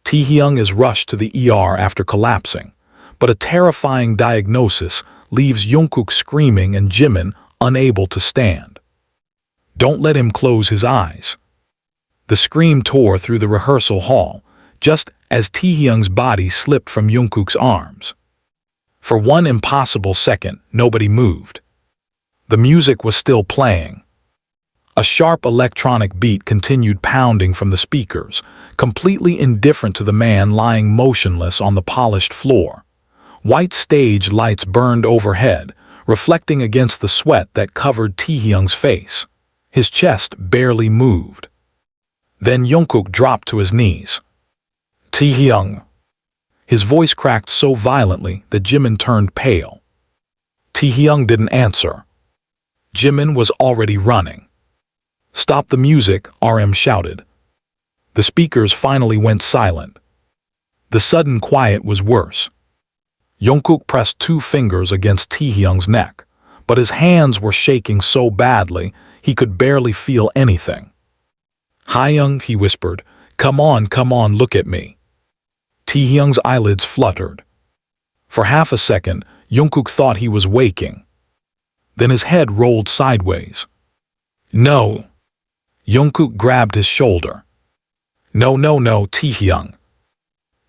Taehyung is rushed to the ER after collapsing, but a terrifying diagnosis leaves Jungkook screaming and Jimin unable to stand. Don't let him close his eyes. The scream tore through the rehearsal hall, just as Taehyung's body slipped from Jungkook's arms. For one impossible second, nobody moved. The music was still playing. A sharp electronic beat continued pounding from the speakers, completely indifferent to the man lying motionless on the polished floor. White stage lights burned overhead, reflecting against the sweat that covered Taehyung's face. His chest barely moved. Then Jungkook dropped to his knees. Taehyung. His voice cracked so violently that Jimin turned pale. Taehyung didn't answer. Jimin was already running. Stop the music, RM shouted. The speakers finally went silent. The sudden quiet was worse. Jungkook pressed 2 fingers against Taehyung's neck, but his hands were shaking so badly he could barely feel anything. Taehyung, he whispered, come on, look at me. Taehyung's eyelids fluttered. For half a second, Jungkook thought he was waking. Then his head rolled sideways. No. Jungkook grabbed his shoulder. No, Taehyung.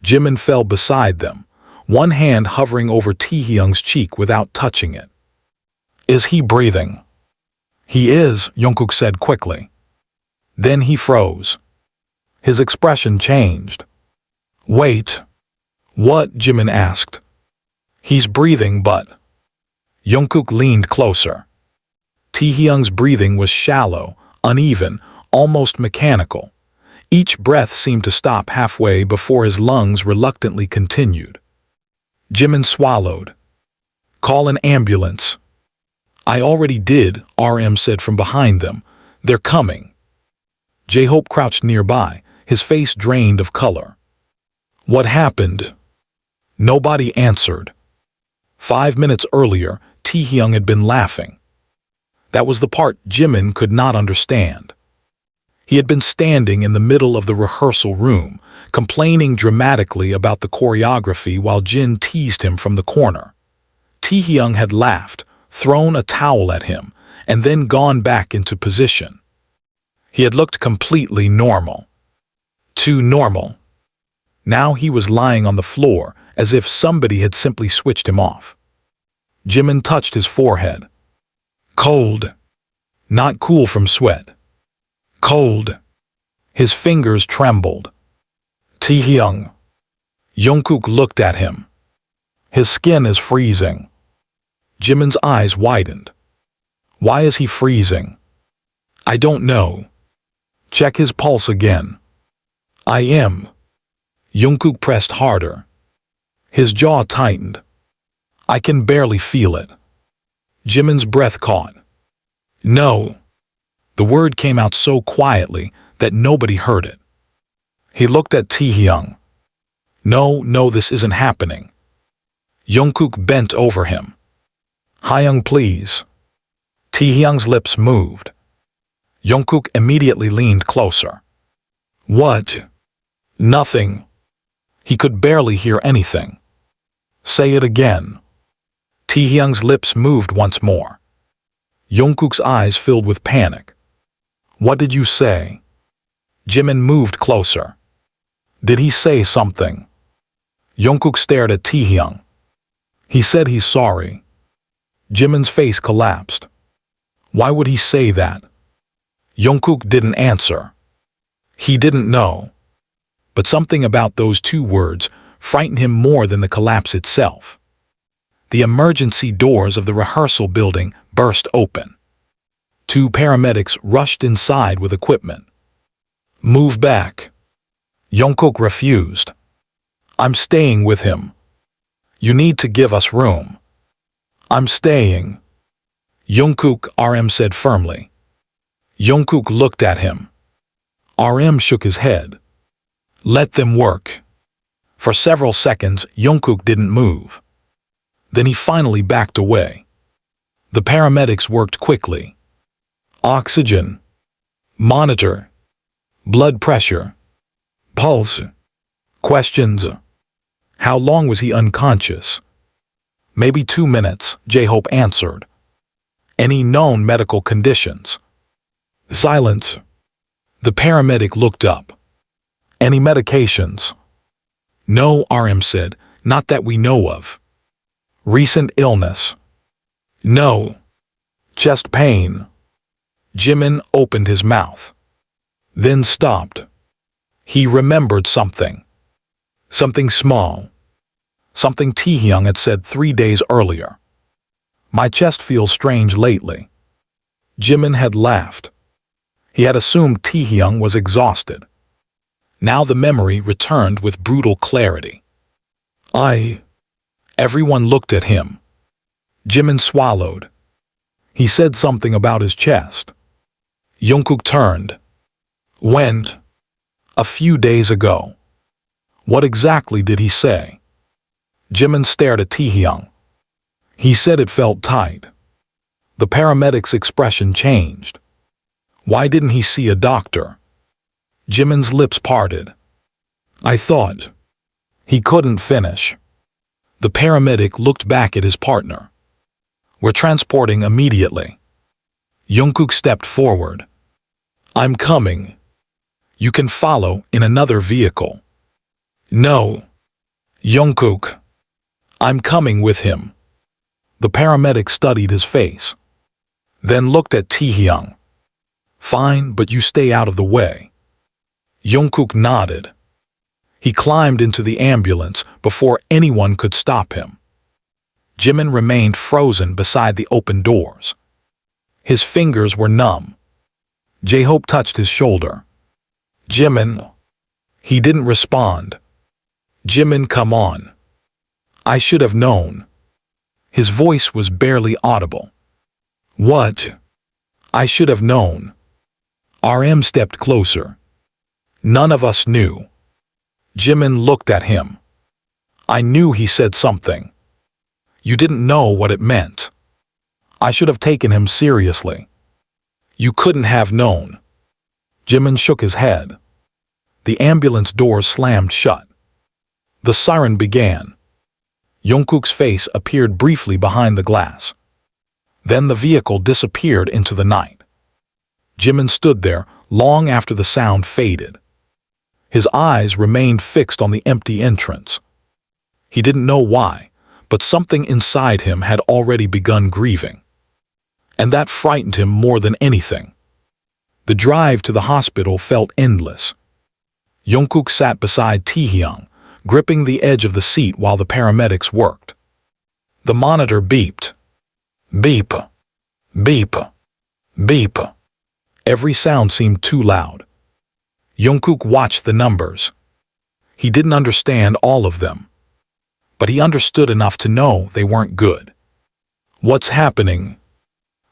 Jimin fell beside them, one hand hovering over Taehyung's cheek without touching it. Is he breathing? He is, Jungkook said quickly. Then he froze. His expression changed. Wait. What? Jimin asked. He's breathing, but... Jungkook leaned closer. Taehyung's breathing was shallow, uneven, almost mechanical. Each breath seemed to stop halfway before his lungs reluctantly continued. Jimin swallowed. Call an ambulance. I already did, RM said from behind them. They're coming. J-Hope crouched nearby, his face drained of color. What happened? Nobody answered. 5 minutes earlier, Taehyung had been laughing. That was the part Jimin could not understand. He had been standing in the middle of the rehearsal room, complaining dramatically about the choreography while Jin teased him from the corner. Taehyung had laughed, thrown a towel at him, and then gone back into position. He had looked completely normal. Too normal. Now he was lying on the floor as if somebody had simply switched him off. Jimin touched his forehead. Cold. Not cool from sweat. Cold. His fingers trembled. Taehyung. Jungkook looked at him. His skin is freezing. Jimin's eyes widened. Why is he freezing? I don't know. Check his pulse again. I am. Jungkook pressed harder. His jaw tightened. I can barely feel it. Jimin's breath caught. No. The word came out so quietly that nobody heard it. He looked at Taehyung. No, this isn't happening. Jungkook bent over him. Taehyung, please. Taehyung's lips moved. Jungkook immediately leaned closer. What? Nothing. He could barely hear anything. Say it again. Taehyung's lips moved once more. Jungkook's eyes filled with panic. What did you say? Jimin moved closer. Did he say something? Jungkook stared at Taehyung. He said he's sorry. Jimin's face collapsed. Why would he say that? Jungkook didn't answer. He didn't know. But something about those 2 words frightened him more than the collapse itself. The emergency doors of the rehearsal building burst open. 2 paramedics rushed inside with equipment. Move back. Jungkook refused. I'm staying with him. You need to give us room. I'm staying. Jungkook, RM said firmly. Jungkook looked at him. RM shook his head. Let them work. For several seconds, Jungkook didn't move. Then he finally backed away. The paramedics worked quickly. Oxygen. Monitor. Blood pressure. Pulse. Questions. How long was he unconscious? Maybe 2 minutes, J-Hope answered. Any known medical conditions? Silence. The paramedic looked up. Any medications? No, RM said, not that we know of. Recent illness? No. Chest pain? Jimin opened his mouth. Then stopped. He remembered something. Something small. Something Taehyung had said 3 days earlier. My chest feels strange lately. Jimin had laughed. He had assumed Taehyung was exhausted. Now the memory returned with brutal clarity. Everyone looked at him. Jimin swallowed. He said something about his chest. Jungkook turned. When? A few days ago. What exactly did he say? Jimin stared at Taehyung. He said it felt tight. The paramedic's expression changed. Why didn't he see a doctor? Jimin's lips parted. I thought. He couldn't finish. The paramedic looked back at his partner. We're transporting immediately. Jungkook stepped forward. I'm coming. You can follow in another vehicle. No. Jungkook. I'm coming with him. The paramedic studied his face. Then looked at Taehyung. Fine, but you stay out of the way. Jungkook nodded. He climbed into the ambulance before anyone could stop him. Jimin remained frozen beside the open doors. His fingers were numb. J-Hope touched his shoulder. Jimin. He didn't respond. Jimin, come on. I should have known. His voice was barely audible. What? I should have known. RM stepped closer. None of us knew. Jimin looked at him. I knew he said something. You didn't know what it meant. I should have taken him seriously. You couldn't have known. Jimin shook his head. The ambulance doors slammed shut. The siren began. Jungkook's face appeared briefly behind the glass. Then the vehicle disappeared into the night. Jimin stood there long after the sound faded. His eyes remained fixed on the empty entrance. He didn't know why, but something inside him had already begun grieving. And that frightened him more than anything. The drive to the hospital felt endless. Jungkook sat beside Taehyung, gripping the edge of the seat while the paramedics worked. The monitor beeped. Beep. Beep. Beep. Every sound seemed too loud. Jungkook watched the numbers. He didn't understand all of them, but he understood enough to know they weren't good. What's happening?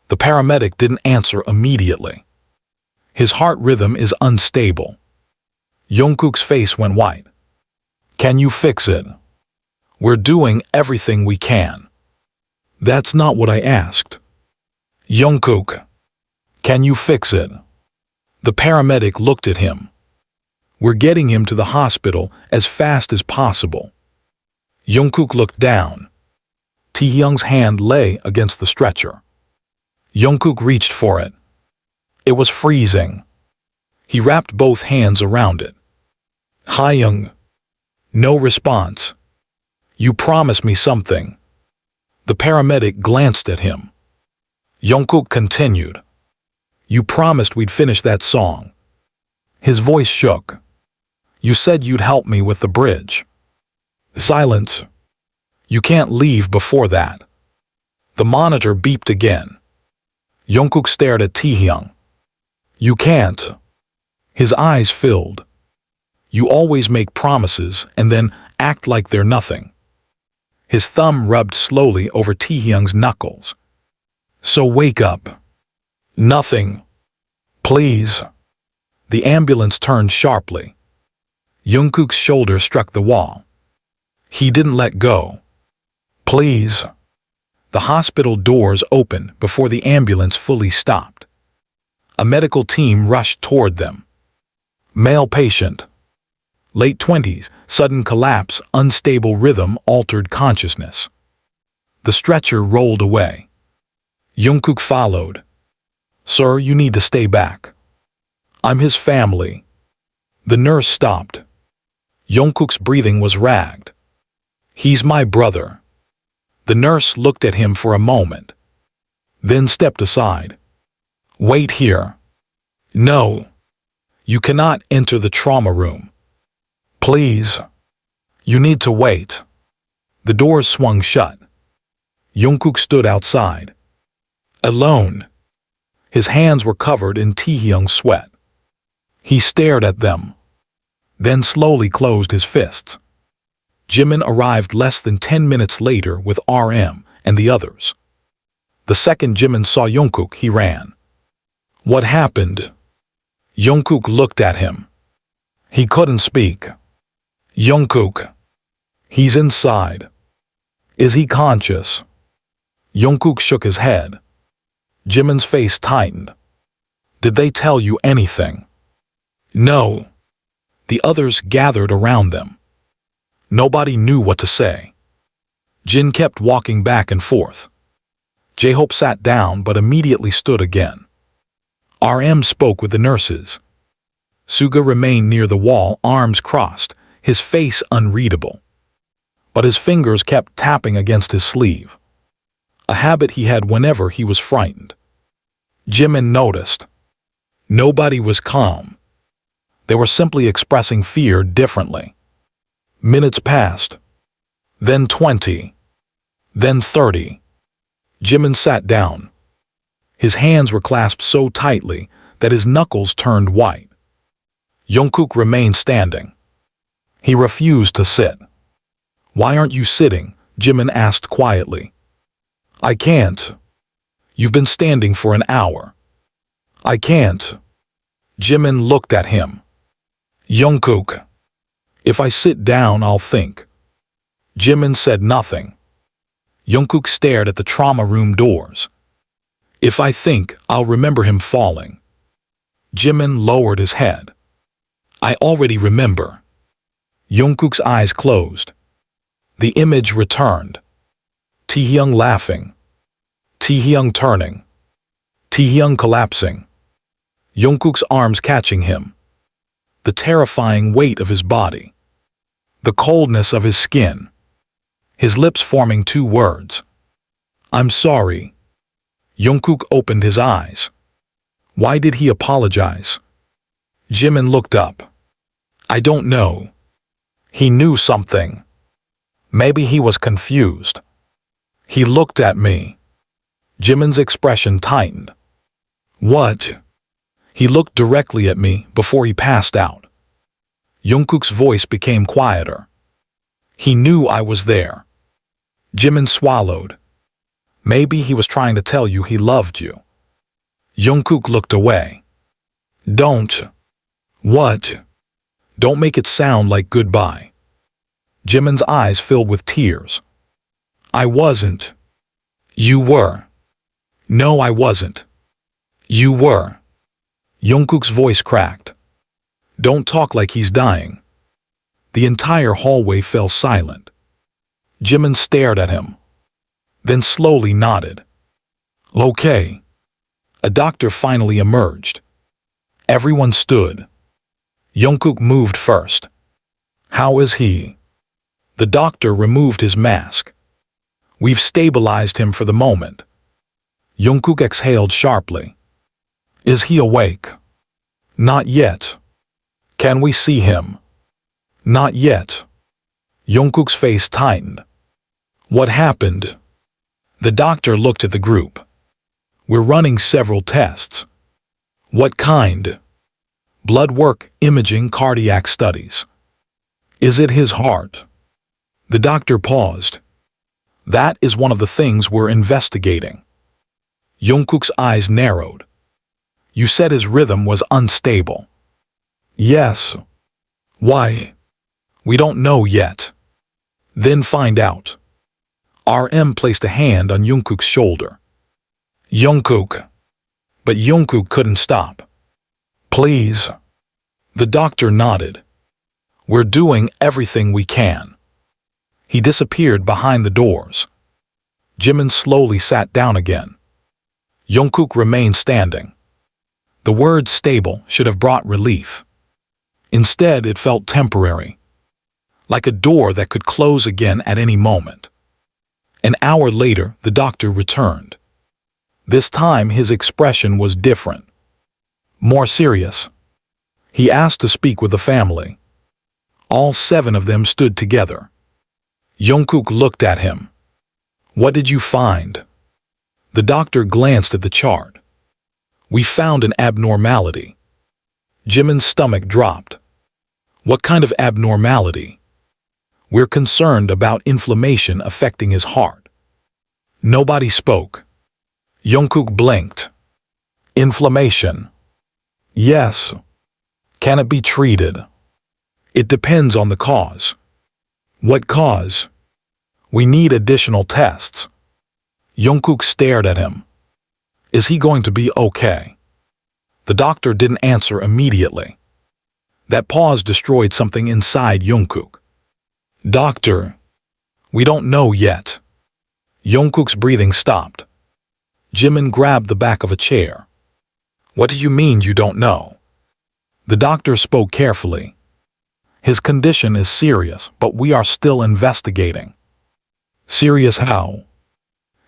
The paramedic didn't answer immediately. His heart rhythm is unstable. Jungkook's face went white. Can you fix it? We're doing everything we can. That's not what I asked. Jungkook, can you fix it? The paramedic looked at him. We're getting him to the hospital as fast as possible. Jungkook looked down. Taehyung's hand lay against the stretcher. Jungkook reached for it. It was freezing. He wrapped both hands around it. Taehyung. No response. You promised me something. The paramedic glanced at him. Jungkook continued. You promised we'd finish that song. His voice shook. You said you'd help me with the bridge. Silence. You can't leave before that. The monitor beeped again. Jungkook stared at Taehyung. You can't. His eyes filled. You always make promises and then act like they're nothing. His thumb rubbed slowly over Taehyung's knuckles. So wake up. Nothing. Please. The ambulance turned sharply. Jungkook's shoulder struck the wall. He didn't let go. Please. The hospital doors opened before the ambulance fully stopped. A medical team rushed toward them. Male patient. Late 20s, Sudden collapse, unstable rhythm, altered consciousness. The stretcher rolled away. Jungkook followed. "Sir, you need to stay back. I'm his family." The nurse stopped. Jungkook's breathing was ragged. "He's my brother." The nurse looked at him for a moment, then stepped aside. "Wait here." "No. You cannot enter the trauma room. Please. You need to wait." The doors swung shut. Jungkook stood outside. Alone. His hands were covered in Taehyung's sweat. He stared at them, then slowly closed his fists. Jimin arrived less than 10 minutes later with RM and the others. The second Jimin saw Jungkook, he ran. "What happened?" Jungkook looked at him. He couldn't speak. "Jungkook. He's inside. Is he conscious?" Jungkook shook his head. Jimin's face tightened. "Did they tell you anything?" "No." The others gathered around them. Nobody knew what to say. Jin kept walking back and forth. J-Hope sat down but immediately stood again. RM spoke with the nurses. Suga remained near the wall, arms crossed, his face unreadable. But his fingers kept tapping against his sleeve, a habit he had whenever he was frightened. Jimin noticed. Nobody was calm. They were simply expressing fear differently. Minutes passed. Then 20. Then 30. Jimin sat down. His hands were clasped so tightly that his knuckles turned white. Jungkook remained standing. He refused to sit. "Why aren't you sitting?" Jimin asked quietly. "I can't." "You've been standing for an hour." "I can't." Jimin looked at him. "Jungkook, if I sit down, I'll think." Jimin said nothing. Jungkook stared at the trauma room doors. "If I think, I'll remember him falling." Jimin lowered his head. "I already remember." Jungkook's eyes closed. The image returned. Taehyung laughing. Taehyung turning. Taehyung collapsing. Jungkook's arms catching him. The terrifying weight of his body. The coldness of his skin. His lips forming two words. "I'm sorry." Jungkook opened his eyes. Why did he apologize? Jimin looked up. "I don't know." He knew something. Maybe he was confused. He looked at me. Jimin's expression tightened. "What?" He looked directly at me before he passed out. Jungkook's voice became quieter. "He knew I was there." Jimin swallowed. "Maybe he was trying to tell you he loved you." Jungkook looked away. "Don't." "What?" "Don't make it sound like goodbye." Jimin's eyes filled with tears. "I wasn't." "You were." "No, I wasn't." "You were." Jungkook's voice cracked. "Don't talk like he's dying." The entire hallway fell silent. Jimin stared at him, then slowly nodded. "Okay." A doctor finally emerged. Everyone stood. Jungkook moved first. "How is he?" The doctor removed his mask. "We've stabilized him for the moment." Jungkook exhaled sharply. "Is he awake?" "Not yet." "Can we see him?" "Not yet." Jungkook's face tightened. "What happened?" The doctor looked at the group. "We're running several tests." "What kind?" "Blood work, imaging, cardiac studies." "Is it his heart?" The doctor paused. "That is one of the things we're investigating." Jungkook's eyes narrowed. "You said his rhythm was unstable." "Yes." "Why?" "We don't know yet." "Then find out." RM placed a hand on Jungkook's shoulder. "Jungkook." But Jungkook couldn't stop. "Please." The doctor nodded. We're doing everything we can. He disappeared behind the doors. Jimin slowly sat down again. Jungkook remained standing. The word stable should have brought relief. Instead, it felt temporary, like a door that could close again at any moment. An hour later, the doctor returned. This time, his expression was different, more serious. He asked to speak with the family. All 7 of them stood together. Jungkook looked at him. What did you find? The doctor glanced at the chart. We found an abnormality. Jimin's stomach dropped. What kind of abnormality? We're concerned about inflammation affecting his heart. Nobody spoke. Jungkook blinked. Inflammation. Yes. Can it be treated? It depends on the cause. What cause? We need additional tests. Jungkook stared at him. Is he going to be okay? The doctor didn't answer immediately. That pause destroyed something inside Jungkook. Doctor, we don't know yet. Jungkook's breathing stopped. Jimin grabbed the back of a chair. What do you mean you don't know? The doctor spoke carefully. His condition is serious, but we are still investigating. Serious how?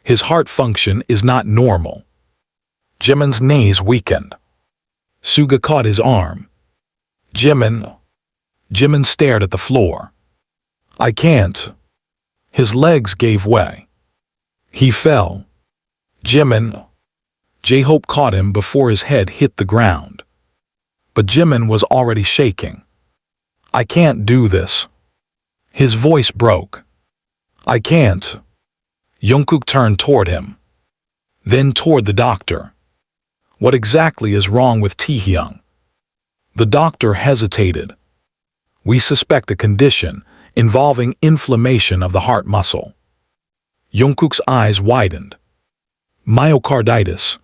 His heart function is not normal. Jimin's knees weakened. Suga caught his arm. Jimin stared at the floor. I can't. His legs gave way. He fell. J-Hope caught him before his head hit the ground. But Jimin was already shaking. I can't do this. His voice broke. I can't. Jungkook turned toward him. Then toward the doctor. What exactly is wrong with Taehyung? The doctor hesitated. We suspect a condition involving inflammation of the heart muscle. Jungkook's eyes widened. Myocarditis.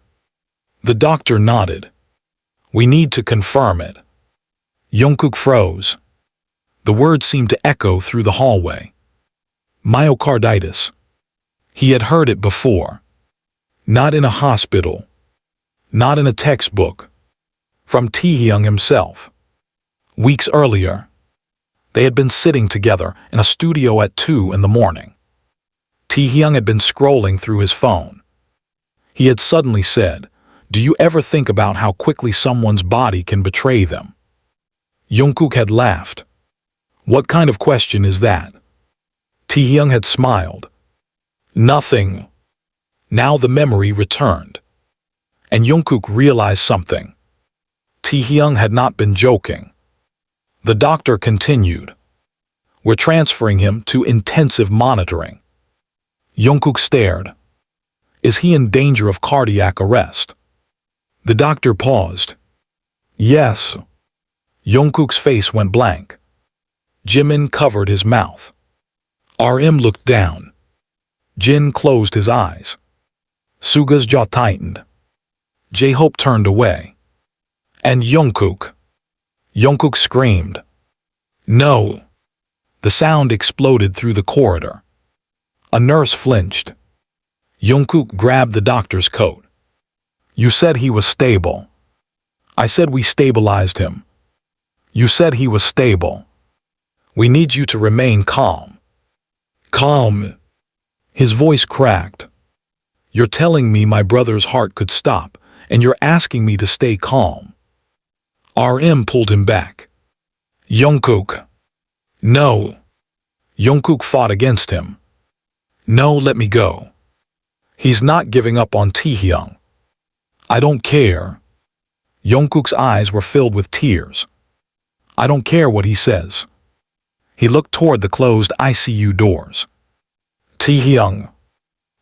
The doctor nodded. We need to confirm it. Jungkook froze. The word seemed to echo through the hallway. Myocarditis. He had heard it before. Not in a hospital. Not in a textbook. From Taehyung himself. Weeks earlier, they had been sitting together in a studio at 2 in the morning. Taehyung had been scrolling through his phone. He had suddenly said, "Do you ever think about how quickly someone's body can betray them?" Jungkook had laughed. What kind of question is that? Taehyung had smiled. Nothing. Now the memory returned. And Jungkook realized something. Taehyung had not been joking. The doctor continued. We're transferring him to intensive monitoring. Jungkook stared. Is he in danger of cardiac arrest? The doctor paused. Yes. Jungkook's face went blank. Jimin covered his mouth. RM looked down. Jin closed his eyes. Suga's jaw tightened. J-Hope turned away. And Jungkook. Jungkook screamed. No. The sound exploded through the corridor. A nurse flinched. Jungkook grabbed the doctor's coat. You said he was stable. I said we stabilized him. You said he was stable. We need you to remain calm. Calm. His voice cracked. You're telling me my brother's heart could stop, and you're asking me to stay calm. RM pulled him back. Jungkook. No. Jungkook fought against him. No, let me go. He's not giving up on Taehyung. I don't care. Jungkook's eyes were filled with tears. I don't care what he says. He looked toward the closed ICU doors. Taehyung.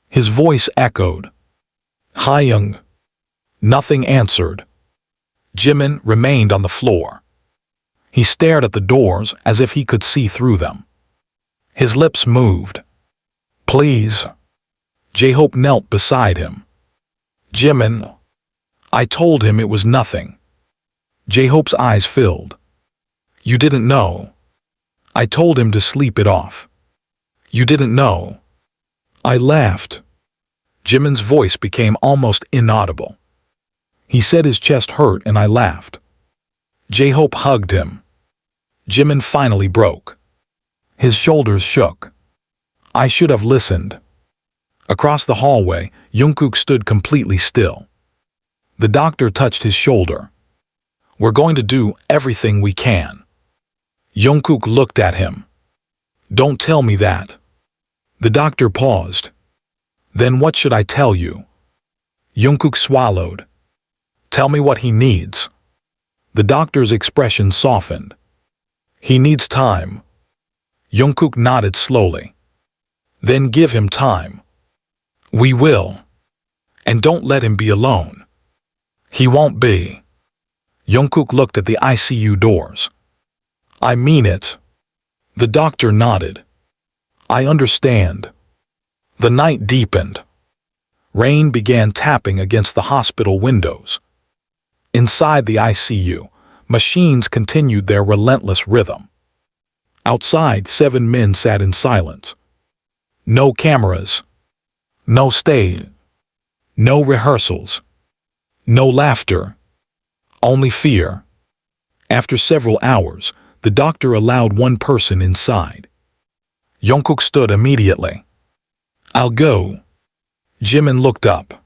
His voice echoed. Hyung. Nothing answered. Jimin remained on the floor. He stared at the doors as if he could see through them. His lips moved. Please. J-Hope knelt beside him. Jimin. I told him it was nothing. J-Hope's eyes filled. You didn't know. I told him to sleep it off. You didn't know. I laughed. Jimin's voice became almost inaudible. He said his chest hurt and I laughed. J-Hope hugged him. Jimin finally broke. His shoulders shook. I should have listened. Across the hallway, Jungkook stood completely still. The doctor touched his shoulder. We're going to do everything we can. Jungkook looked at him. Don't tell me that. The doctor paused. Then what should I tell you? Jungkook swallowed. Tell me what he needs. The doctor's expression softened. He needs time. Jungkook nodded slowly. Then give him time. We will. And don't let him be alone. He won't be. Jungkook looked at the ICU doors. I mean it. The doctor nodded. I understand. The night deepened. Rain began tapping against the hospital windows. Inside the ICU, machines continued their relentless rhythm. Outside, 7 men sat in silence. No cameras. No stage. No rehearsals. No laughter. Only fear. After several hours, the doctor allowed one person inside. Jungkook stood immediately. I'll go. Jimin looked up.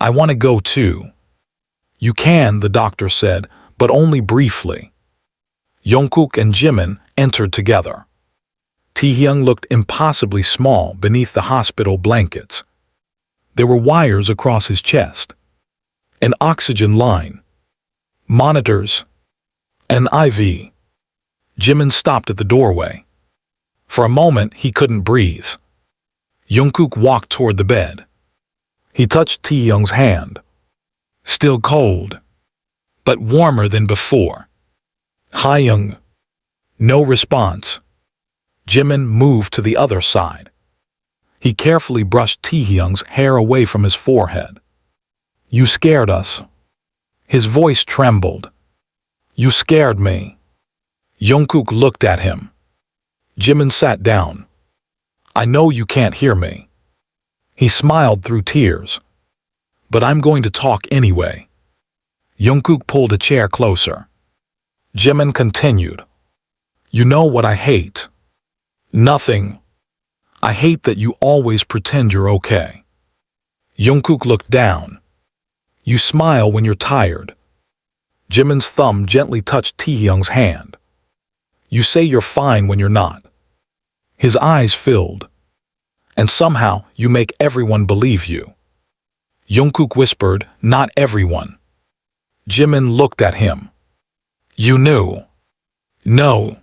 I want to go too. You can, the doctor said, but only briefly. Jungkook and Jimin entered together. Taehyung looked impossibly small beneath the hospital blankets. There were wires across his chest. An oxygen line. Monitors. An IV. Jimin stopped at the doorway. For a moment, he couldn't breathe. Jungkook walked toward the bed. He touched Taehyung's hand. Still cold, but warmer than before. Taehyung. No response. Jimin moved to the other side. He carefully brushed Taehyung's hair away from his forehead. You scared us. His voice trembled. You scared me. Jungkook looked at him. Jimin sat down. I know you can't hear me. He smiled through tears. But I'm going to talk anyway. Jungkook pulled a chair closer. Jimin continued. You know what I hate? Nothing. I hate that you always pretend you're okay. Jungkook looked down. You smile when you're tired. Jimin's thumb gently touched Taehyung's hand. You say you're fine when you're not. His eyes filled. And somehow you make everyone believe you. Jungkook whispered, not everyone. Jimin looked at him. You knew. No.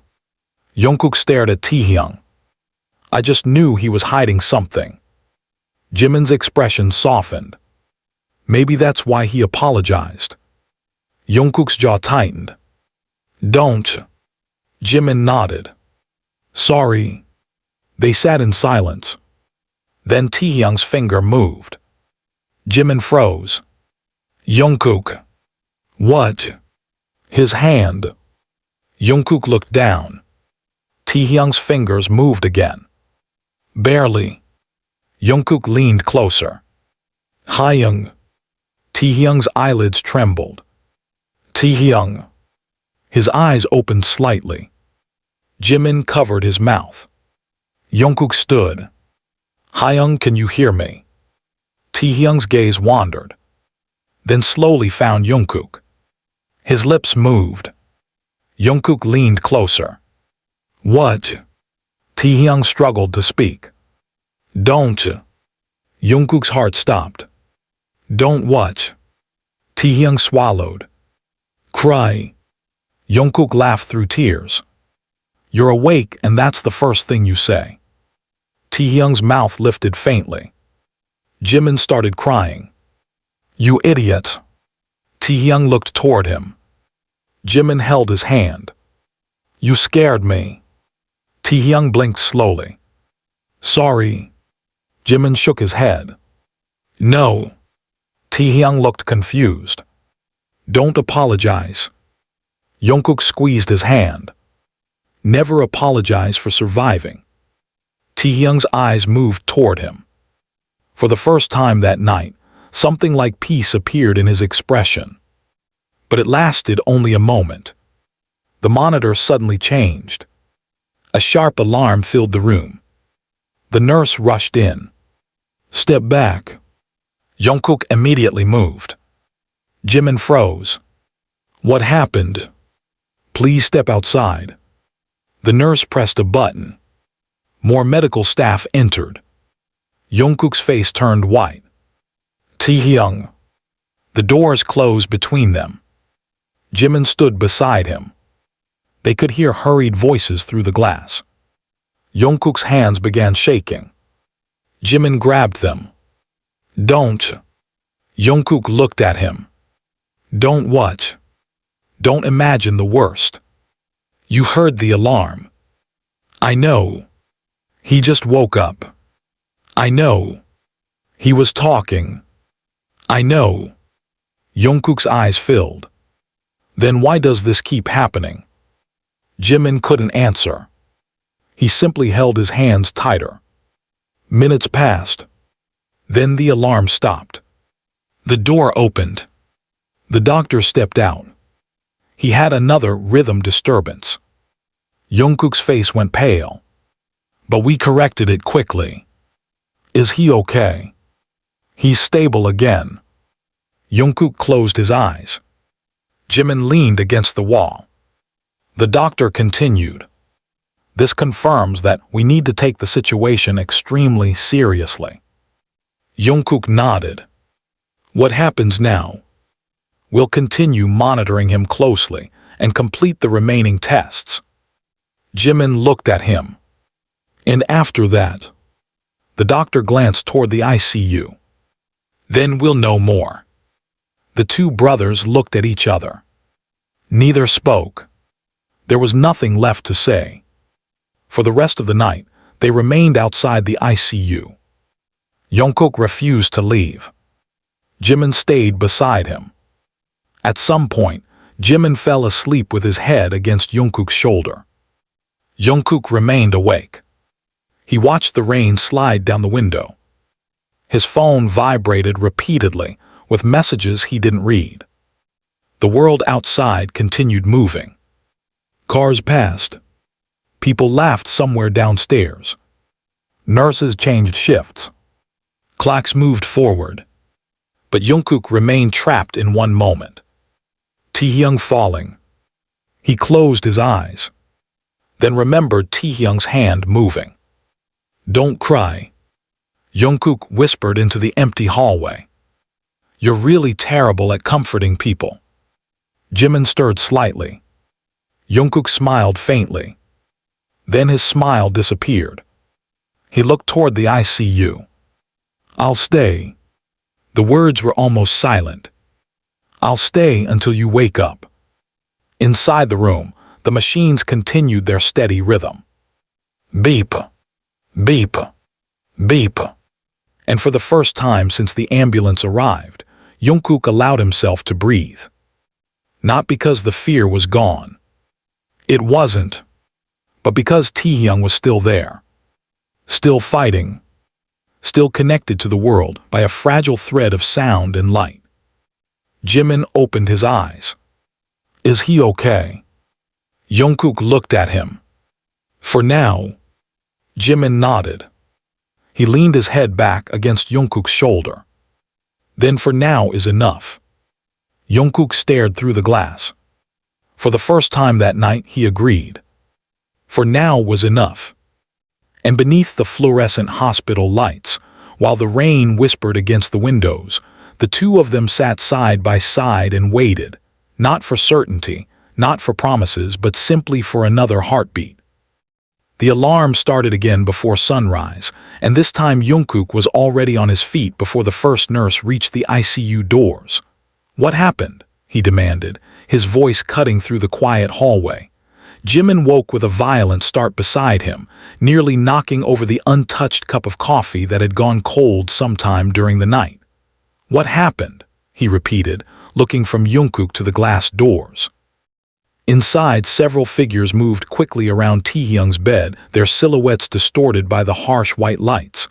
Jungkook stared at Taehyung. I just knew he was hiding something. Jimin's expression softened. Maybe that's why he apologized. Jungkook's jaw tightened. Don't. Jimin nodded. Sorry. They sat in silence. Then Taehyung's finger moved. Jimin froze. Jungkook. What? His hand. Jungkook looked down. Taehyung's fingers moved again. Barely. Jungkook leaned closer. Taehyung. Taehyung's eyelids trembled. Taehyung. His eyes opened slightly. Jimin covered his mouth. Jungkook stood. Taehyung, can you hear me? Taehyung's gaze wandered. Then slowly found Jungkook. His lips moved. Jungkook leaned closer. What? Taehyung struggled to speak. Don't. Jungkook's heart stopped. Don't what? Taehyung swallowed. Cry. Jungkook laughed through tears. You're awake and that's the first thing you say. Taehyung's mouth lifted faintly. Jimin started crying. You idiot. Taehyung looked toward him. Jimin held his hand. You scared me. Taehyung blinked slowly. Sorry. Jimin shook his head. No. Taehyung looked confused. Don't apologize. Jungkook squeezed his hand. Never apologize for surviving. Taehyung's eyes moved toward him. For the first time that night, something like peace appeared in his expression. But it lasted only a moment. The monitor suddenly changed. A sharp alarm filled the room. The nurse rushed in. "Step back." Jungkook immediately moved. Jimin froze. "What happened?" "Please step outside." The nurse pressed a button. More medical staff entered. Jungkook's face turned white. "Taehyung." The doors closed between them. Jimin stood beside him. They could hear hurried voices through the glass. Jungkook's hands began shaking. Jimin grabbed them. "Don't." Jungkook looked at him. "Don't what?" "Don't imagine the worst. You heard the alarm." "I know." "He just woke up." "I know." "He was talking." "I know." Jungkook's eyes filled. "Then why does this keep happening?" Jimin couldn't answer. He simply held his hands tighter. Minutes passed. Then the alarm stopped. The door opened. The doctor stepped out. He had another rhythm disturbance. Jungkook's face went pale. "But we corrected it quickly." "Is he okay?" "He's stable again." Jungkook closed his eyes. Jimin leaned against the wall. The doctor continued. "This confirms that we need to take the situation extremely seriously." Jungkook nodded. "What happens now?" "We'll continue monitoring him closely and complete the remaining tests." Jimin looked at him. "And after that?" The doctor glanced toward the ICU. "Then we'll know more." The two brothers looked at each other. Neither spoke. There was nothing left to say. For the rest of the night, they remained outside the ICU. Jungkook refused to leave. Jimin stayed beside him. At some point, Jimin fell asleep with his head against Jungkook's shoulder. Jungkook remained awake. He watched the rain slide down the window. His phone vibrated repeatedly with messages he didn't read. The world outside continued moving. Cars passed. People laughed somewhere downstairs. Nurses changed shifts. Clocks moved forward. But Jungkook remained trapped in one moment. Taehyung falling. He closed his eyes. Then remembered Taehyung's hand moving. "Don't cry." Jungkook whispered into the empty hallway. "You're really terrible at comforting people." Jimin stirred slightly. Jungkook smiled faintly. Then his smile disappeared. He looked toward the ICU. "I'll stay." The words were almost silent. "I'll stay until you wake up." Inside the room, the machines continued their steady rhythm. Beep, beep, beep. And for the first time since the ambulance arrived, Jungkook allowed himself to breathe. Not because the fear was gone. It wasn't. But because Taehyung was still there. Still fighting. Still connected to the world by a fragile thread of sound and light. Jimin opened his eyes. "Is he okay?" Jungkook looked at him. "For now." Jimin nodded. He leaned his head back against Jungkook's shoulder. "Then for now is enough." Jungkook stared through the glass. For the first time that night, he agreed. For now was enough. And beneath the fluorescent hospital lights, while the rain whispered against the windows, the two of them sat side by side and waited, not for certainty, not for promises, but simply for another heartbeat. The alarm started again before sunrise, and this time Jungkook was already on his feet before the first nurse reached the ICU doors. "What happened?" he demanded, his voice cutting through the quiet hallway. Jimin woke with a violent start beside him, nearly knocking over the untouched cup of coffee that had gone cold sometime during the night. "What happened?" he repeated, looking from Jungkook to the glass doors. Inside, several figures moved quickly around Taehyung's bed, their silhouettes distorted by the harsh white lights.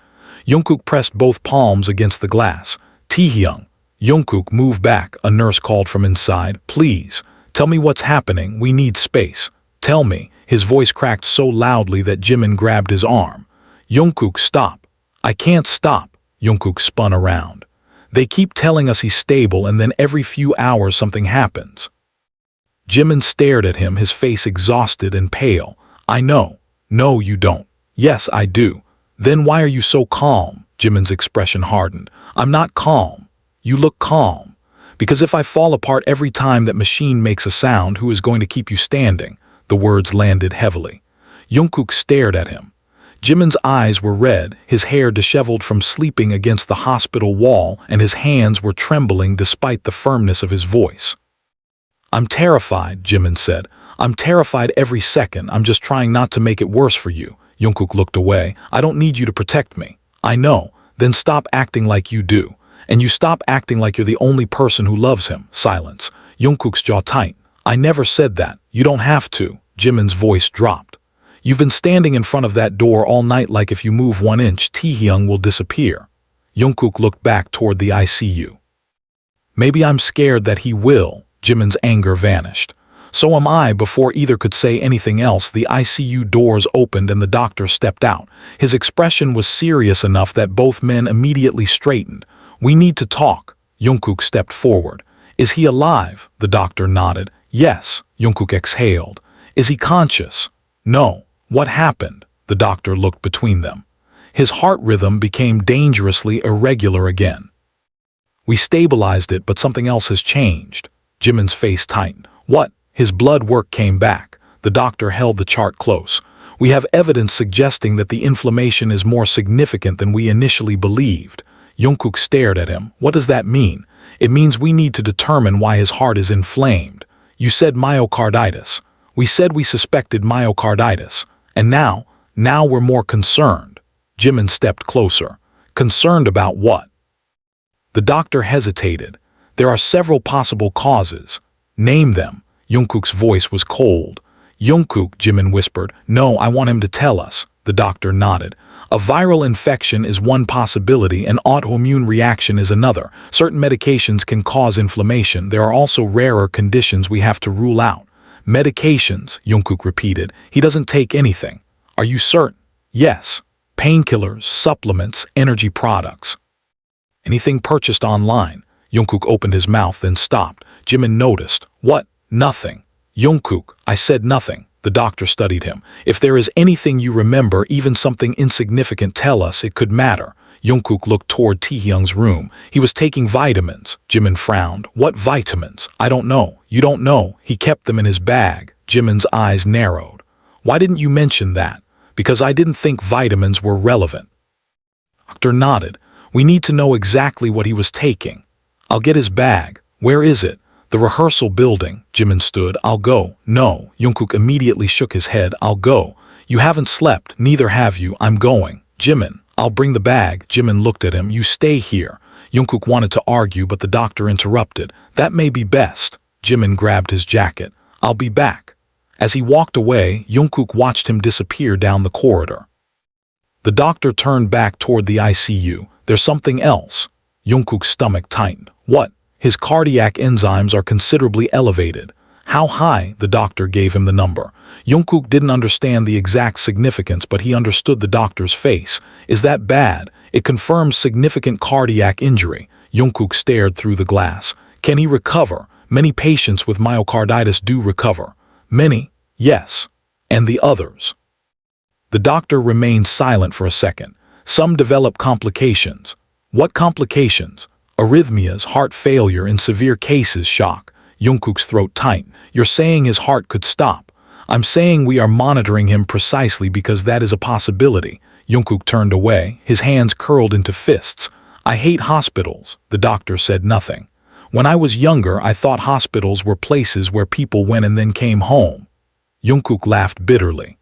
Jungkook pressed both palms against the glass. Taehyung. Jungkook, move back, a nurse called from inside. Please, tell me what's happening, we need space. Tell me. His voice cracked so loudly that Jimin grabbed his arm. Jungkook, stop. I can't stop. Jungkook spun around. They keep telling us he's stable and then every few hours something happens. Jimin stared at him, his face exhausted and pale. I know. No, you don't. Yes, I do. Then why are you so calm? Jimin's expression hardened. I'm not calm. You look calm. Because if I fall apart every time that machine makes a sound, who is going to keep you standing? The words landed heavily. Jungkook stared at him. Jimin's eyes were red, his hair disheveled from sleeping against the hospital wall, and his hands were trembling despite the firmness of his voice. I'm terrified, Jimin said. I'm terrified every second. I'm just trying not to make it worse for you. Jungkook looked away. I don't need you to protect me. I know. Then stop acting like you do. And you stop acting like you're the only person who loves him. Silence. Jungkook's jaw tight. I never said that. You don't have to. Jimin's voice dropped. You've been standing in front of that door all night like if you move 1 inch, Taehyung will disappear. Jungkook looked back toward the ICU. Maybe I'm scared that he will. Jimin's anger vanished. So am I. Before either could say anything else, the ICU doors opened and the doctor stepped out. His expression was serious enough that both men immediately straightened. We need to talk. Jungkook stepped forward. Is he alive? The doctor nodded. Yes. Jungkook exhaled. Is he conscious? No. What happened? The doctor looked between them. His heart rhythm became dangerously irregular again. We stabilized it, but something else has changed. Jimin's face tightened. What? His blood work came back. The doctor held the chart close. We have evidence suggesting that the inflammation is more significant than we initially believed. Jungkook stared at him. What does that mean? It means we need to determine why his heart is inflamed. You said myocarditis. We said we suspected myocarditis. And now we're more concerned. Jimin stepped closer. Concerned about what? The doctor hesitated. There are several possible causes. Name them. Jungkook's voice was cold. Jungkook, Jimin whispered. No, I want him to tell us. The doctor nodded. A viral infection is one possibility, an autoimmune reaction is another. Certain medications can cause inflammation. There are also rarer conditions we have to rule out. Medications, Jungkook repeated. He doesn't take anything. Are you certain? Yes. Painkillers, supplements, energy products. Anything purchased online? Jungkook opened his mouth, then stopped. Jimin noticed. What? Nothing. Jungkook, I said nothing. The doctor studied him. If there is anything you remember, even something insignificant, tell us. It could matter. Jungkook looked toward Taehyung's room. He was taking vitamins. Jimin frowned. What vitamins? I don't know. You don't know. He kept them in his bag. Jimin's eyes narrowed. Why didn't you mention that? Because I didn't think vitamins were relevant. Doctor nodded. We need to know exactly what he was taking. I'll get his bag. Where is it? The rehearsal building. Jimin stood. I'll go. No. Jungkook immediately shook his head. I'll go. You haven't slept. Neither have you. I'm going. Jimin. I'll bring the bag. Jimin looked at him. You stay here. Jungkook wanted to argue, but the doctor interrupted. That may be best. Jimin grabbed his jacket. I'll be back. As he walked away, Jungkook watched him disappear down the corridor. The doctor turned back toward the ICU. There's something else. Jungkook's stomach tightened. What? His cardiac enzymes are considerably elevated. How high? The doctor gave him the number. Jungkook didn't understand the exact significance, but he understood the doctor's face. Is that bad? It confirms significant cardiac injury. Jungkook stared through the glass. Can he recover? Many patients with myocarditis do recover. Many? Yes. And the others? The doctor remained silent for a second. Some develop complications. What complications? Arrhythmias, heart failure, in severe cases, shock. Jungkook's throat tightened. You're saying his heart could stop. I'm saying we are monitoring him precisely because that is a possibility. Jungkook turned away, his hands curled into fists. I hate hospitals. The doctor said nothing. When I was younger, I thought hospitals were places where people went and then came home. Jungkook laughed bitterly.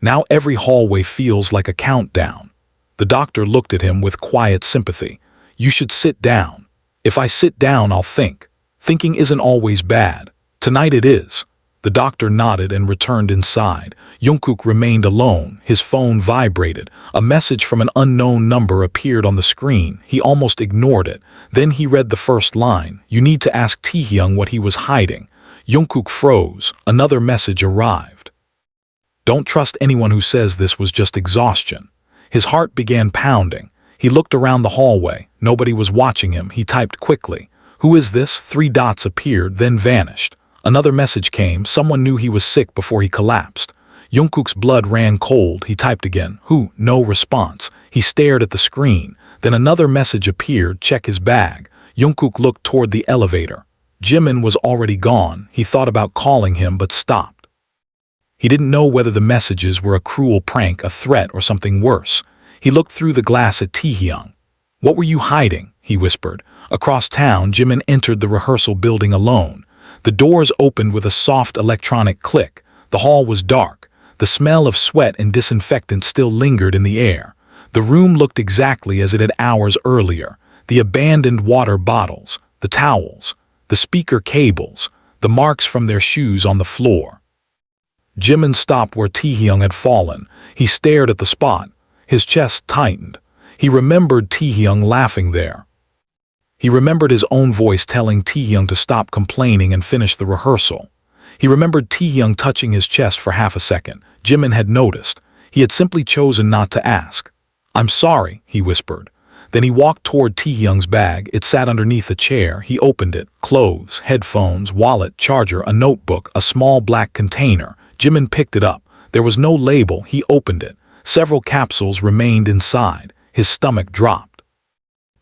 Now every hallway feels like a countdown. The doctor looked at him with quiet sympathy. You should sit down. If I sit down, I'll think. Thinking isn't always bad. Tonight it is. The doctor nodded and returned inside. Jungkook remained alone. His phone vibrated. A message from an unknown number appeared on the screen. He almost ignored it. Then he read the first line. "You need to ask Taehyung what he was hiding." Jungkook froze. Another message arrived. "Don't trust anyone who says this was just exhaustion." His heart began pounding. He looked around the hallway. Nobody was watching him. He typed quickly. "Who is this?" 3 dots appeared, then vanished. Another message came. Someone knew he was sick before he collapsed. Jungkook's blood ran cold. He typed again. "Who?" No response. He stared at the screen. Then another message appeared. "Check his bag." Jungkook looked toward the elevator. Jimin was already gone. He thought about calling him but stopped. He didn't know whether the messages were a cruel prank, a threat, or something worse. He looked through the glass at Taehyung. "What were you hiding?" he whispered. Across town, Jimin entered the rehearsal building alone. The doors opened with a soft electronic click. The hall was dark. The smell of sweat and disinfectant still lingered in the air. The room looked exactly as it had hours earlier. The abandoned water bottles, the towels, the speaker cables, the marks from their shoes on the floor. Jimin stopped where Taehyung had fallen. He stared at the spot. His chest tightened. He remembered Taehyung laughing there. He remembered his own voice telling Taehyung to stop complaining and finish the rehearsal. He remembered Taehyung touching his chest for half a second. Jimin had noticed. He had simply chosen not to ask. "I'm sorry," he whispered. Then he walked toward Taehyung's bag. It sat underneath a chair. He opened it. Clothes, headphones, wallet, charger, a notebook, a small black container. Jimin picked it up. There was no label. He opened it. Several capsules remained inside. His stomach dropped.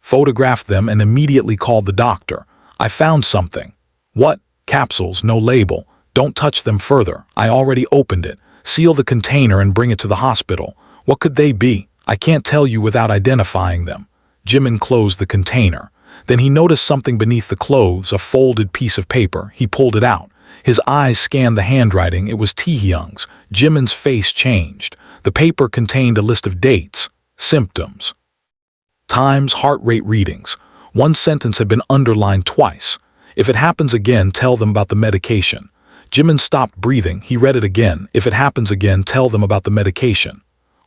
Photographed them and immediately called the doctor. "I found something." "What?" "Capsules, no label. Don't touch them further. I already opened it. Seal the container and bring it to the hospital." "What could they be?" "I can't tell you without identifying them." Jimin closed the container. Then he noticed something beneath the clothes, a folded piece of paper. He pulled it out. His eyes scanned the handwriting. It was Taehyung's. Jimin's face changed. The paper contained a list of dates, symptoms, times, heart rate readings. One sentence had been underlined twice. "If it happens again, tell them about the medication." Jimin stopped breathing. He read it again. "If it happens again, tell them about the medication."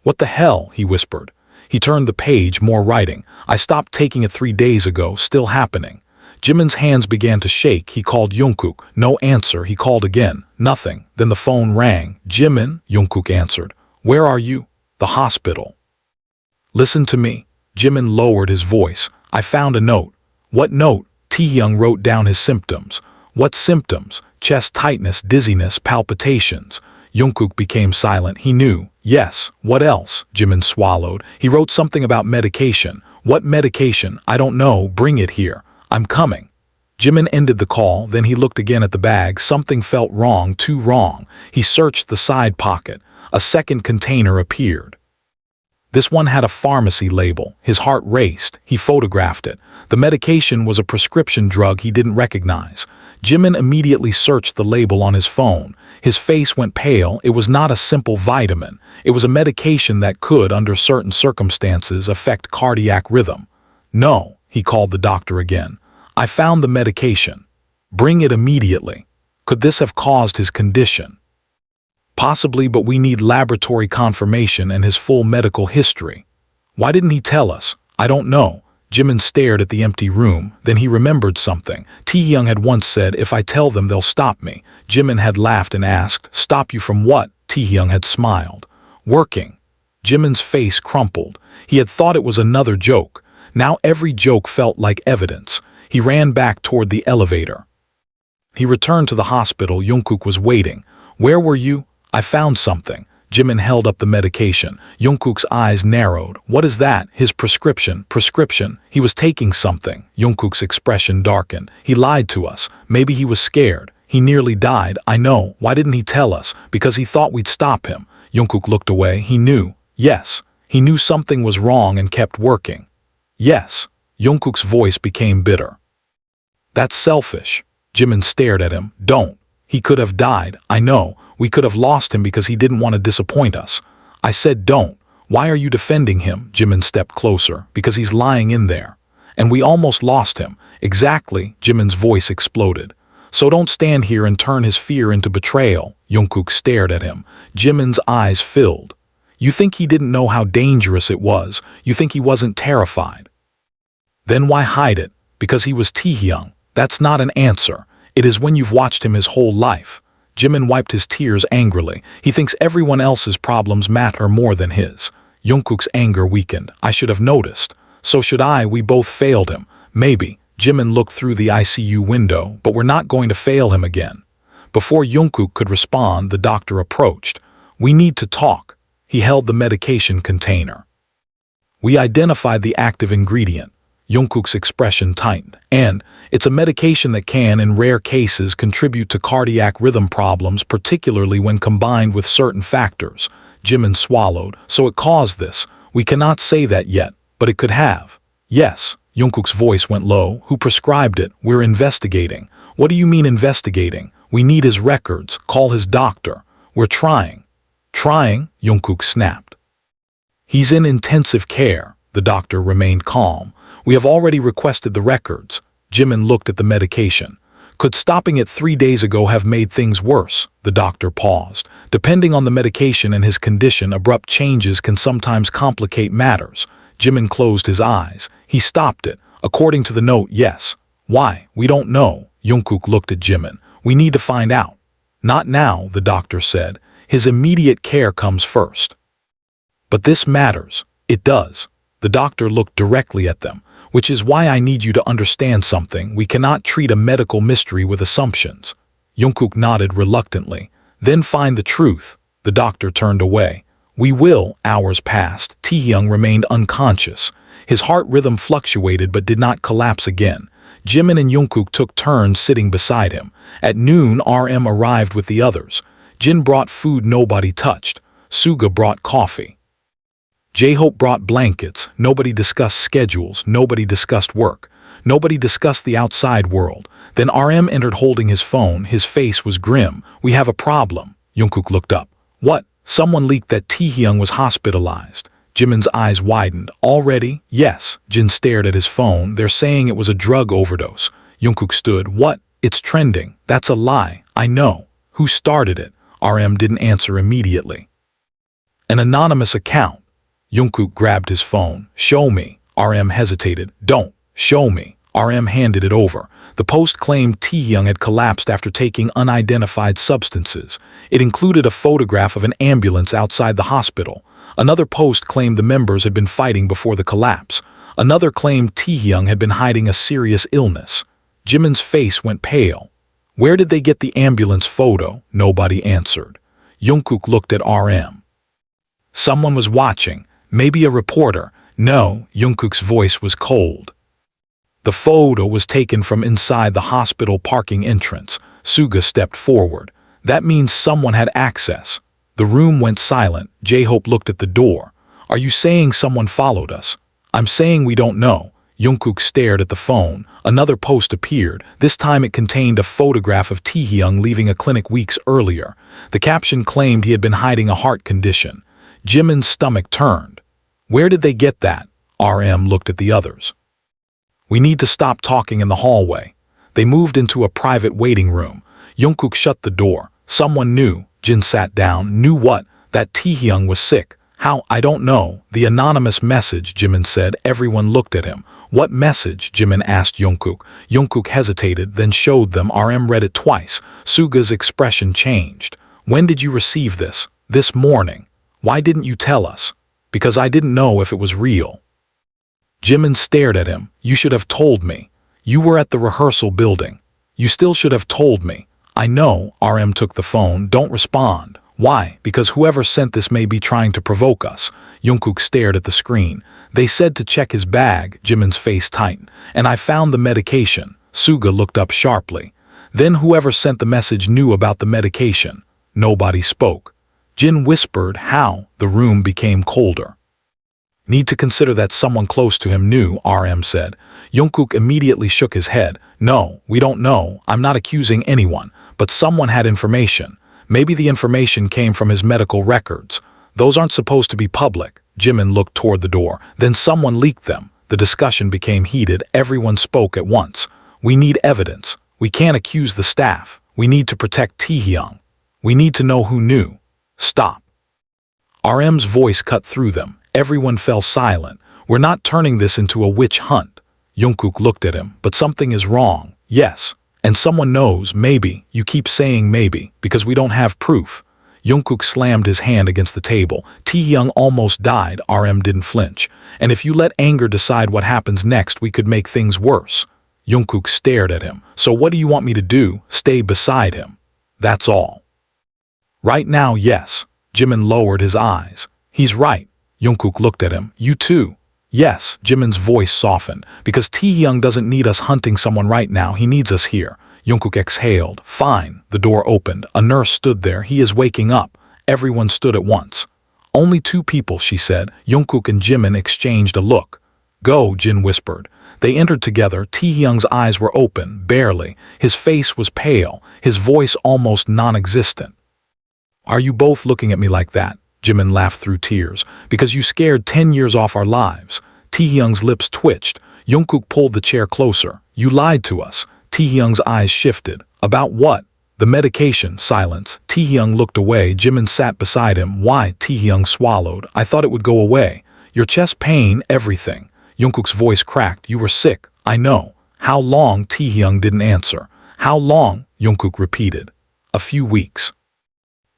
"What the hell?" he whispered. He turned the page, more writing. "I stopped taking it 3 days ago, still happening." Jimin's hands began to shake. He called Jungkook. No answer. He called again. Nothing. Then the phone rang. "Jimin," Jungkook answered. "Where are you?" "The hospital." "Listen to me." Jimin lowered his voice. "I found a note." "What note?" Taehyung wrote down his symptoms. "What symptoms?" "Chest tightness, dizziness, palpitations." Jungkook became silent. He knew. "Yes, what else?" Jimin swallowed. "He wrote something about medication." "What medication?" "I don't know. Bring it here." "I'm coming." Jimin ended the call. Then he looked again at the bag. Something felt wrong, too wrong. He searched the side pocket. A second container appeared. This one had a pharmacy label. His heart raced. He photographed it. The medication was a prescription drug he didn't recognize. Jimin immediately searched the label on his phone. His face went pale. It was not a simple vitamin. It was a medication that could, under certain circumstances, affect cardiac rhythm. "No," he called the doctor again. "I found the medication. Bring it immediately." Could this have caused his condition? Possibly, but we need laboratory confirmation and his full medical history. Why didn't he tell us? I don't know. Jimin stared at the empty room. Then he remembered something. Taehyung had once said, "If I tell them, they'll stop me." Jimin had laughed and asked, "Stop you from what?" Taehyung had smiled. "Working." Jimin's face crumpled. He had thought it was another joke. Now every joke felt like evidence. He ran back toward the elevator. He returned to the hospital. Jungkook was waiting. "Where were you?" "I found something." Jimin held up the medication. Jungkook's eyes narrowed. "What is that?" "His prescription." "Prescription?" "He was taking something." Jungkook's expression darkened. "He lied to us. Maybe he was scared. He nearly died." "I know. Why didn't he tell us?" "Because he thought we'd stop him." Jungkook looked away. He knew. Yes. He knew something was wrong and kept working. Yes. Jungkook's voice became bitter. "That's selfish." Jimin stared at him. "Don't. He could have died. I know. We could have lost him because he didn't want to disappoint us." "I said don't. Why are you defending him?" Jimin stepped closer. "Because he's lying in there. And we almost lost him." "Exactly." Jimin's voice exploded. So don't stand here and turn his fear into betrayal. Jungkook stared at him. Jimin's eyes filled. You think he didn't know how dangerous it was? You think he wasn't terrified? Then why hide it? Because he was Taehyung. That's not an answer. It is when you've watched him his whole life. Jimin wiped his tears angrily. He thinks everyone else's problems matter more than his. Jungkook's anger weakened. I should have noticed. So should I. We both failed him. Maybe. Jimin looked through the ICU window, but we're not going to fail him again. Before Jungkook could respond, the doctor approached. We need to talk. He held the medication container. We identified the active ingredient. Jungkook's expression tightened. And it's a medication that can, in rare cases, contribute to cardiac rhythm problems, particularly when combined with certain factors. Jimin swallowed. So it caused this. We cannot say that yet, but it could have. Yes. Jungkook's voice went low. Who prescribed it? We're investigating. What do you mean investigating? We need his records. Call his doctor. We're trying. Trying? Jungkook snapped. He's in intensive care. The doctor remained calm. We have already requested the records. Jimin looked at the medication. Could stopping it 3 days ago have made things worse? The doctor paused. Depending on the medication and his condition, abrupt changes can sometimes complicate matters. Jimin closed his eyes. He stopped it. According to the note, yes. Why? We don't know. Jungkook looked at Jimin. We need to find out. Not now, the doctor said. His immediate care comes first. But this matters. It does. The doctor looked directly at them. Which is why I need you to understand something. We cannot treat a medical mystery with assumptions. Jungkook nodded reluctantly. Then find the truth. The doctor turned away. We will. Hours passed. Taehyung remained unconscious. His heart rhythm fluctuated but did not collapse again. Jimin and Jungkook took turns sitting beside him. At noon, RM arrived with the others. Jin brought food nobody touched. Suga brought coffee. J-Hope brought blankets. Nobody discussed schedules. Nobody discussed work. Nobody discussed the outside world. Then RM entered holding his phone. His face was grim. We have a problem. Jungkook looked up. What? Someone leaked that Taehyung was hospitalized. Jimin's eyes widened. Already? Yes. Jin stared at his phone. They're saying it was a drug overdose. Jungkook stood. What? It's trending. That's a lie. I know. Who started it? RM didn't answer immediately. An anonymous account. Jungkook grabbed his phone. Show me. RM hesitated. Don't. Show me. RM handed it over. The post claimed Taehyung had collapsed after taking unidentified substances. It included a photograph of an ambulance outside the hospital. Another post claimed the members had been fighting before the collapse. Another claimed Taehyung had been hiding a serious illness. Jimin's face went pale. Where did they get the ambulance photo? Nobody answered. Jungkook looked at RM. Someone was watching. Maybe a reporter. No, Jungkook's voice was cold. The photo was taken from inside the hospital parking entrance. Suga stepped forward. That means someone had access. The room went silent. J-Hope looked at the door. Are you saying someone followed us? I'm saying we don't know. Jungkook stared at the phone. Another post appeared. This time it contained a photograph of Taehyung leaving a clinic weeks earlier. The caption claimed he had been hiding a heart condition. Jimin's stomach turned. Where did they get that? RM looked at the others. We need to stop talking in the hallway. They moved into a private waiting room. Jungkook shut the door. Someone knew. Jin sat down. Knew what? That Taehyung was sick. How? I don't know. The anonymous message, Jimin said. Everyone looked at him. What message? Jimin asked Jungkook. Jungkook hesitated, then showed them. RM read it twice. Suga's expression changed. When did you receive this? This morning. Why didn't you tell us? Because I didn't know if it was real. Jimin stared at him. You should have told me. You were at the rehearsal building. You still should have told me. I know. RM took the phone. Don't respond. Why? Because whoever sent this may be trying to provoke us. Jungkook stared at the screen. They said to check his bag. Jimin's face tightened. And I found the medication. Suga looked up sharply. Then whoever sent the message knew about the medication. Nobody spoke. Jin whispered, how? The room became colder. Need to consider that someone close to him knew, RM said. Jungkook immediately shook his head. No, we don't know. I'm not accusing anyone. But someone had information. Maybe the information came from his medical records. Those aren't supposed to be public. Jimin looked toward the door. Then someone leaked them. The discussion became heated. Everyone spoke at once. We need evidence. We can't accuse the staff. We need to protect Taehyung. We need to know who knew. Stop. RM's voice cut through them. Everyone fell silent. We're not turning this into a witch hunt. Jungkook looked at him. But something is wrong. Yes. And someone knows, maybe. You keep saying maybe, because we don't have proof. Jungkook slammed his hand against the table. Taehyung almost died. RM didn't flinch. And if you let anger decide what happens next, we could make things worse. Jungkook stared at him. So what do you want me to do? Stay beside him. That's all. Right now, yes. Jimin lowered his eyes. He's right. Jungkook looked at him. You too. Yes, Jimin's voice softened. Because Taehyung doesn't need us hunting someone right now. He needs us here. Jungkook exhaled. Fine. The door opened. A nurse stood there. He is waking up. Everyone stood at once. Only 2 people, she said. Jungkook and Jimin exchanged a look. Go, Jin whispered. They entered together. Taehyung's eyes were open, barely. His face was pale, his voice almost non-existent. Are you both looking at me like that? Jimin laughed through tears. Because you scared 10 years off our lives. Taehyung's lips twitched. Jungkook pulled the chair closer. You lied to us. Taehyung's eyes shifted. About what? The medication. Silence. Taehyung looked away. Jimin sat beside him. Why? Taehyung swallowed. I thought it would go away. Your chest pain, everything. Jungkook's voice cracked. You were sick. I know. How long? Taehyung didn't answer. How long? Jungkook repeated. A few weeks.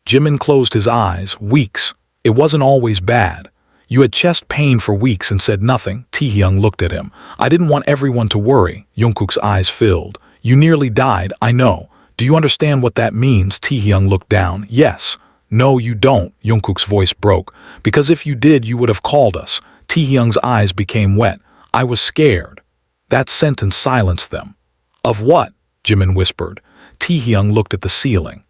Jimin closed his eyes. Weeks. It wasn't always bad. You had chest pain for weeks and said nothing. Taehyung looked at him. I didn't want everyone to worry. Jungkook's eyes filled. You nearly died. I know. Do you understand what that means? Taehyung looked down. Yes. No, you don't. Jungkook's voice broke. Because if you did, you would have called us. Taehyung's eyes became wet. I was scared. That sentence silenced them. Of what? Jimin whispered. Taehyung looked at the ceiling.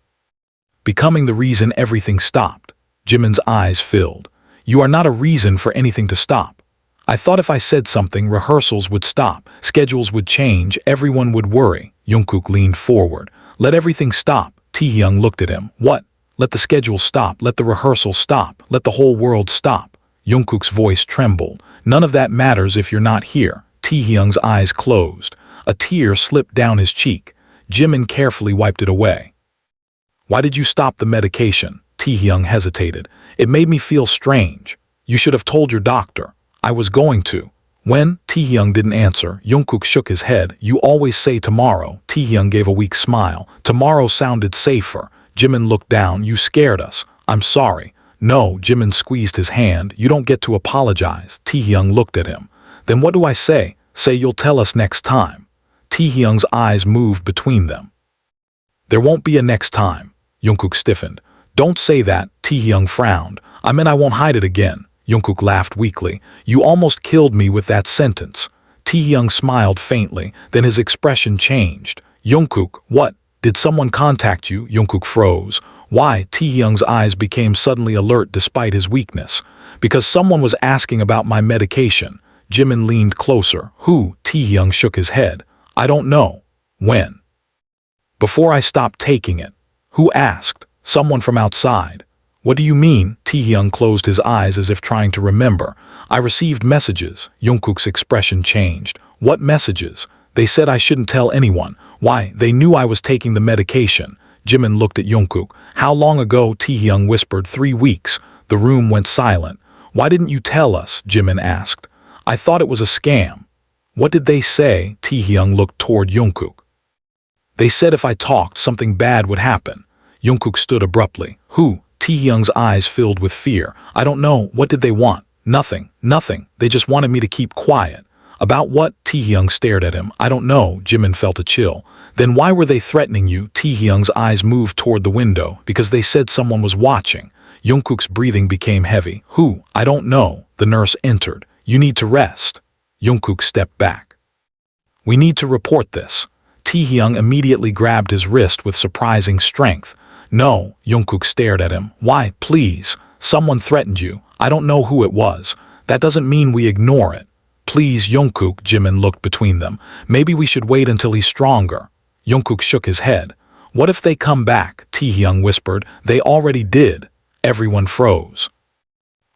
Becoming the reason everything stopped. Jimin's eyes filled. You are not a reason for anything to stop. I thought if I said something, rehearsals would stop, schedules would change, everyone would worry. Jungkook leaned forward. Let everything stop. Taehyung looked at him. What? Let the schedule stop, let the rehearsal stop, let the whole world stop. Jungkook's voice trembled. None of that matters if you're not here. Taehyung's eyes closed. A tear slipped down his cheek. Jimin carefully wiped it away. Why did you stop the medication? Taehyung hesitated. It made me feel strange. You should have told your doctor. I was going to. When? Taehyung didn't answer. Jungkook shook his head. You always say tomorrow. Taehyung gave a weak smile. Tomorrow sounded safer. Jimin looked down. You scared us. I'm sorry. No, Jimin squeezed his hand. You don't get to apologize. Taehyung looked at him. Then what do I say? Say you'll tell us next time. Taehyung's eyes moved between them. There won't be a next time. Jungkook stiffened. Don't say that. Taehyung frowned. I meant I won't hide it again. Jungkook laughed weakly. You almost killed me with that sentence. Taehyung smiled faintly, then his expression changed. Jungkook, what? Did someone contact you? Jungkook froze. Why? Taehyung's eyes became suddenly alert despite his weakness. Because someone was asking about my medication. Jimin leaned closer. Who? Taehyung shook his head. I don't know. When? Before I stopped taking it. Who asked? Someone from outside. What do you mean? Taehyung closed his eyes as if trying to remember. I received messages. Jungkook's expression changed. What messages? They said I shouldn't tell anyone. Why? They knew I was taking the medication. Jimin looked at Jungkook. How long ago? Taehyung whispered. 3 weeks. The room went silent. Why didn't you tell us? Jimin asked. I thought it was a scam. What did they say? Taehyung looked toward Jungkook. They said if I talked, something bad would happen. Jungkook stood abruptly. Who? Taehyung's eyes filled with fear. I don't know. What did they want? Nothing. Nothing. They just wanted me to keep quiet. About what? Taehyung stared at him. I don't know. Jimin felt a chill. Then why were they threatening you? Taehyung's eyes moved toward the window. Because they said someone was watching. Jungkook's breathing became heavy. Who? I don't know. The nurse entered. You need to rest. Jungkook stepped back. We need to report this. Taehyung immediately grabbed his wrist with surprising strength. No. Jungkook stared at him. Why? Please. Someone threatened you. I don't know who it was. That doesn't mean we ignore it. Please, Jungkook. Jimin looked between them. Maybe we should wait until he's stronger. Jungkook shook his head. What if they come back? Taehyung whispered. They already did. Everyone froze.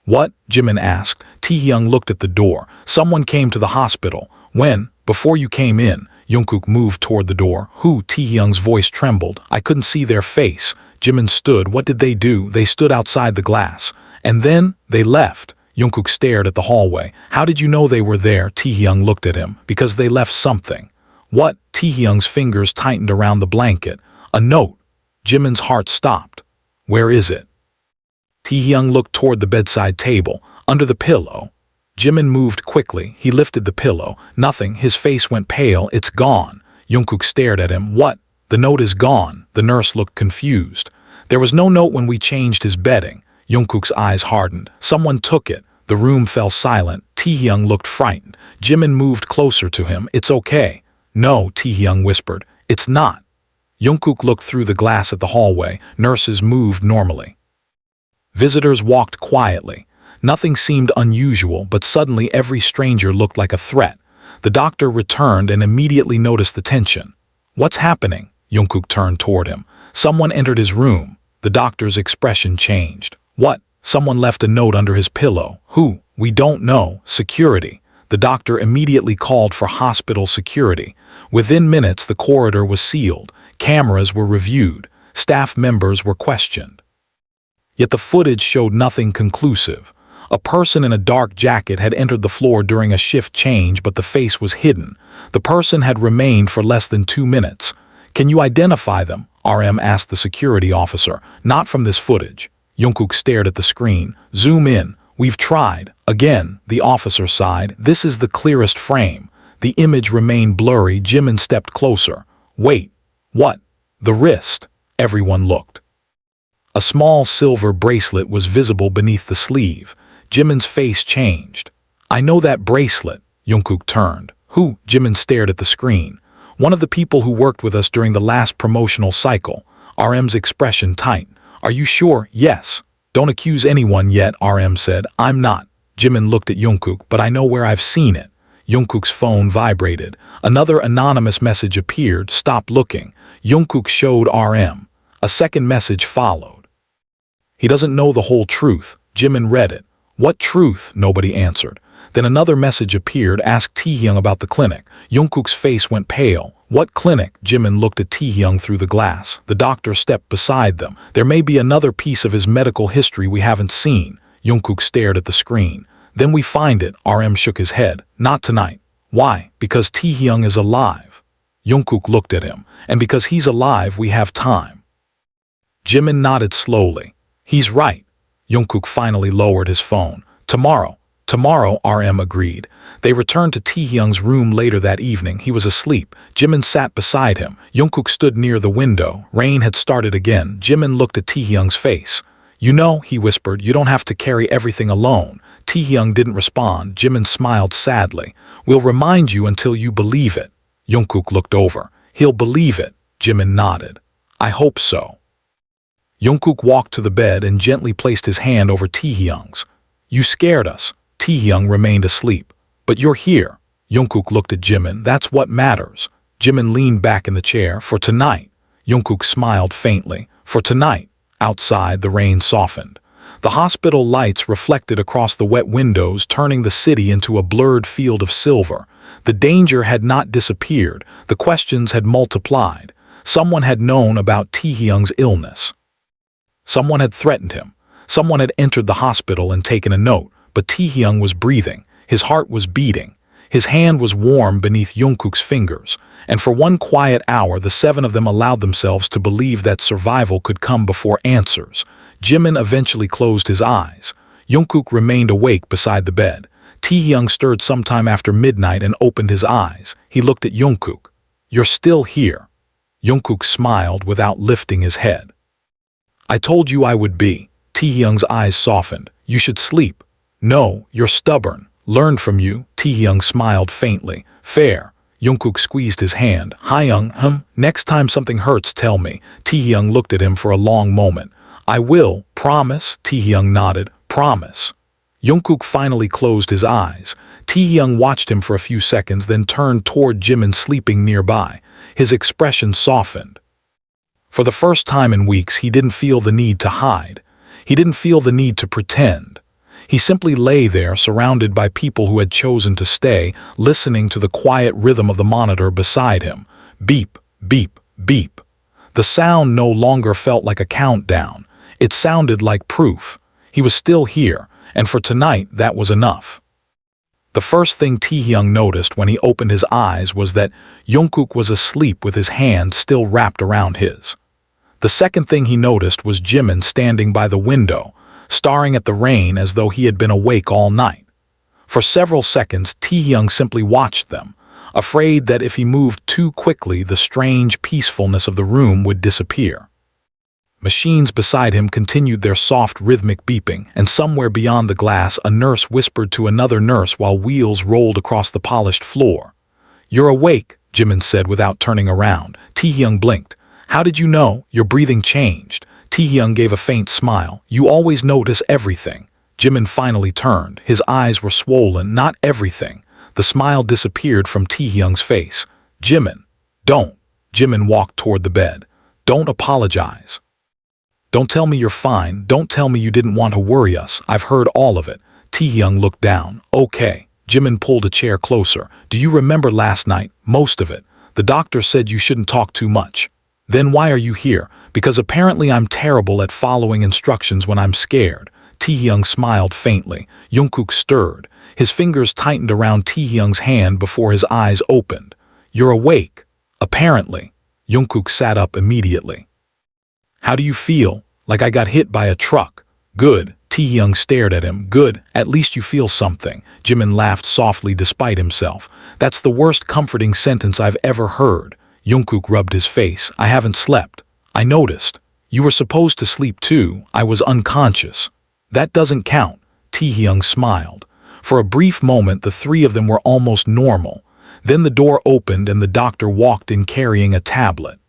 What? Jimin asked. Taehyung looked at the door. Someone came to the hospital. When? Before you came in. Jungkook moved toward the door. Who? Taehyung's voice trembled. I couldn't see their face. Jimin stood. What did they do? They stood outside the glass. And then they left. Jungkook stared at the hallway. How did you know they were there? Taehyung looked at him. Because they left something. What? Taehyung's fingers tightened around the blanket. A note. Jimin's heart stopped. Where is it? Taehyung looked toward the bedside table. Under the pillow. Jimin moved quickly. He lifted the pillow. Nothing. His face went pale. It's gone. Jungkook stared at him. What? The note is gone. The nurse looked confused. There was no note when we changed his bedding. Jungkook's eyes hardened. Someone took it. The room fell silent. Taehyung looked frightened. Jimin moved closer to him. It's okay. No, Taehyung whispered. It's not. Jungkook looked through the glass at the hallway. Nurses moved normally. Visitors walked quietly. Nothing seemed unusual, but suddenly every stranger looked like a threat. The doctor returned and immediately noticed the tension. What's happening? Jungkook turned toward him. Someone entered his room. The doctor's expression changed. What? Someone left a note under his pillow. Who? We don't know. Security. The doctor immediately called for hospital security. Within minutes, the corridor was sealed. Cameras were reviewed. Staff members were questioned. Yet the footage showed nothing conclusive. A person in a dark jacket had entered the floor during a shift change, but the face was hidden. The person had remained for less than 2 minutes. Can you identify them? RM asked the security officer. Not from this footage. Jungkook stared at the screen. Zoom in. We've tried. Again, the officer sighed. This is the clearest frame. The image remained blurry. Jimin stepped closer. Wait. What? The wrist. Everyone looked. A small silver bracelet was visible beneath the sleeve. Jimin's face changed. I know that bracelet. Jungkook turned. Who? Jimin stared at the screen. One of the people who worked with us during the last promotional cycle. RM's expression tightened. Are you sure? Yes. Don't accuse anyone yet, RM said. I'm not. Jimin looked at Jungkook, but I know where I've seen it. Jungkook's phone vibrated. Another anonymous message appeared. Stop looking. Jungkook showed RM. A second message followed. He doesn't know the whole truth. Jimin read it. What truth? Nobody answered. Then another message appeared. Ask Taehyung about the clinic. Jungkook's face went pale. What clinic? Jimin looked at Taehyung through the glass. The doctor stepped beside them. There may be another piece of his medical history we haven't seen. Jungkook stared at the screen. Then we find it. RM shook his head. Not tonight. Why? Because Taehyung is alive. Jungkook looked at him. And because he's alive, we have time. Jimin nodded slowly. He's right. Jungkook finally lowered his phone. Tomorrow. Tomorrow, RM agreed. They returned to Taehyung's room later that evening. He was asleep. Jimin sat beside him. Jungkook stood near the window. Rain had started again. Jimin looked at Taehyung's face. You know, he whispered, you don't have to carry everything alone. Taehyung didn't respond. Jimin smiled sadly. We'll remind you until you believe it. Jungkook looked over. He'll believe it. Jimin nodded. I hope so. Jungkook walked to the bed and gently placed his hand over Taehyung's. You scared us. Taehyung remained asleep. But you're here. Jungkook looked at Jimin. That's what matters. Jimin leaned back in the chair. For tonight. Jungkook smiled faintly. For tonight. Outside, the rain softened. The hospital lights reflected across the wet windows, turning the city into a blurred field of silver. The danger had not disappeared. The questions had multiplied. Someone had known about Taehyung's illness. Someone had threatened him. Someone had entered the hospital and taken a note, but Taehyung was breathing. His heart was beating. His hand was warm beneath Jungkook's fingers, and for one quiet hour the 7 of them allowed themselves to believe that survival could come before answers. Jimin eventually closed his eyes. Jungkook remained awake beside the bed. Taehyung stirred sometime after midnight and opened his eyes. He looked at Jungkook. You're still here. Jungkook smiled without lifting his head. I told you I would be. Taehyung's eyes softened. You should sleep. No, you're stubborn. Learned from you. Taehyung smiled faintly. Fair. Jungkook squeezed his hand. Hyung, next time something hurts, tell me. Taehyung looked at him for a long moment. I will. Promise? Taehyung nodded. Promise. Jungkook finally closed his eyes. Taehyung watched him for a few seconds, then turned toward Jimin sleeping nearby. His expression softened. For the first time in weeks, he didn't feel the need to hide. He didn't feel the need to pretend. He simply lay there, surrounded by people who had chosen to stay, listening to the quiet rhythm of the monitor beside him. Beep, beep, beep. The sound no longer felt like a countdown. It sounded like proof. He was still here, and for tonight that was enough. The first thing Taehyung noticed when he opened his eyes was that Jungkook was asleep with his hand still wrapped around his. The second thing he noticed was Jimin standing by the window, staring at the rain as though he had been awake all night. For several seconds, Taehyung simply watched them, afraid that if he moved too quickly, the strange peacefulness of the room would disappear. Machines beside him continued their soft rhythmic beeping, and somewhere beyond the glass a nurse whispered to another nurse while wheels rolled across the polished floor. "You're awake," Jimin said without turning around. Taehyung blinked. "How did you know? Your breathing changed." Taehyung gave a faint smile. "You always notice everything." Jimin finally turned. His eyes were swollen. "Not everything." The smile disappeared from Taehyung's face. "Jimin, don't." Jimin walked toward the bed. "Don't apologize. Don't tell me you're fine. Don't tell me you didn't want to worry us. I've heard all of it." Taehyung looked down. "Okay." Jimin pulled a chair closer. "Do you remember last night? Most of it. The doctor said you shouldn't talk too much." "Then why are you here?" "Because apparently I'm terrible at following instructions when I'm scared." Taehyung smiled faintly. Jungkook stirred. His fingers tightened around Taehyung's hand before his eyes opened. "You're awake." "Apparently." Jungkook sat up immediately. "How do you feel?" "Like I got hit by a truck." "Good." Taehyung stared at him. "Good. At least you feel something." Jimin laughed softly despite himself. "That's the worst comforting sentence I've ever heard." Jungkook rubbed his face. "I haven't slept." "I noticed." "You were supposed to sleep too." "I was unconscious." "That doesn't count." Taehyung smiled. For a brief moment the three of them were almost normal. Then the door opened and the doctor walked in carrying a tablet.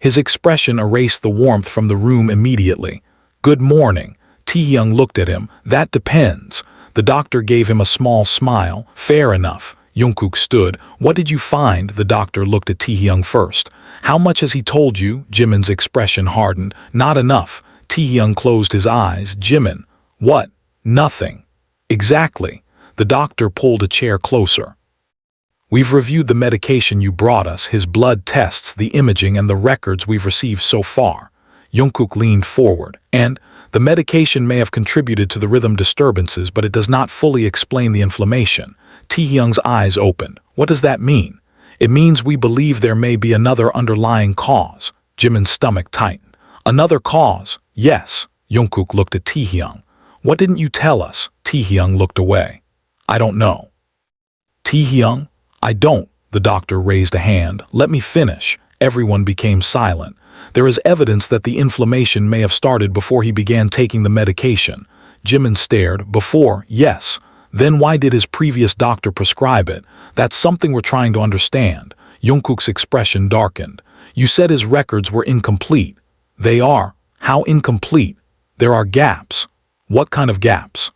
His expression erased the warmth from the room immediately. "Good morning." Taehyung looked at him. "That depends." The doctor gave him a small smile. "Fair enough." Jungkook stood. "What did you find?" The doctor looked at Taehyung first. "How much has he told you?" Jimin's expression hardened. "Not enough." Taehyung closed his eyes. "Jimin." "What?" "Nothing." "Exactly." The doctor pulled a chair closer. "We've reviewed the medication you brought us, his blood tests, the imaging, and the records we've received so far." Jungkook leaned forward. "And the medication may have contributed to the rhythm disturbances, but it does not fully explain the inflammation." Taehyung's eyes opened. "What does that mean?" "It means we believe there may be another underlying cause." Jimin's stomach tightened. "Another cause?" "Yes." Jungkook looked at Taehyung. "What didn't you tell us?" Taehyung looked away. "I don't know." "Taehyung?" "I don't." The doctor raised a hand. "Let me finish." Everyone became silent. "There is evidence that the inflammation may have started before he began taking the medication." Jimin stared. "Before, yes. Then why did his previous doctor prescribe it?" "That's something we're trying to understand." Jungkook's expression darkened. "You said his records were incomplete." "They are." "How incomplete?" "There are gaps." "What kind of gaps?"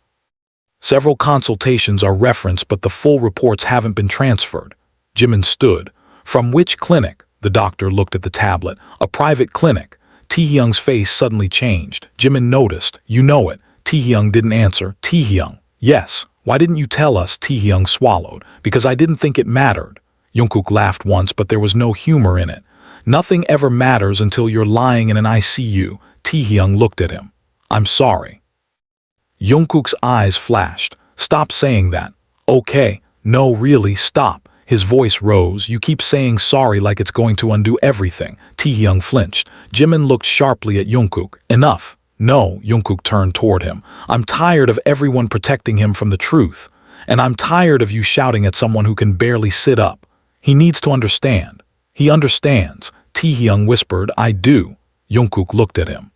"Several consultations are referenced, but the full reports haven't been transferred." Jimin stood. "From which clinic?" The doctor looked at the tablet. "A private clinic." Taehyung's face suddenly changed. Jimin noticed. "You know it." Taehyung didn't answer. "Taehyung." "Yes." "Why didn't you tell us?" Taehyung swallowed. "Because I didn't think it mattered." Jungkook laughed once, but there was no humor in it. "Nothing ever matters until you're lying in an ICU." Taehyung looked at him. "I'm sorry." Jungkook's eyes flashed. "Stop saying that." "Okay." "No, really, stop." His voice rose. "You keep saying sorry like it's going to undo everything." Taehyung flinched. Jimin looked sharply at Jungkook. "Enough." "No." Jungkook turned toward him. "I'm tired of everyone protecting him from the truth. And I'm tired of you shouting at someone who can barely sit up. He needs to understand." "He understands." Taehyung whispered. "I do." Jungkook looked at him.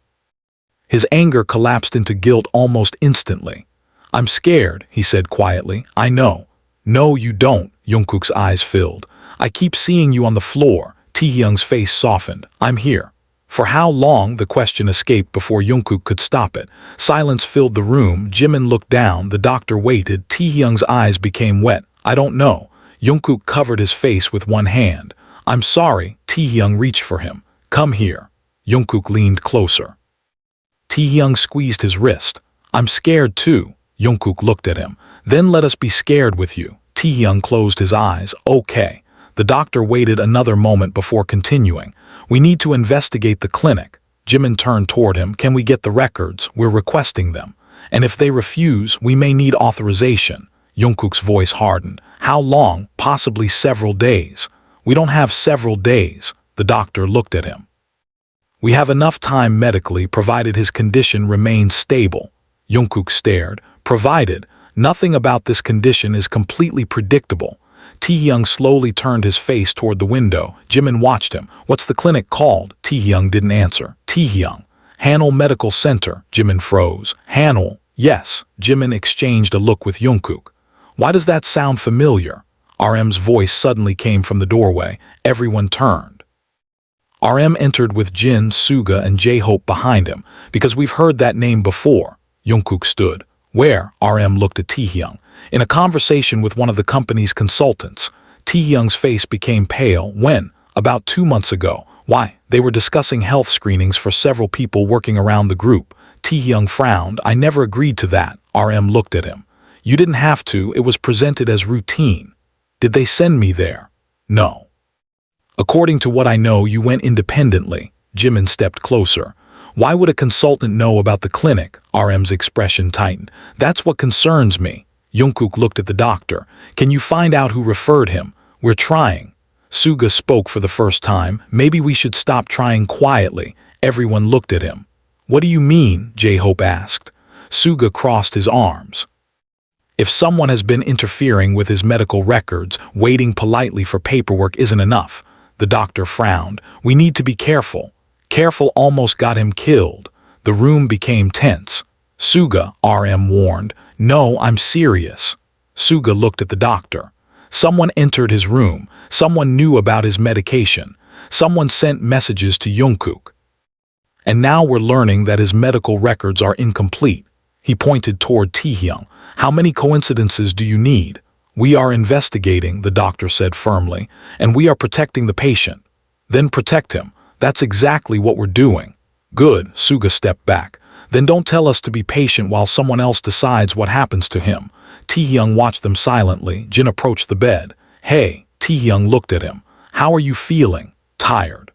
His anger collapsed into guilt almost instantly. "I'm scared," he said quietly. "I know." "No, you don't." Jungkook's eyes filled. "I keep seeing you on the floor." Taehyung's face softened. "I'm here." For how long? The question escaped before Jungkook could stop it. Silence filled the room. Jimin looked down. The doctor waited. Taehyung's eyes became wet. "I don't know." Jungkook covered his face with one hand. "I'm sorry." Taehyung reached for him. "Come here." Jungkook leaned closer. Taehyung squeezed his wrist. "I'm scared too." Jungkook looked at him. Then let us be scared with you. Taehyung closed his eyes. Okay. The doctor waited another moment before continuing. We need to investigate the clinic. Jimin turned toward him. Can we get the records? We're requesting them. And if they refuse, we may need authorization. Jungkook's voice hardened. How long? Possibly several days. We don't have several days. The doctor looked at him. We have enough time medically, provided his condition remains stable. Jungkook stared. Provided. Nothing about this condition is completely predictable. Taehyung slowly turned his face toward the window. Jimin watched him. What's the clinic called? Taehyung didn't answer. Taehyung. Hanul Medical Center. Jimin froze. Hanul. Yes. Jimin exchanged a look with Jungkook. Why does that sound familiar? RM's voice suddenly came from the doorway. Everyone turned. RM entered with Jin, Suga, and J-Hope behind him. Because we've heard that name before. Jungkook stood. Where? RM looked at Taehyung. In a conversation with one of the company's consultants. Taehyung's face became pale. When? About 2 months ago. Why? They were discussing health screenings for several people working around the group. Taehyung frowned. I never agreed to that. RM looked at him. You didn't have to. It was presented as routine. Did they send me there? No. According to what I know, you went independently. Jimin stepped closer. Why would a consultant know about the clinic? RM's expression tightened. That's what concerns me. Jungkook looked at the doctor. Can you find out who referred him? We're trying. Suga spoke for the first time. Maybe we should stop trying quietly. Everyone looked at him. What do you mean? J-Hope asked. Suga crossed his arms. If someone has been interfering with his medical records, waiting politely for paperwork isn't enough. The doctor frowned. We need to be careful. Careful almost got him killed. The room became tense. Suga, RM warned. No, I'm serious. Suga looked at the doctor. Someone entered his room. Someone knew about his medication. Someone sent messages to Jungkook. And now we're learning that his medical records are incomplete. He pointed toward Taehyung. How many coincidences do you need? We are investigating, the doctor said firmly, and we are protecting the patient. Then protect him. That's exactly what we're doing. Good, Suga stepped back. Then don't tell us to be patient while someone else decides what happens to him. Taehyung watched them silently. Jin approached the bed. Hey, Taehyung looked at him. How are you feeling? Tired.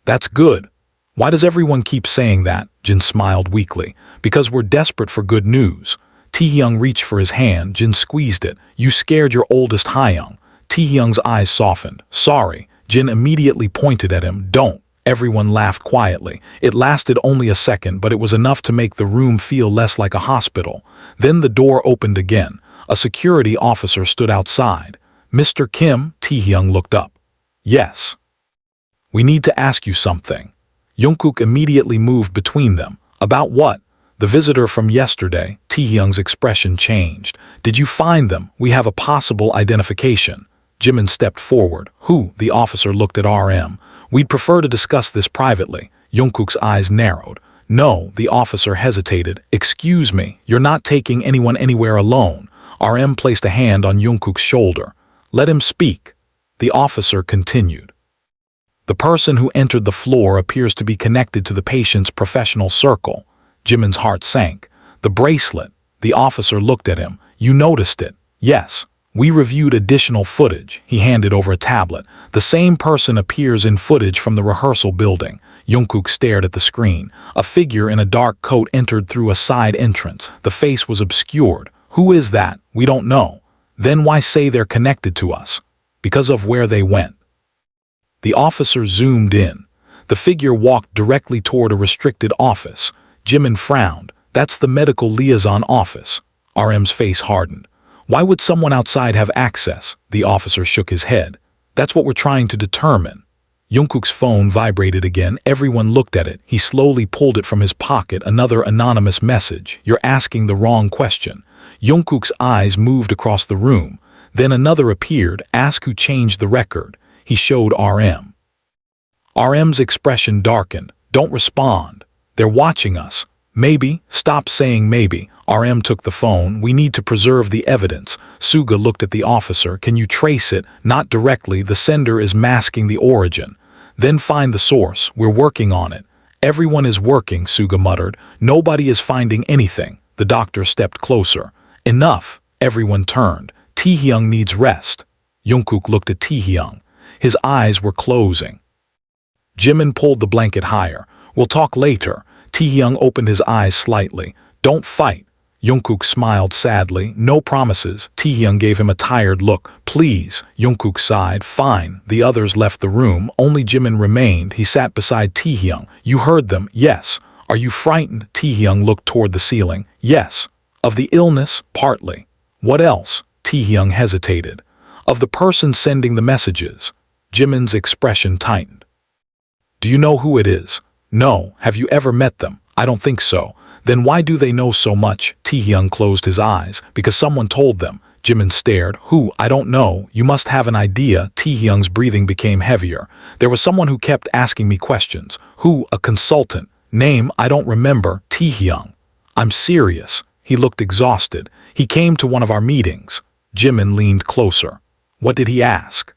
That's good. Why does everyone keep saying that? Jin smiled weakly. Because we're desperate for good news. Taehyung reached for his hand. Jin squeezed it. You scared your oldest Hyung. Taehyung's eyes softened. Sorry. Jin immediately pointed at him. Don't. Everyone laughed quietly. It lasted only a second, but it was enough to make the room feel less like a hospital. Then the door opened again. A security officer stood outside. Mr. Kim, Taehyung looked up. Yes. We need to ask you something. Jungkook immediately moved between them. About what? The visitor from yesterday. Taehyung's expression changed. Did you find them? We have a possible identification. Jimin stepped forward. Who? The officer looked at RM. We'd prefer to discuss this privately. Jungkook's eyes narrowed. No, the officer hesitated. Excuse me, you're not taking anyone anywhere alone. RM placed a hand on Jungkook's shoulder. Let him speak. The officer continued. The person who entered the floor appears to be connected to the patient's professional circle. Jimin's heart sank. The bracelet. The officer looked at him. You noticed it? Yes. We reviewed additional footage. He handed over a tablet. The same person appears in footage from the rehearsal building. Jungkook stared at the screen. A figure in a dark coat entered through a side entrance. The face was obscured. Who is that? We don't know. Then why say they're connected to us? Because of where they went. The officer zoomed in. The figure walked directly toward a restricted office. Jimin frowned. That's the medical liaison office. RM's face hardened. Why would someone outside have access? The officer shook his head. That's what we're trying to determine. Jungkook's phone vibrated again. Everyone looked at it. He slowly pulled it from his pocket. Another anonymous message. You're asking the wrong question. Jungkook's eyes moved across the room. Then another appeared. Ask who changed the record. He showed RM. RM's expression darkened. Don't respond. They're watching us. Maybe. Stop saying maybe. RM took the phone. We need to preserve the evidence. Suga looked at the officer. Can you trace it? Not directly. The sender is masking the origin. Then find the source. We're working on it. Everyone is working, Suga muttered. Nobody is finding anything. The doctor stepped closer. Enough! Everyone turned. Taehyung needs rest. Jungkook looked at Taehyung. His eyes were closing. Jimin pulled the blanket higher. We'll talk later. Taehyung opened his eyes slightly. Don't fight. Jungkook smiled sadly. No promises. Taehyung gave him a tired look. Please. Jungkook sighed. Fine. The others left the room. Only Jimin remained. He sat beside Taehyung. You heard them? Yes. Are you frightened? Taehyung looked toward the ceiling. Yes. Of the illness? Partly. What else? Taehyung hesitated. Of the person sending the messages. Jimin's expression tightened. Do you know who it is? No. Have you ever met them? I don't think so. Then why do they know so much? Taehyung closed his eyes. Because someone told them. Jimin stared. Who? I don't know. You must have an idea. Taehyung's breathing became heavier. There was someone who kept asking me questions. Who? A consultant. Name? I don't remember. Taehyung. I'm serious. He looked exhausted. He came to one of our meetings. Jimin leaned closer. What did he ask?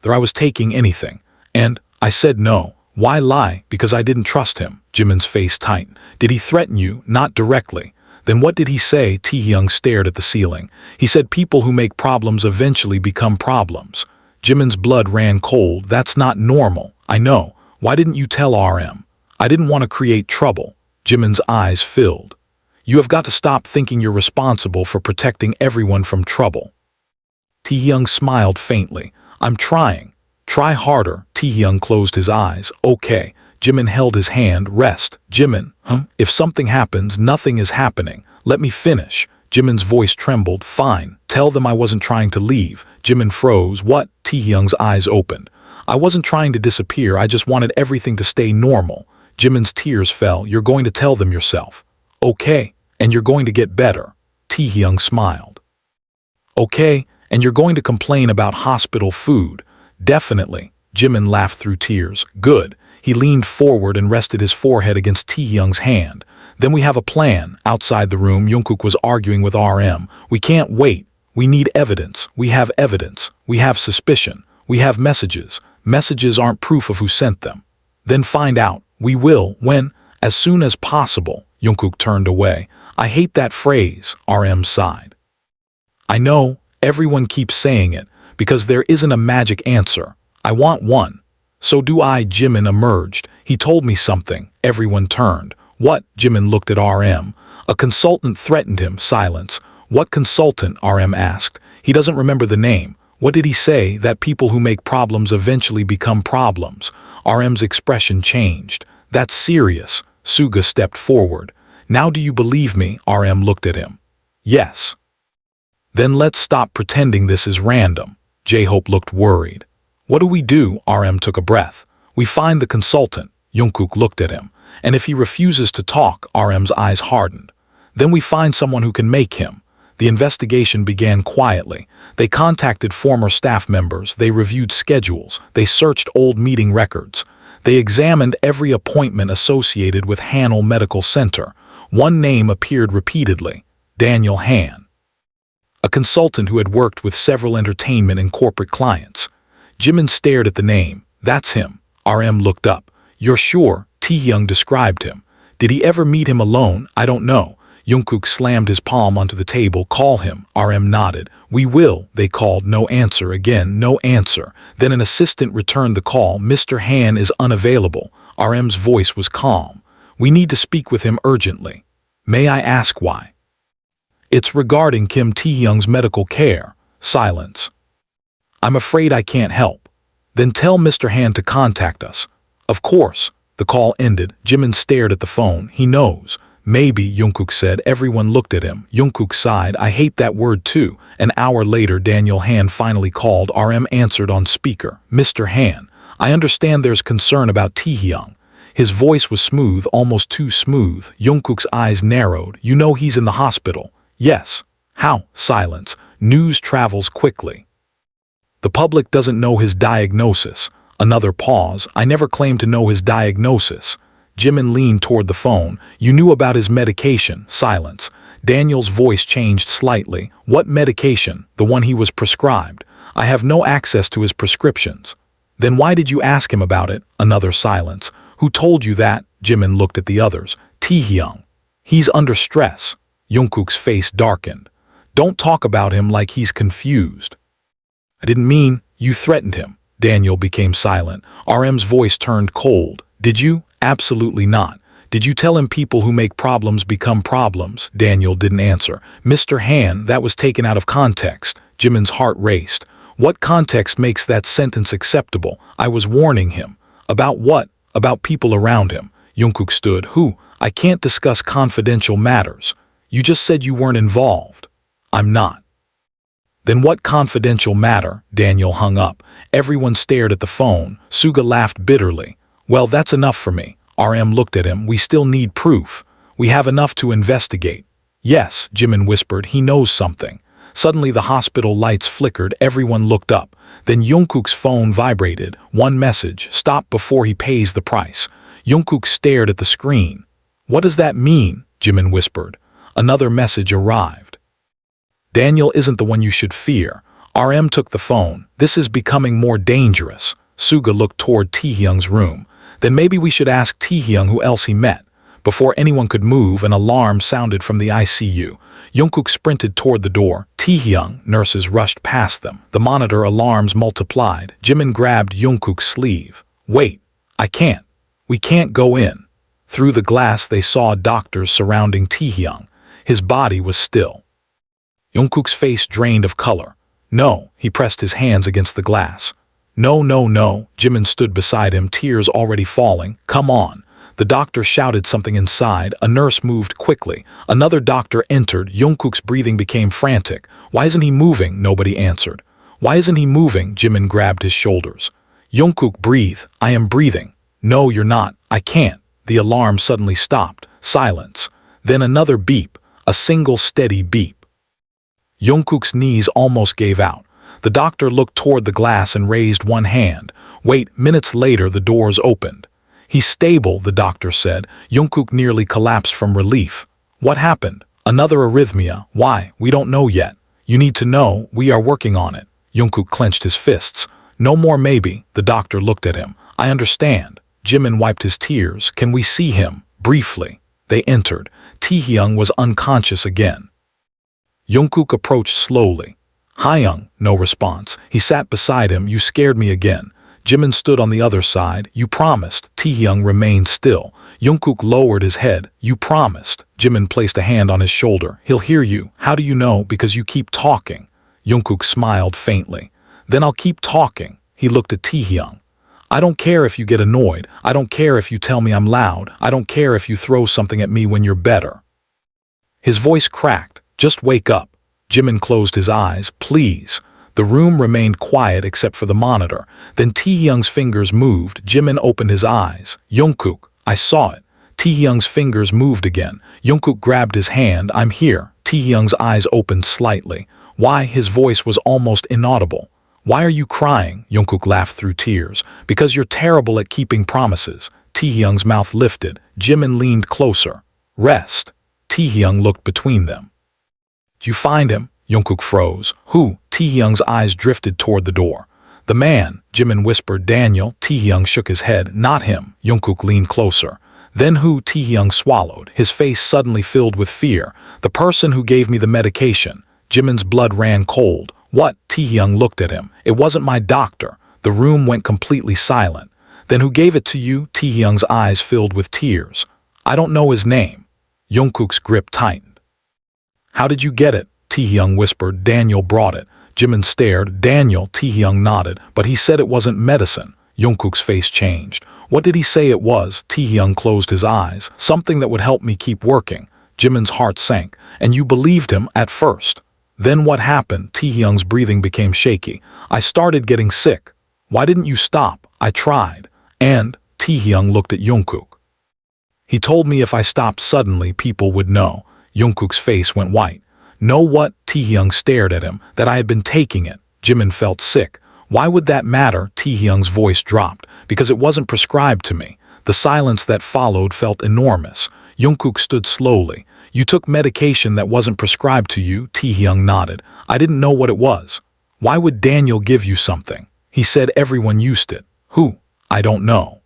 Whether I was taking anything. And I said no. Why lie? Because I didn't trust him. Jimin's face tightened. Did he threaten you? Not directly. Then what did he say? Taehyung stared at the ceiling. He said people who make problems eventually become problems. Jimin's blood ran cold. That's not normal. I know. Why didn't you tell RM? I didn't want to create trouble. Jimin's eyes filled. You have got to stop thinking you're responsible for protecting everyone from trouble. Taehyung smiled faintly. I'm trying. Try harder. Taehyung closed his eyes. Okay. Jimin held his hand. Rest. Jimin. If something happens, nothing is happening. Let me finish. Jimin's voice trembled. Fine. Tell them I wasn't trying to leave. Jimin froze. What? Taehyung's eyes opened. I wasn't trying to disappear. I just wanted everything to stay normal. Jimin's tears fell. You're going to tell them yourself. Okay. And you're going to get better. Taehyung smiled. Okay. And you're going to complain about hospital food. Definitely. Jimin laughed through tears. Good. He leaned forward and rested his forehead against Taehyung's hand. Then we have a plan. Outside the room, Jungkook was arguing with RM. We can't wait. We need evidence. We have evidence. We have suspicion. We have messages. Messages aren't proof of who sent them. Then find out. We will. When? As soon as possible. Jungkook turned away. I hate that phrase. RM sighed. I know. Everyone keeps saying it. Because there isn't a magic answer. I want one. So do I. Jimin emerged. He told me something. Everyone turned. What? Jimin looked at RM. A consultant threatened him. Silence. What consultant? RM asked. He doesn't remember the name. What did he say? That people who make problems eventually become problems. RM's expression changed. That's serious. Suga stepped forward. Now do you believe me? RM looked at him. Yes. Then let's stop pretending this is random. J-Hope looked worried. What do we do? RM took a breath. We find the consultant. Jungkook looked at him. And if he refuses to talk, RM's eyes hardened. Then we find someone who can make him. The investigation began quietly. They contacted former staff members. They reviewed schedules. They searched old meeting records. They examined every appointment associated with Hanel Medical Center. One name appeared repeatedly. Daniel Han. A consultant who had worked with several entertainment and corporate clients. Jimin stared at the name. That's him. RM looked up. You're sure? Taehyung described him. Did he ever meet him alone? I don't know. Jungkook slammed his palm onto the table. Call him. RM nodded. We will. They called. No answer. Again, no answer. Then an assistant returned the call. Mr. Han is unavailable. RM's voice was calm. We need to speak with him urgently. May I ask why? It's regarding Kim Taehyung's medical care. Silence. I'm afraid I can't help. Then tell Mr. Han to contact us. Of course. The call ended. Jimin stared at the phone. He knows. Maybe, Jungkook said. Everyone looked at him. Jungkook sighed. I hate that word too. An hour later, Daniel Han finally called. RM answered on speaker. Mr. Han, I understand there's concern about Taehyung. His voice was smooth, almost too smooth. Jungkook's eyes narrowed. You know he's in the hospital. Yes. How? Silence. News travels quickly. The public doesn't know his diagnosis. Another pause. I never claimed to know his diagnosis. Jimin leaned toward the phone. You knew about his medication. Silence. Daniel's voice changed slightly. What medication? The one he was prescribed. I have no access to his prescriptions. Then why did you ask him about it? Another silence. Who told you that? Jimin looked at the others. Taehyung. He's under stress. Jungkook's face darkened. Don't talk about him like he's confused. I didn't mean you threatened him. Daniel became silent. RM's voice turned cold. Did you? Absolutely not. Did you tell him people who make problems become problems? Daniel didn't answer. Mr. Han, that was taken out of context. Jimin's heart raced. What context makes that sentence acceptable? I was warning him. About what? About people around him. Jungkook stood. Who? I can't discuss confidential matters. You just said you weren't involved. I'm not. Then what confidential matter? Daniel hung up. Everyone stared at the phone. Suga laughed bitterly. Well, that's enough for me. RM looked at him. We still need proof. We have enough to investigate. Yes, Jimin whispered. He knows something. Suddenly the hospital lights flickered. Everyone looked up. Then Jungkook's phone vibrated. One message. Stop before he pays the price. Jungkook stared at the screen. What does that mean? Jimin whispered. Another message arrived. Daniel isn't the one you should fear. RM took the phone. This is becoming more dangerous. Suga looked toward Taehyung's room. Then maybe we should ask Taehyung who else he met. Before anyone could move, an alarm sounded from the ICU. Jungkook sprinted toward the door. Taehyung, nurses rushed past them. The monitor alarms multiplied. Jimin grabbed Jungkook's sleeve. Wait, I can't. We can't go in. Through the glass they saw doctors surrounding Taehyung. His body was still. Jungkook's face drained of color. No, he pressed his hands against the glass. No, no, no. Jimin stood beside him, tears already falling. Come on. The doctor shouted something inside. A nurse moved quickly. Another doctor entered. Jungkook's breathing became frantic. Why isn't he moving? Nobody answered. Why isn't he moving? Jimin grabbed his shoulders. Jungkook, breathe. I am breathing. No, you're not. I can't. The alarm suddenly stopped. Silence. Then another beep. A single steady beep. Jungkook's knees almost gave out. The doctor looked toward the glass and raised one hand. Wait, minutes later the doors opened. He's stable, the doctor said. Jungkook nearly collapsed from relief. What happened? Another arrhythmia. Why? We don't know yet. You need to know. We are working on it. Jungkook clenched his fists. No more maybe. The doctor looked at him. I understand. Jimin wiped his tears. Can we see him? Briefly. They entered. Taehyung was unconscious again. Jungkook approached slowly. Taehyung, no response. He sat beside him. You scared me again. Jimin stood on the other side. You promised. Taehyung remained still. Jungkook lowered his head. You promised. Jimin placed a hand on his shoulder. He'll hear you. How do you know? Because you keep talking. Jungkook smiled faintly. Then I'll keep talking. He looked at Taehyung. I don't care if you get annoyed. I don't care if you tell me I'm loud. I don't care if you throw something at me when you're better. His voice cracked. Just wake up. Jimin closed his eyes. Please. The room remained quiet except for the monitor. Then Taehyung's fingers moved. Jimin opened his eyes. Jungkook. I saw it. Taehyung's fingers moved again. Jungkook grabbed his hand. I'm here. Taehyung's eyes opened slightly. Why? His voice was almost inaudible. Why are you crying? Jungkook laughed through tears. Because you're terrible at keeping promises. Taehyung's mouth lifted. Jimin leaned closer. Rest. Taehyung looked between them. You find him? Jungkook froze. Who? Taehyung's eyes drifted toward the door. The man, Jimin whispered. Daniel. Taehyung shook his head. Not him. Jungkook leaned closer. Then who? Taehyung swallowed. His face suddenly filled with fear. The person who gave me the medication. Jimin's blood ran cold. What? Taehyung looked at him. It wasn't my doctor. The room went completely silent. Then who gave it to you? Taehyung's eyes filled with tears. I don't know his name. Jungkook's grip tightened. How did you get it? Taehyung whispered. Daniel brought it. Jimin stared. Daniel. Taehyung nodded. But he said it wasn't medicine. Jungkook's face changed. What did he say it was? Taehyung closed his eyes. Something that would help me keep working. Jimin's heart sank. And you believed him at first. Then what happened? Taehyung's breathing became shaky. I started getting sick. Why didn't you stop? I tried. And Taehyung looked at Jungkook. He told me if I stopped suddenly, people would know. Jungkook's face went white. Know what? Taehyung stared at him. That I had been taking it. Jimin felt sick. Why would that matter? Taehyung's voice dropped. Because it wasn't prescribed to me. The silence that followed felt enormous. Jungkook stood slowly. You took medication that wasn't prescribed to you? Taehyung nodded. I didn't know what it was. Why would Daniel give you something? He said everyone used it. Who? I don't know.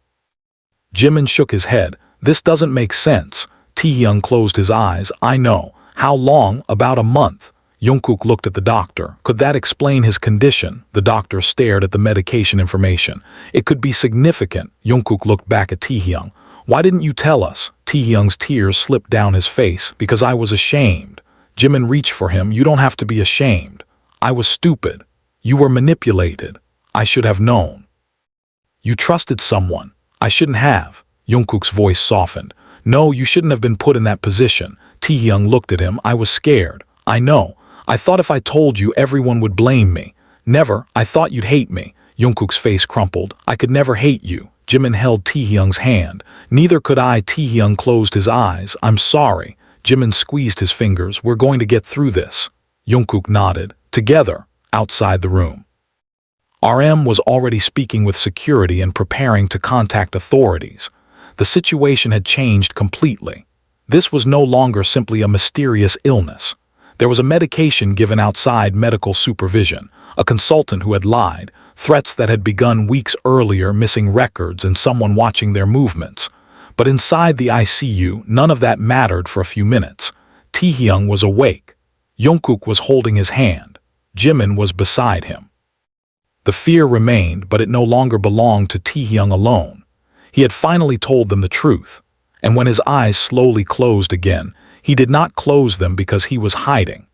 Jimin shook his head. This doesn't make sense. Taehyung closed his eyes. I know. How long? About a month. Jungkook looked at the doctor. Could that explain his condition? The doctor stared at the medication information. It could be significant. Jungkook looked back at Taehyung. Why didn't you tell us? Taehyung's tears slipped down his face. Because I was ashamed. Jimin reached for him. You don't have to be ashamed. I was stupid. You were manipulated. I should have known. You trusted someone. I shouldn't have. Jungkook's voice softened. No, you shouldn't have been put in that position. Taehyung looked at him. I was scared. I know. I thought if I told you, everyone would blame me. Never. I thought you'd hate me. Jungkook's face crumpled. I could never hate you. Jimin held Taehyung's hand. Neither could I. Taehyung closed his eyes. I'm sorry. Jimin squeezed his fingers. We're going to get through this. Jungkook nodded. Together, outside the room. RM was already speaking with security and preparing to contact authorities. The situation had changed completely. This was no longer simply a mysterious illness. There was a medication given outside medical supervision, a consultant who had lied, threats that had begun weeks earlier, missing records and someone watching their movements. But inside the ICU, none of that mattered for a few minutes. Taehyung was awake. Jungkook was holding his hand. Jimin was beside him. The fear remained, but it no longer belonged to Taehyung alone. He had finally told them the truth, and when his eyes slowly closed again, he did not close them because he was hiding.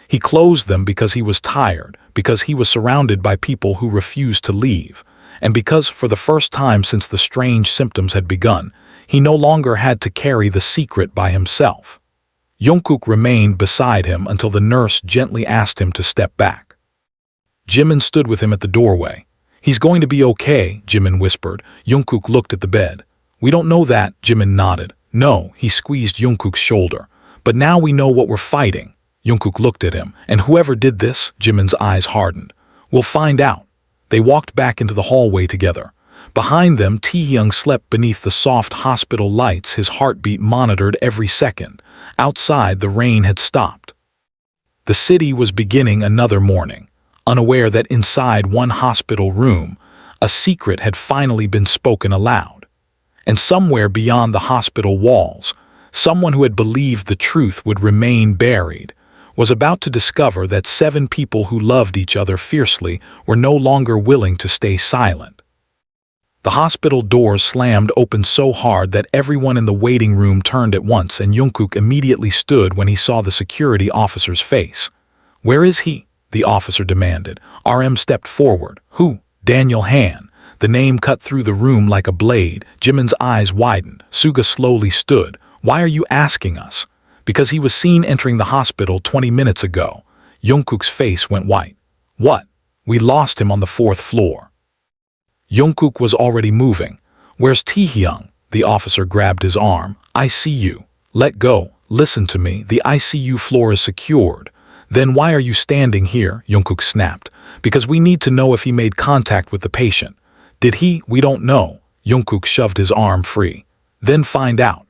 He closed them because he was tired, because he was surrounded by people who refused to leave, and because, for the first time since the strange symptoms had begun, he no longer had to carry the secret by himself. Jungkook remained beside him until the nurse gently asked him to step back. Jimin stood with him at the doorway. He's going to be okay, Jimin whispered. Jungkook looked at the bed. We don't know that, Jimin nodded. No, he squeezed Jungkook's shoulder. But now we know what we're fighting. Jungkook looked at him. And whoever did this, Jimin's eyes hardened. We'll find out. They walked back into the hallway together. Behind them, Taehyung slept beneath the soft hospital lights, his heartbeat monitored every second. Outside, the rain had stopped. The city was beginning another morning, unaware that inside one hospital room, a secret had finally been spoken aloud. And somewhere beyond the hospital walls, someone who had believed the truth would remain buried, was about to discover that 7 people who loved each other fiercely were no longer willing to stay silent. The hospital doors slammed open so hard that everyone in the waiting room turned at once, and Jungkook immediately stood when he saw the security officer's face. Where is he? The officer demanded. RM stepped forward. Who? Daniel Han. The name cut through the room like a blade. Jimin's eyes widened. Suga slowly stood. Why are you asking us? Because he was seen entering the hospital 20 minutes ago. Jungkook's face went white. What? We lost him on the 4th floor. Jungkook was already moving. Where's Taehyung? The officer grabbed his arm. I see you. Let go. Listen to me. The ICU floor is secured. Then why are you standing here? Jungkook snapped. Because we need to know if he made contact with the patient. Did he? We don't know. Jungkook shoved his arm free. Then find out.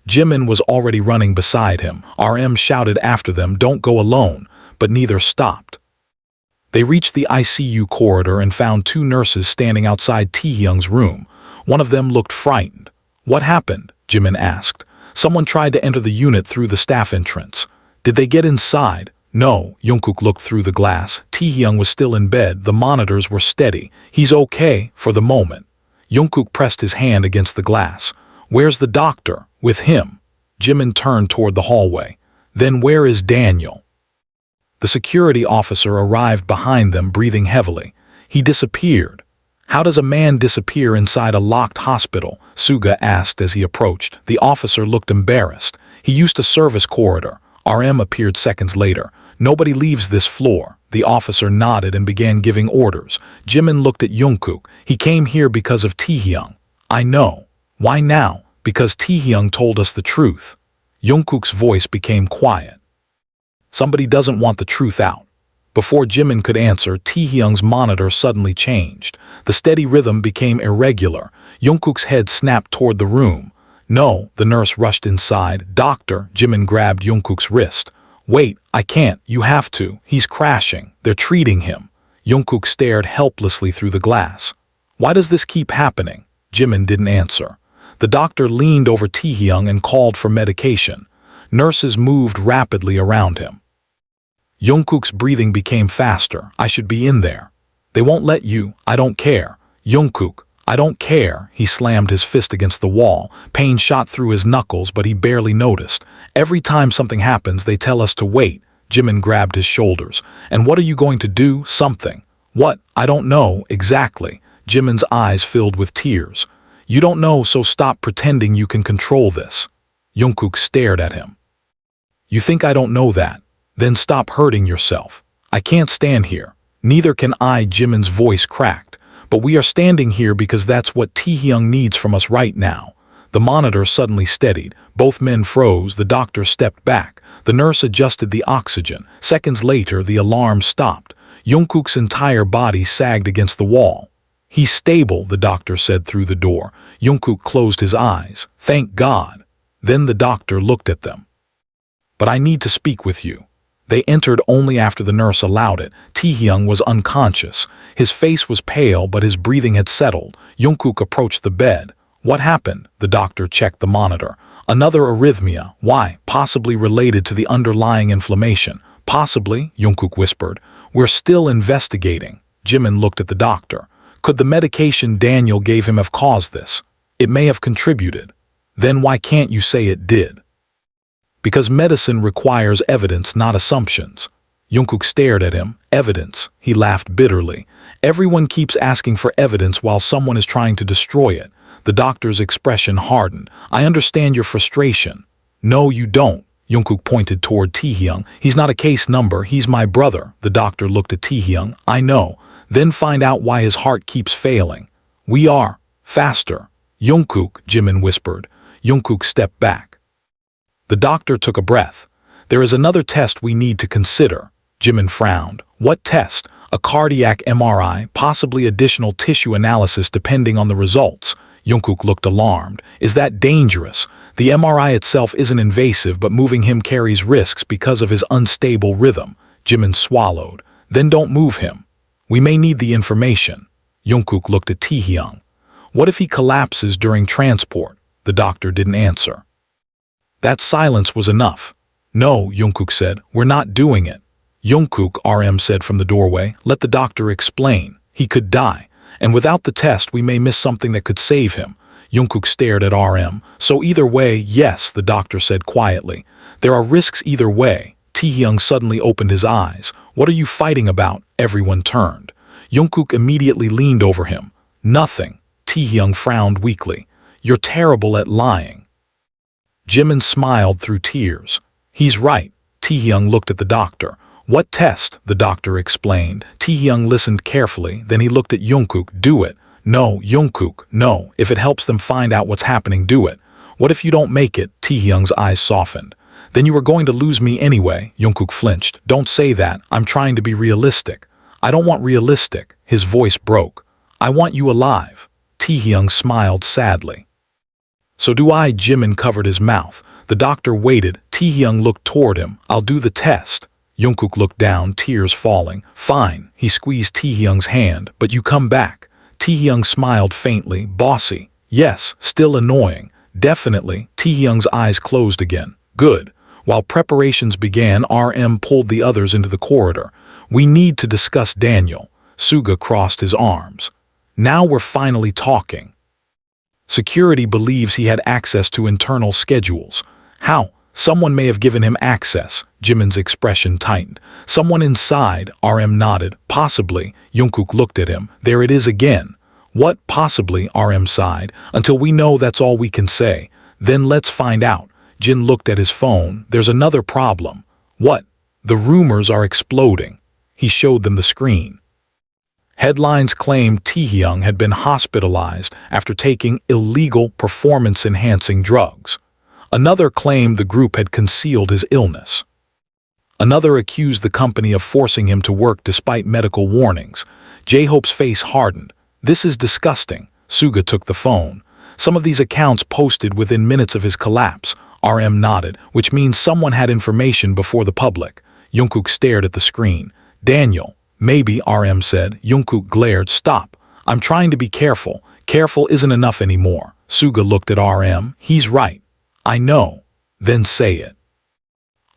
Jimin was already running beside him. RM shouted after them, don't go alone, but neither stopped. They reached the ICU corridor and found 2 nurses standing outside Taehyung's room. One of them looked frightened. What happened? Jimin asked. Someone tried to enter the unit through the staff entrance. Did they get inside? No. Jungkook looked through the glass. Taehyung was still in bed. The monitors were steady. He's okay, for the moment. Jungkook pressed his hand against the glass. Where's the doctor? With him. Jimin turned toward the hallway. Then where is Daniel? The security officer arrived behind them, breathing heavily. He disappeared. How does a man disappear inside a locked hospital? Suga asked as he approached. The officer looked embarrassed. He used a service corridor. RM appeared seconds later. Nobody leaves this floor. The officer nodded and began giving orders. Jimin looked at Jungkook. He came here because of Taehyung. I know. Why now? Because Taehyung told us the truth. Jungkook's voice became quiet. Somebody doesn't want the truth out. Before Jimin could answer, Taehyung's monitor suddenly changed. The steady rhythm became irregular. Jungkook's head snapped toward the room. No, the nurse rushed inside. Doctor, Jimin grabbed Jungkook's wrist. Wait, I can't. You have to. He's crashing. They're treating him. Jungkook stared helplessly through the glass. Why does this keep happening? Jimin didn't answer. The doctor leaned over Taehyung and called for medication. Nurses moved rapidly around him. Jungkook's breathing became faster. I should be in there. They won't let you. I don't care. Jungkook, I don't care. He slammed his fist against the wall. Pain shot through his knuckles, but he barely noticed. Every time something happens, they tell us to wait. Jimin grabbed his shoulders. And what are you going to do? Something. What? I don't know, exactly. Jimin's eyes filled with tears. You don't know, so stop pretending you can control this. Jungkook stared at him. You think I don't know that? Then stop hurting yourself. I can't stand here. Neither can I. Jimin's voice cracked. But we are standing here because that's what Taehyung needs from us right now. The monitor suddenly steadied. Both men froze. The doctor stepped back. The nurse adjusted the oxygen. Seconds later, the alarm stopped. Jungkook's entire body sagged against the wall. He's stable, the doctor said through the door. Jungkook closed his eyes. Thank God. Then the doctor looked at them. But I need to speak with you. They entered only after the nurse allowed it. Taehyung was unconscious. His face was pale, but his breathing had settled. Jungkook approached the bed. What happened? The doctor checked the monitor. Another arrhythmia. Why? Possibly related to the underlying inflammation. Possibly, Jungkook whispered. We're still investigating. Jimin looked at the doctor. Could the medication Daniel gave him have caused this? It may have contributed. Then why can't you say it did? Because medicine requires evidence, not assumptions. Jungkook stared at him. Evidence. He laughed bitterly. Everyone keeps asking for evidence while someone is trying to destroy it. The doctor's expression hardened. I understand your frustration. No, you don't. Jungkook pointed toward Taehyung. He's not a case number. He's my brother. The doctor looked at Taehyung. I know. Then find out why his heart keeps failing. We are. Faster. Jungkook, Jimin whispered. Jungkook stepped back. The doctor took a breath. There is another test we need to consider. Jimin frowned. What test? A cardiac MRI, possibly additional tissue analysis depending on the results. Jungkook looked alarmed. Is that dangerous? The MRI itself isn't invasive, but moving him carries risks because of his unstable rhythm. Jimin swallowed. Then don't move him. We may need the information. Jungkook looked at Taehyung. What if he collapses during transport? The doctor didn't answer. That silence was enough. No, Jungkook said, we're not doing it. Jungkook, RM said from the doorway, let the doctor explain. He could die, and without the test we may miss something that could save him. Jungkook stared at RM. So either way, yes, the doctor said quietly. There are risks either way. Taehyung suddenly opened his eyes. What are you fighting about? Everyone turned. Jungkook immediately leaned over him. Nothing. Taehyung frowned weakly. You're terrible at lying. Jimin smiled through tears. He's right. Taehyung looked at the doctor. What test? The doctor explained. Taehyung listened carefully, then he looked at Jungkook. Do it. No, Jungkook, no. If it helps them find out what's happening, do it. What if you don't make it? Taehyung's eyes softened. Then you are going to lose me anyway. Jungkook flinched. Don't say that. I'm trying to be realistic. I don't want realistic. His voice broke. I want you alive. Taehyung smiled sadly. So do I. Jimin covered his mouth. The doctor waited. Taehyung looked toward him. I'll do the test. Jungkook looked down, tears falling. Fine. He squeezed Taehyung's hand. But you come back. Taehyung smiled faintly. Bossy. Yes, still annoying. Definitely. Taehyung's eyes closed again. Good. While preparations began, RM pulled the others into the corridor. We need to discuss Daniel. Suga crossed his arms. Now we're finally talking. Security believes he had access to internal schedules. How? Someone may have given him access. Jimin's expression tightened. Someone inside, RM nodded. Possibly. Jungkook looked at him. There it is again. What? Possibly, RM sighed. Until we know, that's all we can say. Then let's find out. Jin looked at his phone. There's another problem. What? The rumors are exploding. He showed them the screen. Headlines claimed Taehyung had been hospitalized after taking illegal performance-enhancing drugs. Another claimed the group had concealed his illness. Another accused the company of forcing him to work despite medical warnings. J-Hope's face hardened. This is disgusting. Suga took the phone. Some of these accounts posted within minutes of his collapse. RM nodded, which means someone had information before the public. Jungkook stared at the screen. Daniel. Maybe, RM said. Jungkook glared. Stop. I'm trying to be careful. Careful isn't enough anymore. Suga looked at RM. He's right. I know. Then say it.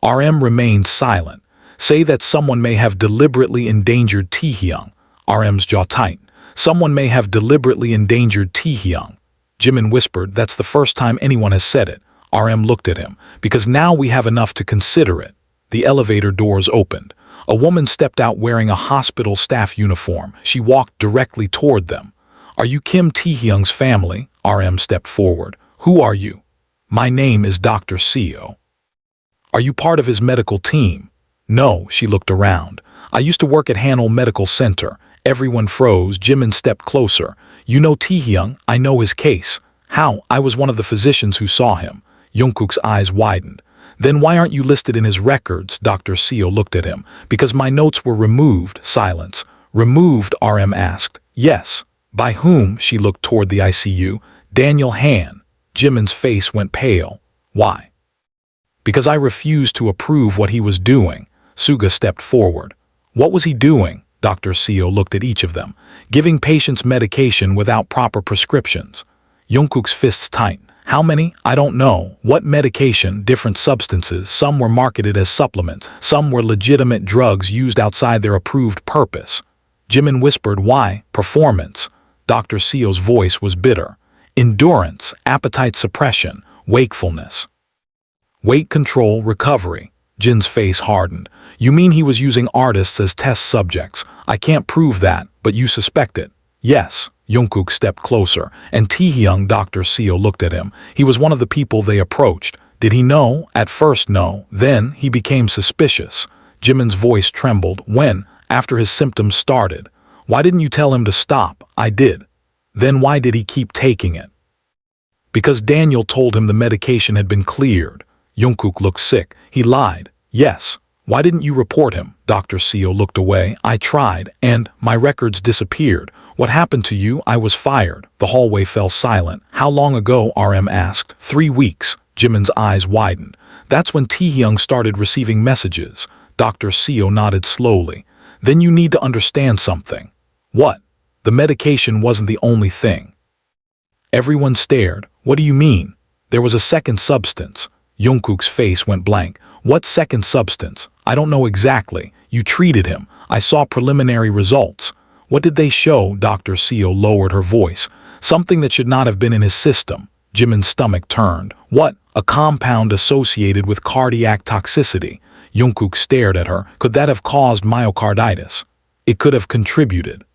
RM remained silent. Say that someone may have deliberately endangered Taehyung. RM's jaw tightened. Someone may have deliberately endangered Taehyung. Jimin whispered, that's the first time anyone has said it. RM looked at him, because now we have enough to consider it. The elevator doors opened. A woman stepped out wearing a hospital staff uniform. She walked directly toward them. Are you Kim Taehyung's family? RM stepped forward. Who are you? My name is Dr. Seo. Are you part of his medical team? No, she looked around. I used to work at Hanul Medical Center. Everyone froze. Jimin stepped closer. You know Taehyung? I know his case. How? I was one of the physicians who saw him. Jungkook's eyes widened. Then why aren't you listed in his records? Dr. Seo looked at him. Because my notes were removed. Silence. Removed? RM asked. Yes. By whom? She looked toward the ICU. Daniel Han. Jimin's face went pale. Why? Because I refused to approve what he was doing. Suga stepped forward. What was he doing? Dr. Seo looked at each of them. Giving patients medication without proper prescriptions. Jungkook's fists tightened. How many? I don't know. What medication? Different substances. Some were marketed as supplements. Some were legitimate drugs used outside their approved purpose. Jimin whispered, why? Performance. Dr. Seo's voice was bitter. Endurance, appetite suppression, wakefulness. Weight control, recovery. Jin's face hardened. You mean he was using artists as test subjects? I can't prove that, but you suspect it. Yes. Jungkook stepped closer, and Taehyung. Dr. Seo looked at him. He was one of the people they approached. Did he know? At first, no. Then he became suspicious. Jimin's voice trembled. When? After his symptoms started. Why didn't you tell him to stop? I did. Then why did he keep taking it? Because Daniel told him the medication had been cleared. Jungkook looked sick. He lied. Yes. Why didn't you report him? Dr. Seo looked away. I tried, and my records disappeared. What happened to you? I was fired. The hallway fell silent. How long ago? RM asked. 3 weeks. Jimin's eyes widened. That's when Taehyung started receiving messages. Dr. Seo nodded slowly. Then you need to understand something. What? The medication wasn't the only thing. Everyone stared. What do you mean? There was a second substance. Jungkook's face went blank. What second substance? I don't know exactly. You treated him. I saw preliminary results. What did they show? Dr. Seo lowered her voice. Something that should not have been in his system. Jimin's stomach turned. What? A compound associated with cardiac toxicity. Jungkook stared at her. Could that have caused myocarditis? It could have contributed.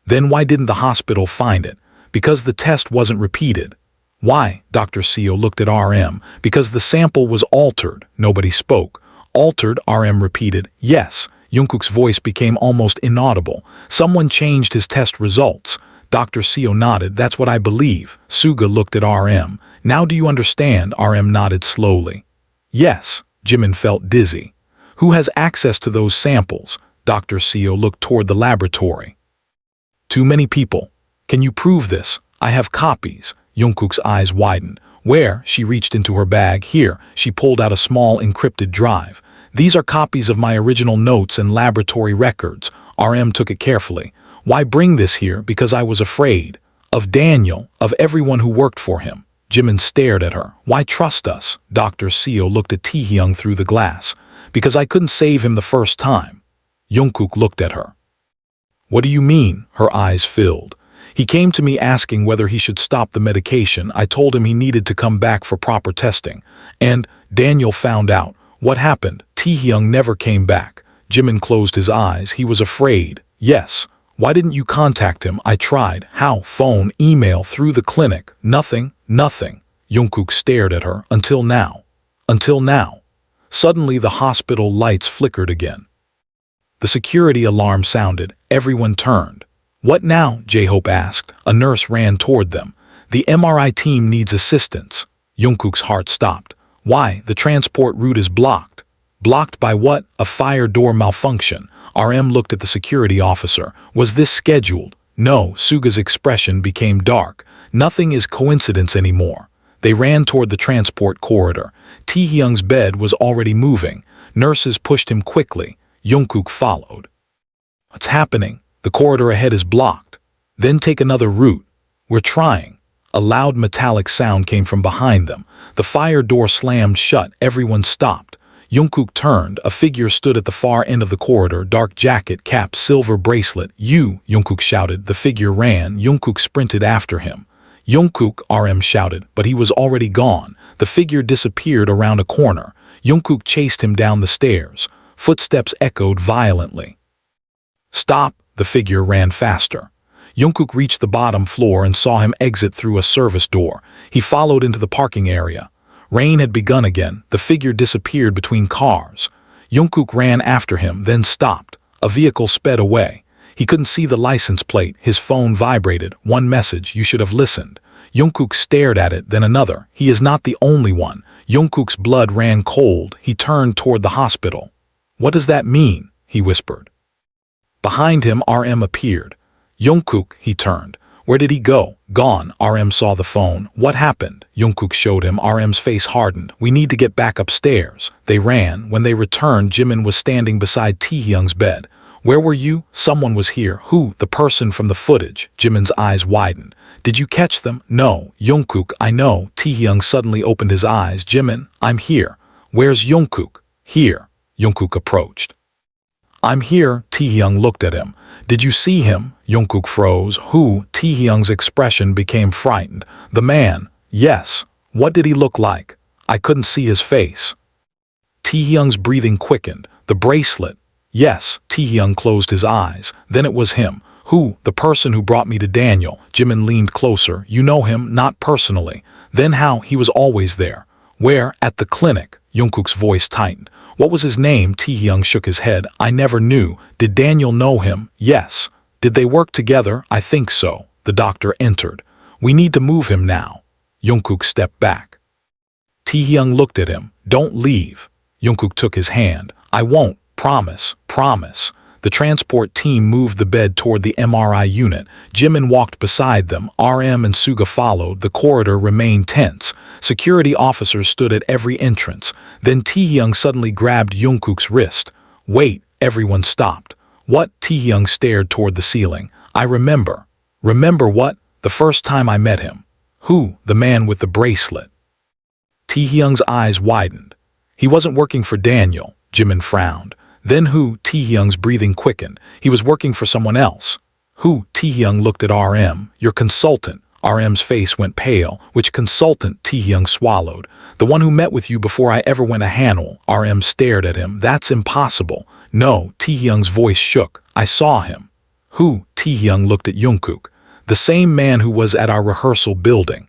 Then why didn't the hospital find it? Because the test wasn't repeated. Why? Dr. Seo looked at RM. Because the sample was altered. Nobody spoke. Altered? RM repeated. Yes. Jungkook's voice became almost inaudible. Someone changed his test results. Dr. Seo nodded. That's what I believe. Suga looked at RM. Now do you understand? RM nodded slowly. Yes. Jimin felt dizzy. Who has access to those samples? Dr. Seo looked toward the laboratory. Too many people. Can you prove this? I have copies. Jungkook's eyes widened. Where? She reached into her bag. Here. She pulled out a small encrypted drive. These are copies of my original notes and laboratory records. RM took it carefully. Why bring this here? Because I was afraid. Of Daniel, of everyone who worked for him. Jimin stared at her. Why trust us? Dr. Seo looked at Taehyung through the glass. Because I couldn't save him the first time. Jungkook looked at her. What do you mean? Her eyes filled. He came to me asking whether he should stop the medication. I told him he needed to come back for proper testing. And Daniel found out. What happened? Taehyung never came back. Jimin closed his eyes. He was afraid. Yes. Why didn't you contact him? I tried. How? Phone, email, through the clinic. Nothing. Nothing. Jungkook stared at her. Until now. Until now. Suddenly the hospital lights flickered again. The security alarm sounded. Everyone turned. What now? J-Hope asked. A nurse ran toward them. The MRI team needs assistance. Jungkook's heart stopped. Why? The transport route is blocked. Blocked by what? A fire door malfunction. RM looked at the security officer. Was this scheduled? No. Suga's expression became dark. Nothing is coincidence anymore. They ran toward the transport corridor. Taehyung's bed was already moving. Nurses pushed him quickly. Jungkook followed. What's happening? The corridor ahead is blocked. Then take another route. We're trying. A loud metallic sound came from behind them. The fire door slammed shut. Everyone stopped. Jungkook turned. A figure stood at the far end of the corridor, dark jacket, cap, silver bracelet. "You!" Jungkook shouted. The figure ran. Jungkook sprinted after him. "Jungkook!" RM shouted, but he was already gone. The figure disappeared around a corner. Jungkook chased him down the stairs. Footsteps echoed violently. "Stop!" The figure ran faster. Jungkook reached the bottom floor and saw him exit through a service door. He followed into the parking area. Rain had begun again. The figure disappeared between cars. Jungkook ran after him, then stopped. A vehicle sped away. He couldn't see the license plate. His phone vibrated. One message: "You should have listened." Jungkook stared at it, then another. He is not the only one. Jungkook's blood ran cold. He turned toward the hospital. "What does that mean?" he whispered. Behind him, RM appeared. "Jungkook," he turned. "Where did he go?" "Gone." RM saw the phone. "What happened?" Jungkook showed him. RM's face hardened. "We need to get back upstairs." They ran. When they returned, Jimin was standing beside Taehyung's bed. "Where were you?" "Someone was here." "Who?" "The person from the footage." Jimin's eyes widened. "Did you catch them?" "No." "Jungkook, I know." Taehyung suddenly opened his eyes. "Jimin, I'm here." "Where's Jungkook?" "Here." Jungkook approached. "I'm here." Taehyung looked at him. "Did you see him?" Jungkook froze. "Who?" Taehyung's expression became frightened. "The man." "Yes." "What did he look like?" "I couldn't see his face." Taehyung's breathing quickened. "The bracelet." "Yes." Taehyung closed his eyes. "Then it was him." "Who?" "The person who brought me to Daniel." Jimin leaned closer. "You know him?" "Not personally." "Then how?" "He was always there." "Where?" "At the clinic." Jungkook's voice tightened. "What was his name?" Taehyung shook his head. "I never knew." "Did Daniel know him?" "Yes." "Did they work together?" "I think so." The doctor entered. "We need to move him now." Jungkook stepped back. Taehyung looked at him. "Don't leave." Jungkook took his hand. "I won't. Promise. Promise." The transport team moved the bed toward the MRI unit. Jimin walked beside them. RM and Suga followed. The corridor remained tense. Security officers stood at every entrance. Then Taehyung suddenly grabbed Jungkook's wrist. "Wait!" Everyone stopped. "What?" Taehyung stared toward the ceiling. "I remember." "Remember what?" "The first time I met him." "Who?" "The man with the bracelet." Taehyung's eyes widened. "He wasn't working for Daniel." Jimin frowned. "Then who?" Taehyung's breathing quickened. "He was working for someone else." "Who?" Taehyung looked at RM. "Your consultant." RM's face went pale. "Which consultant?" Taehyung swallowed. "The one who met with you before I ever went to Hanwell." RM stared at him. "That's impossible." "No." Taehyung's voice shook. "I saw him." "Who?" Taehyung looked at Jungkook. "The same man who was at our rehearsal building."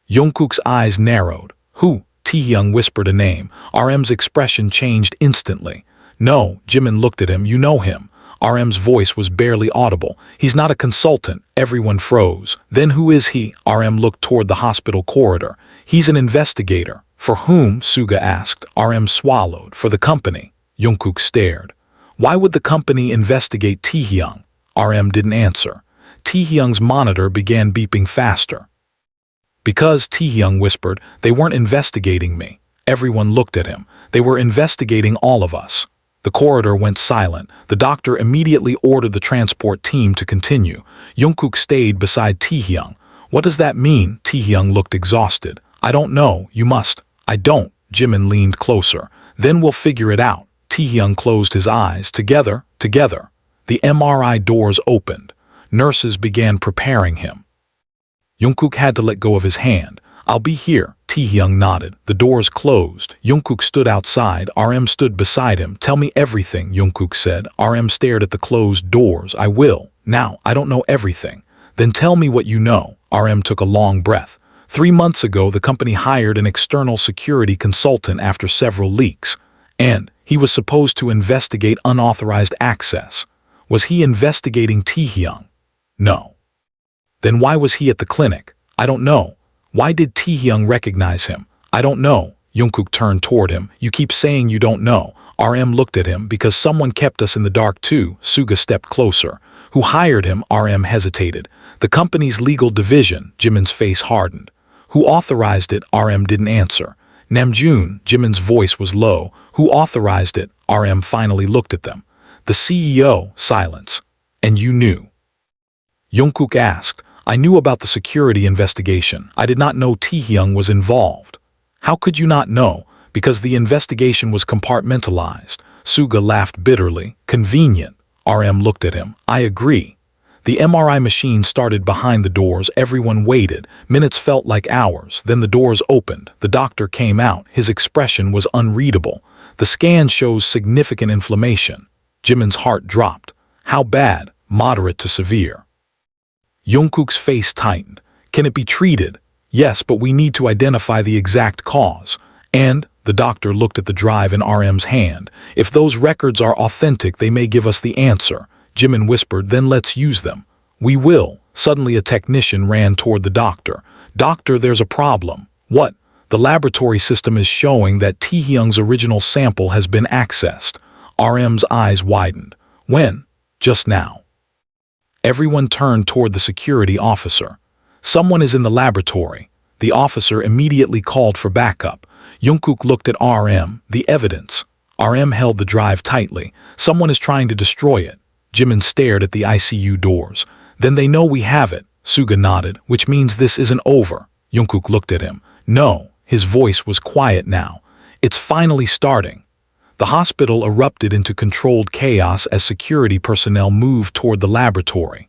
Jungkook's eyes narrowed. "Who?" Taehyung whispered a name. RM's expression changed instantly. "No." Jimin looked at him. "You know him." RM's voice was barely audible. "He's not a consultant." Everyone froze. "Then who is he?" RM looked toward the hospital corridor. "He's an investigator." "For whom?" Suga asked. RM swallowed. "For the company." Jungkook stared. "Why would the company investigate Taehyung?" RM didn't answer. Taehyung's monitor began beeping faster. "Because," Taehyung whispered, "they weren't investigating me." Everyone looked at him. "They were investigating all of us." The corridor went silent. The doctor immediately ordered the transport team to continue. Jungkook stayed beside Taehyung. "What does that mean?" Taehyung looked exhausted. "I don't know. You must." "I don't." Jimin leaned closer. "Then we'll figure it out." Taehyung closed his eyes. Together. The MRI doors opened. Nurses began preparing him. Jungkook had to let go of his hand. "I'll be here." Taehyung nodded. The doors closed. Jungkook stood outside. RM stood beside him. "Tell me everything," Jungkook said. RM stared at the closed doors. "I will. Now, I don't know everything." "Then tell me what you know." RM took a long breath. 3 months ago, the company hired an external security consultant after several leaks. And he was supposed to investigate unauthorized access. Was he investigating Taehyung? No. Then why was he at the clinic? I don't know. Why did Taehyung recognize him? I don't know. Jungkook turned toward him. "You keep saying you don't know." RM looked at him. "Because someone kept us in the dark too." Suga stepped closer. "Who hired him?" RM hesitated. "The company's legal division." Jimin's face hardened. "Who authorized it?" RM didn't answer. "Namjoon." Jimin's voice was low. "Who authorized it?" RM finally looked at them. "The CEO." Silence. "And you knew?" Jungkook asked. "I knew about the security investigation. I did not know Taehyung was involved." "How could you not know?" Because the investigation was compartmentalized. Suga laughed bitterly. Convenient. RM looked at him. I agree. The MRI machine started behind the doors. Everyone waited. Minutes felt like hours. Then the doors opened. The doctor came out. His expression was unreadable. The scan shows significant inflammation. Jimin's heart dropped. How bad? Moderate to severe. Jungkook's face tightened. Can it be treated? Yes, but we need to identify the exact cause. And the doctor looked at the drive in RM's hand. If those records are authentic, they may give us the answer. Jimin whispered, then let's use them. We will. Suddenly a technician ran toward the doctor. Doctor, there's a problem. What? The laboratory system is showing that Taehyung's original sample has been accessed. RM's eyes widened. When? Just now. Everyone turned toward the security officer. Someone is in the laboratory. The officer immediately called for backup. Jungkook looked at RM. The evidence. RM held the drive tightly. Someone is trying to destroy it. Jimin stared at the ICU doors. Then they know we have it. Suga nodded, which means this isn't over. Jungkook looked at him. No. His voice was quiet now. It's finally starting. The hospital erupted into controlled chaos as security personnel moved toward the laboratory.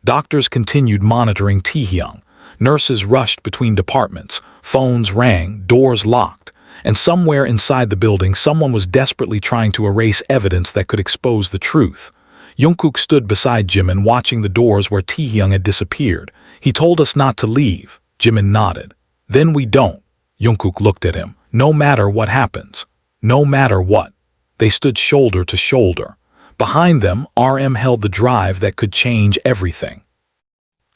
Doctors continued monitoring Taehyung. Nurses rushed between departments. Phones rang, doors locked. And somewhere inside the building, someone was desperately trying to erase evidence that could expose the truth. Jungkook stood beside Jimin, watching the doors where Taehyung had disappeared. He told us not to leave. Jimin nodded. Then we don't. Jungkook looked at him. No matter what happens. No matter what. They stood shoulder to shoulder. Behind them, RM held the drive that could change everything.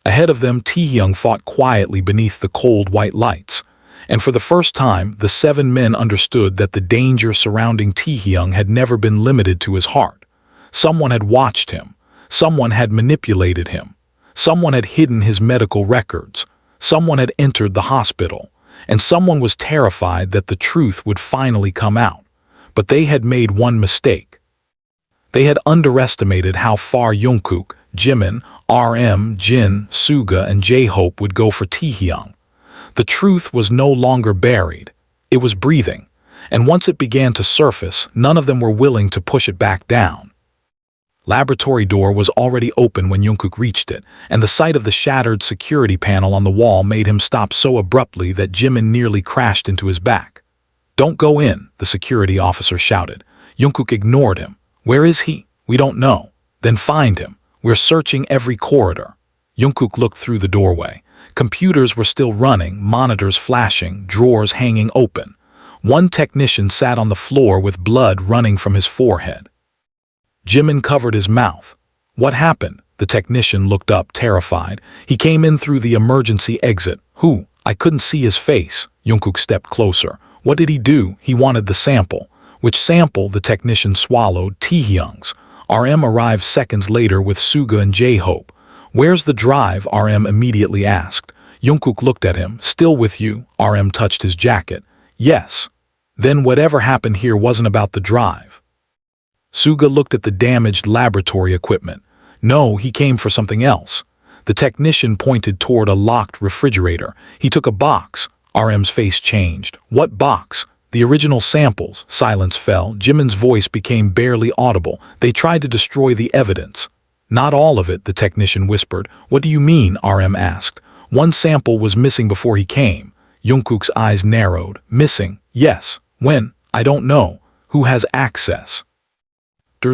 Ahead of them, Taehyung fought quietly beneath the cold white lights. And for the first time, the 7 men understood that the danger surrounding Taehyung had never been limited to his heart. Someone had watched him. Someone had manipulated him. Someone had hidden his medical records. Someone had entered the hospital. And someone was terrified that the truth would finally come out. But they had made one mistake. They had underestimated how far Jungkook, Jimin, RM, Jin, Suga, and J-Hope would go for Taehyung. The truth was no longer buried. It was breathing. And once it began to surface, none of them were willing to push it back down. Laboratory door was already open when Jungkook reached it, and the sight of the shattered security panel on the wall made him stop so abruptly that Jimin nearly crashed into his back. Don't go in, the security officer shouted. Jungkook ignored him. Where is he? We don't know. Then find him. We're searching every corridor. Jungkook looked through the doorway. Computers were still running, monitors flashing, drawers hanging open. One technician sat on the floor with blood running from his forehead. Jimin covered his mouth. What happened? The technician looked up, terrified. He came in through the emergency exit. Who? I couldn't see his face. Jungkook stepped closer. What did he do? He wanted the sample. Which sample? The technician swallowed. Taehyung's. RM arrived seconds later with Suga and J-Hope. Where's the drive? RM immediately asked. Jungkook looked at him. Still with you? RM touched his jacket. Yes. Then whatever happened here wasn't about the drive. Suga looked at the damaged laboratory equipment. No, he came for something else. The technician pointed toward a locked refrigerator. He took a box. RM's face changed. What box? The original samples. Silence fell. Jimin's voice became barely audible. They tried to destroy the evidence. Not all of it, the technician whispered. What do you mean? RM asked. One sample was missing before he came. Jungkook's eyes narrowed. Missing? Yes. When? I don't know. Who has access?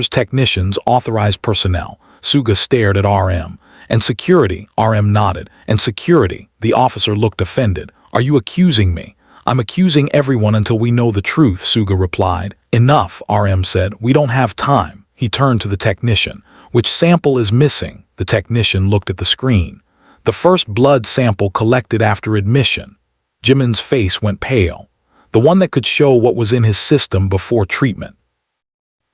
Technicians, authorized personnel. Suga stared at RM. And security? RM nodded. And security? The officer looked offended. Are you accusing me? I'm accusing everyone until we know the truth, Suga replied. Enough, RM said. We don't have time. He turned to the technician. Which sample is missing? The technician looked at the screen. The first blood sample collected after admission. Jimin's face went pale. The one that could show what was in his system before treatment.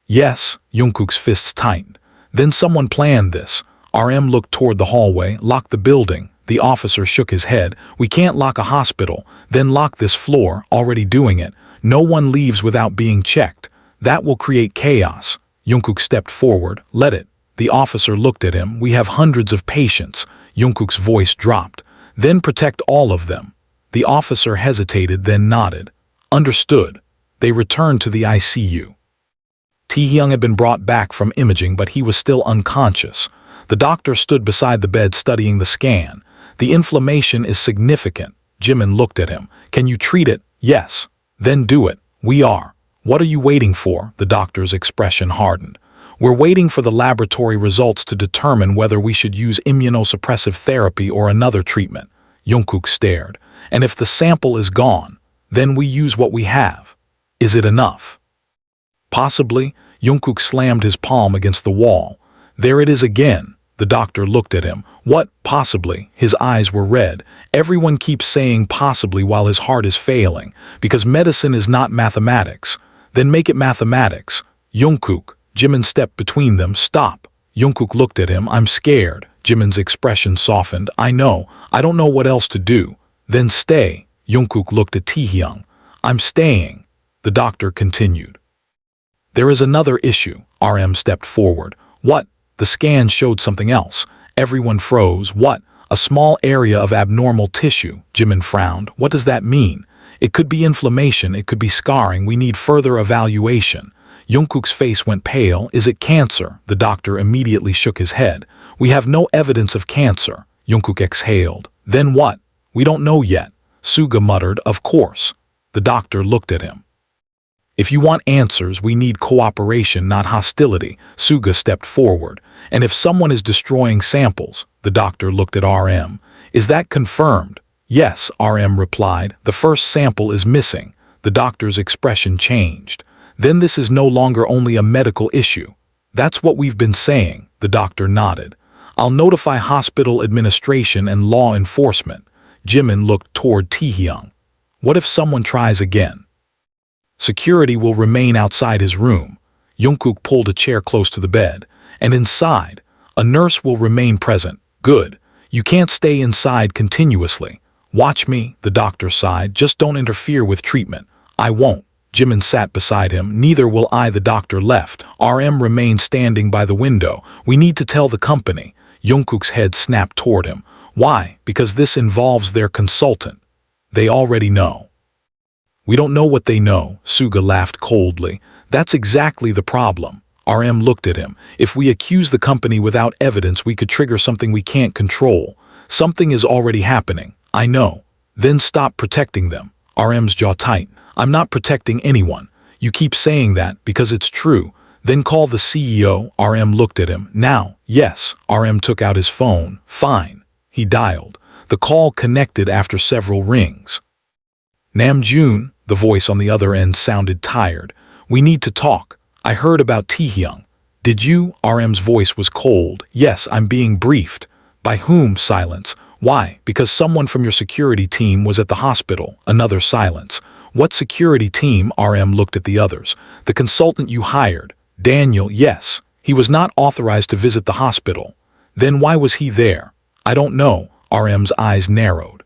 Yes, Jungkook's fists tightened. Then someone planned this. RM looked toward the hallway. Lock the building. The officer shook his head. We can't lock a hospital. Then lock this floor. Already doing it. No one leaves without being checked. That will create chaos. Jungkook stepped forward. Let it. The officer looked at him. We have hundreds of patients. Jungkook's voice dropped. Then protect all of them. The officer hesitated, then nodded. Understood. They returned to the ICU. Taehyung had been brought back from imaging, but he was still unconscious. The doctor stood beside the bed studying the scan. The inflammation is significant. Jimin looked at him. Can you treat it? Yes. Then do it. We are. What are you waiting for? The doctor's expression hardened. We're waiting for the laboratory results to determine whether we should use immunosuppressive therapy or another treatment. Jungkook stared. And if the sample is gone, then we use what we have. Is it enough? Possibly. Jungkook slammed his palm against the wall. There it is again. The doctor looked at him. What? Possibly. His eyes were red. Everyone keeps saying possibly while his heart is failing, because medicine is not mathematics. Then make it mathematics. Jungkook. Jimin stepped between them. Stop. Jungkook looked at him. I'm scared. Jimin's expression softened. I know. I don't know what else to do. Then stay. Jungkook looked at Taehyung. I'm staying. The doctor continued. There is another issue. RM stepped forward. What? The scan showed something else. Everyone froze. What? A small area of abnormal tissue. Jimin frowned. What does that mean? It could be inflammation. It could be scarring. We need further evaluation. Jungkook's face went pale. Is it cancer? The doctor immediately shook his head. We have no evidence of cancer. Jungkook exhaled. Then what? We don't know yet. Suga muttered. Of course. The doctor looked at him. If you want answers, we need cooperation, not hostility. Suga stepped forward. And if someone is destroying samples, the doctor looked at RM. Is that confirmed? Yes, RM replied. The first sample is missing. The doctor's expression changed. Then this is no longer only a medical issue. That's what we've been saying. The doctor nodded. I'll notify hospital administration and law enforcement. Jimin looked toward Taehyung. What if someone tries again? Security will remain outside his room. Jungkook pulled a chair close to the bed. And inside, a nurse will remain present. Good. You can't stay inside continuously. Watch me, the doctor sighed. Just don't interfere with treatment. I won't. Jimin sat beside him. Neither will I. The doctor left. RM remained standing by the window. We need to tell the company. Jungkook's head snapped toward him. Why? Because this involves their consultant. They already know. We don't know what they know. Suga laughed coldly. That's exactly the problem. RM looked at him. If we accuse the company without evidence, we could trigger something we can't control. Something is already happening. I know. Then stop protecting them. RM's jaw tight. I'm not protecting anyone. You keep saying that because it's true. Then call the CEO. RM looked at him. Now. Yes. RM took out his phone. Fine. He dialed. The call connected after several rings. Namjoon, the voice on the other end sounded tired. We need to talk. I heard about Taehyung. Did you? RM's voice was cold. Yes, I'm being briefed. By whom? Silence. Why? Because someone from your security team was at the hospital. Another silence. What security team? RM looked at the others. The consultant you hired. Daniel. Yes. He was not authorized to visit the hospital. Then why was he there? I don't know. RM's eyes narrowed.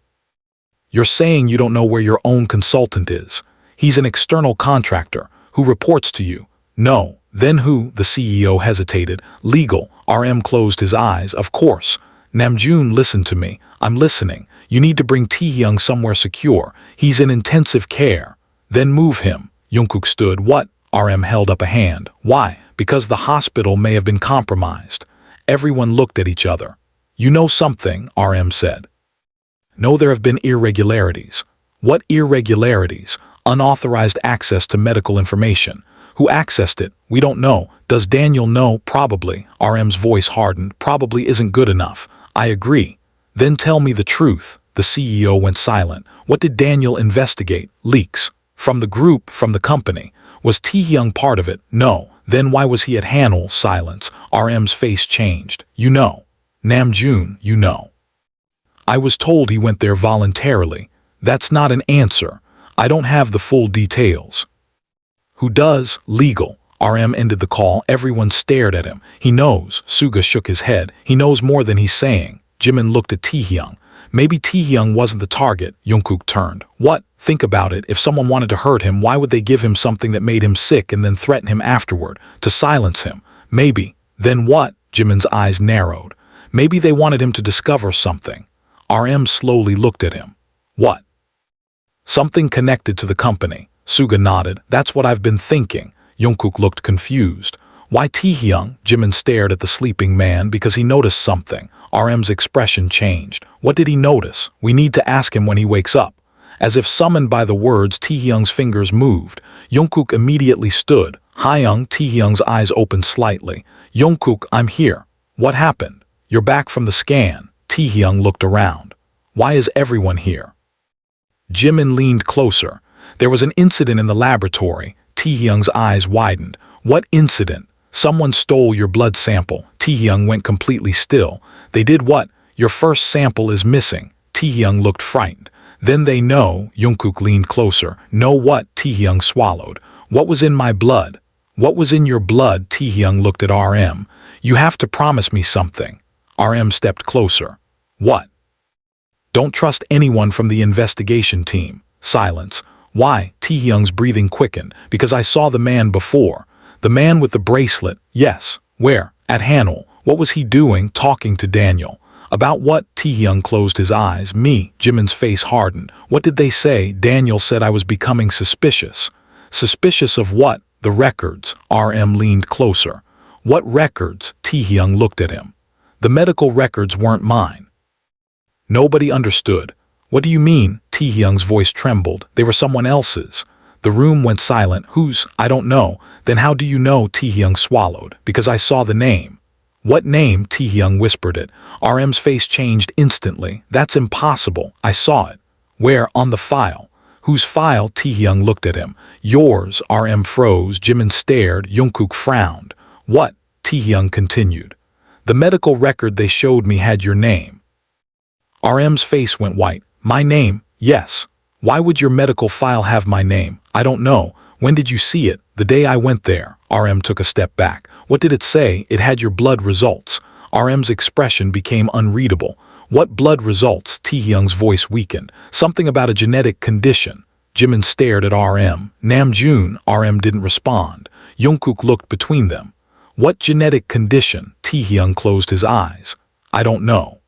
You're saying you don't know where your own consultant is. He's an external contractor who reports to you. No. Then who? The CEO hesitated. Legal. RM closed his eyes. Of course. Namjoon, listen to me. I'm listening. You need to bring Taehyung somewhere secure. He's in intensive care. Then move him. Jungkook stood. What? RM held up a hand. Why? Because the hospital may have been compromised. Everyone looked at each other. You know something, RM said. No, there have been irregularities. What irregularities? Unauthorized access to medical information. Who accessed it? We don't know. Does Daniel know? Probably. RM's voice hardened. Probably isn't good enough. I agree. Then tell me the truth. The CEO went silent. What did Daniel investigate? Leaks. From the group, from the company. Was Taehyung part of it? No. Then why was he at Hanul? Silence. RM's face changed. You know. Namjoon, you know. I was told he went there voluntarily. That's not an answer. I don't have the full details. Who does? Legal. RM ended the call. Everyone stared at him. He knows. Suga shook his head. He knows more than he's saying. Jimin looked at Taehyung. Maybe Taehyung wasn't the target. Jungkook turned. What? Think about it. If someone wanted to hurt him, why would they give him something that made him sick and then threaten him afterward? To silence him. Maybe. Then what? Jimin's eyes narrowed. Maybe they wanted him to discover something. RM slowly looked at him. What? Something connected to the company. Suga nodded. That's what I've been thinking. Jungkook looked confused. Why Taehyung? Jimin stared at the sleeping man because he noticed something. RM's expression changed. What did he notice? We need to ask him when he wakes up. As if summoned by the words, Taehyung's fingers moved. Jungkook immediately stood. Taehyung, Taehyung's eyes opened slightly. Jungkook, I'm here. What happened? You're back from the scan. Taehyung looked around. Why is everyone here? Jimin leaned closer. There was an incident in the laboratory. Taehyung's eyes widened. What incident? Someone stole your blood sample. Taehyung went completely still. They did what? Your first sample is missing. Taehyung looked frightened. Then they know. Jungkook leaned closer. Know what? Taehyung swallowed. What was in my blood? What was in your blood? Taehyung looked at RM. You have to promise me something. RM stepped closer. What? Don't trust anyone from the investigation team. Silence. Why? Taehyung's breathing quickened. Because I saw the man before. The man with the bracelet. Yes. Where? At Hanul. What was he doing? Talking to Daniel. About what? Taehyung closed his eyes. Me. Jimin's face hardened. What did they say? Daniel said I was becoming suspicious. Suspicious of what? The records. RM leaned closer. What records? Taehyung looked at him. The medical records weren't mine. Nobody understood. What do you mean? Taehyung's voice trembled. They were someone else's. The room went silent. Whose? I don't know. Then how do you know? Taehyung swallowed. Because I saw the name. What name? Taehyung whispered it. RM's face changed instantly. That's impossible. I saw it. Where? On the file. Whose file? Taehyung looked at him. Yours. RM froze. Jimin stared. Jungkook frowned. What? Taehyung continued. The medical record they showed me had your name. RM's face went white. My name? Yes. Why would your medical file have my name? I don't know. When did you see it? The day I went there. RM took a step back. What did it say? It had your blood results. RM's expression became unreadable. What blood results? Taehyung's voice weakened. Something about a genetic condition. Jimin stared at RM. Namjoon. RM didn't respond. Jungkook looked between them. What genetic condition? Taehyung closed his eyes. I don't know.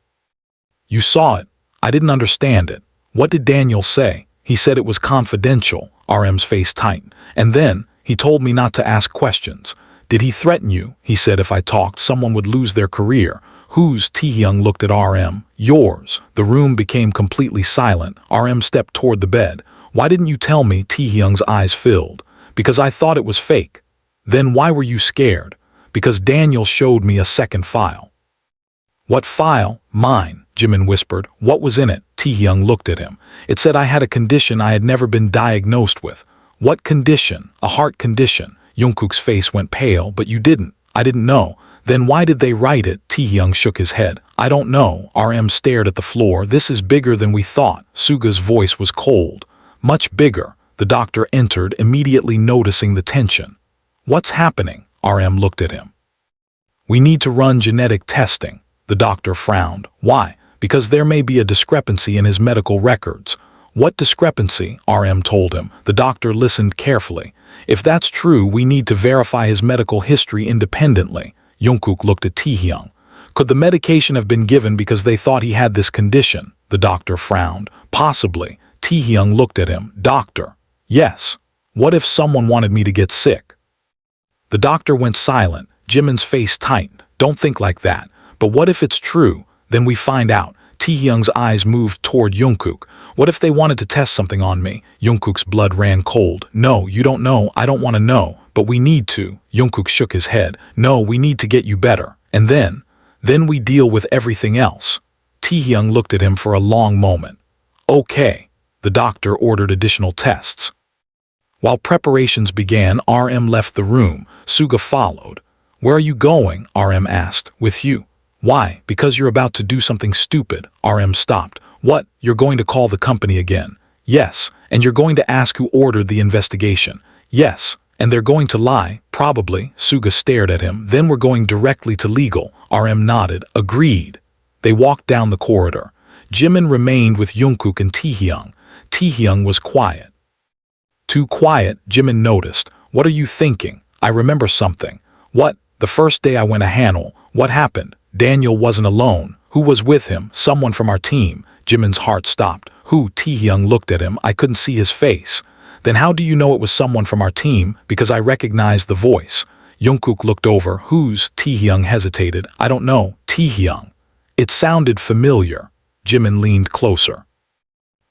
You saw it. I didn't understand it. What did Daniel say? He said it was confidential. RM's face tightened. And then, he told me not to ask questions. Did he threaten you? He said if I talked, someone would lose their career. Whose? Taehyung looked at RM. Yours. The room became completely silent. RM stepped toward the bed. Why didn't you tell me? Taehyung's eyes filled. Because I thought it was fake. Then why were you scared? Because Daniel showed me a second file. What file? Mine. Jimin whispered. What was in it? Taehyung looked at him. It said I had a condition I had never been diagnosed with. What condition? A heart condition. Jungkook's face went pale. But you didn't. I didn't know. Then why did they write it? Taehyung shook his head. I don't know. RM stared at the floor. This is bigger than we thought. Suga's voice was cold. Much bigger. The doctor entered, immediately noticing the tension. What's happening? RM looked at him. We need to run genetic testing. The doctor frowned. Why? Because there may be a discrepancy in his medical records. What discrepancy? RM told him. The doctor listened carefully. If that's true, we need to verify his medical history independently. Jungkook looked at Taehyung. Could the medication have been given because they thought he had this condition? The doctor frowned. Possibly. Taehyung looked at him. Doctor. Yes. What if someone wanted me to get sick? The doctor went silent. Jimin's face tightened. Don't think like that. But what if it's true? Then we find out. Taehyung's eyes moved toward Jungkook. What if they wanted to test something on me? Jungkook's blood ran cold. No, you don't know. I don't want to know. But we need to. Jungkook shook his head. No, we need to get you better. And then we deal with everything else. Taehyung looked at him for a long moment. Okay. The doctor ordered additional tests. While preparations began, RM left the room. Suga followed. Where are you going? RM asked. With you. Why? Because you're about to do something stupid. RM stopped. What? You're going to call the company again? Yes. And you're going to ask who ordered the investigation? Yes. And they're going to lie? Probably. Suga stared at him. Then we're going directly to legal. RM nodded. Agreed. They walked down the corridor. Jimin remained with Jungkook and Taehyung. Taehyung was quiet. Too quiet, Jimin noticed. What are you thinking? I remember something. What? The first day I went to Hanul. What happened? Daniel wasn't alone. Who was with him? Someone from our team. Jimin's heart stopped. Who? Taehyung looked at him. I couldn't see his face. Then how do you know it was someone from our team? Because I recognized the voice. Jungkook looked over. Who's? Taehyung hesitated. I don't know. Taehyung. It sounded familiar. Jimin leaned closer.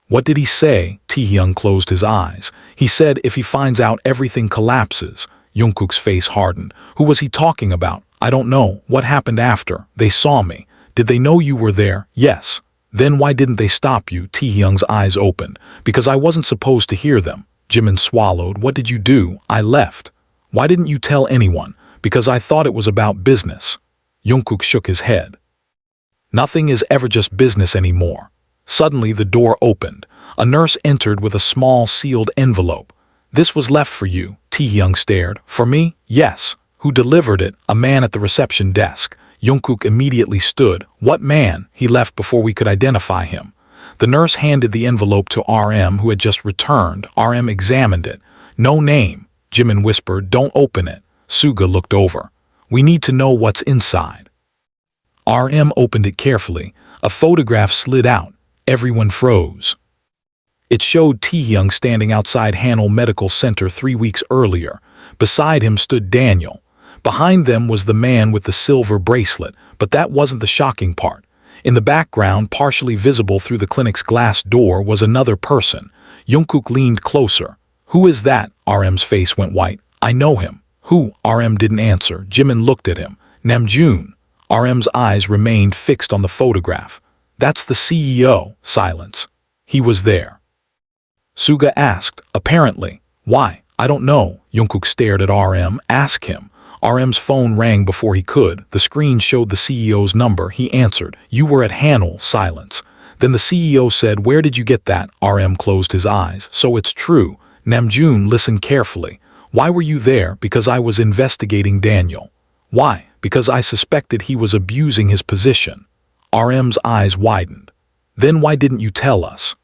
What did he say? Taehyung closed his eyes. He said if he finds out everything collapses. Jungkook's face hardened. Who was he talking about? I don't know. What happened after? They saw me. Did they know you were there? Yes. Then why didn't they stop you? Taehyung's eyes opened. Because I wasn't supposed to hear them. Jimin swallowed. What did you do? I left. Why didn't you tell anyone? Because I thought it was about business. Jungkook shook his head. Nothing is ever just business anymore. Suddenly the door opened. A nurse entered with a small sealed envelope. This was left for you. Taehyung stared. For me? Yes. Who delivered it? A man at the reception desk. Jungkook immediately stood. What man? He left before we could identify him. The nurse handed the envelope to RM, who had just returned. RM examined it. No name. Jimin whispered, don't open it. Suga looked over. We need to know what's inside. RM opened it carefully. A photograph slid out. Everyone froze. It showed Taehyung standing outside Hanul Medical Center 3 weeks earlier. Beside him stood Daniel. Behind them was the man with the silver bracelet, but that wasn't the shocking part. In the background, partially visible through the clinic's glass door, was another person. Jungkook leaned closer. Who is that? RM's face went white. I know him. Who? RM didn't answer. Jimin looked at him. Namjoon. RM's eyes remained fixed on the photograph. That's the CEO. Silence. He was there. Suga asked. Apparently. Why? I don't know. Jungkook stared at RM. Ask him. RM's phone rang before he could. The screen showed the CEO's number. He answered. You were at Hanul. Silence. Then the CEO said, where did you get that? RM closed his eyes. So it's true. Namjoon listened carefully. Why were you there? Because I was investigating Daniel. Why? Because I suspected he was abusing his position. RM's eyes widened. Then why didn't you tell us?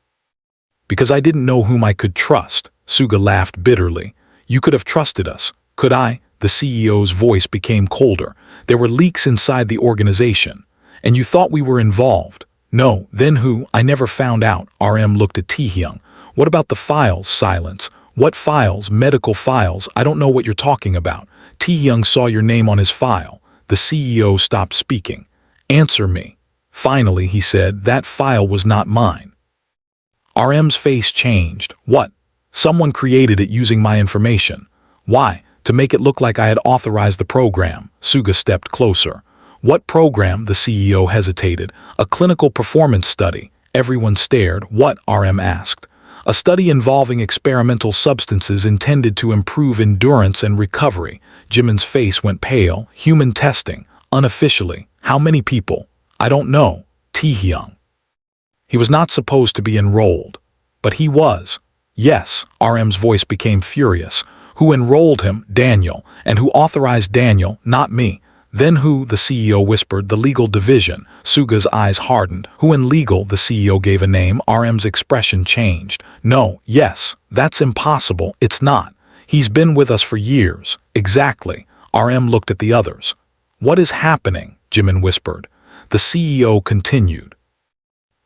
Because I didn't know whom I could trust. Suga laughed bitterly. You could have trusted us. Could I? The CEO's voice became colder. There were leaks inside the organization. And you thought we were involved. No, then who? I never found out. RM looked at Taehyung. What about the files? Silence. What files? Medical files. I don't know what you're talking about. Taehyung saw your name on his file. The CEO stopped speaking. Answer me. Finally, he said, that file was not mine. RM's face changed. What? Someone created it using my information. Why? To make it look like I had authorized the program. Suga stepped closer. What program? The CEO hesitated. A clinical performance study. Everyone stared. What? RM asked. A study involving experimental substances intended to improve endurance and recovery. Jimin's face went pale. Human testing. Unofficially. How many people? I don't know. Taehyung. He was not supposed to be enrolled. But he was. Yes. RM's voice became furious. Who enrolled him? Daniel. And who authorized Daniel? Not me. Then who? The CEO whispered. The legal division. Suga's eyes hardened. Who in legal? The CEO gave a name. RM's expression changed. No. Yes. That's impossible. It's not. He's been with us for years. Exactly. RM looked at the others. What is happening? Jimin whispered. The CEO continued.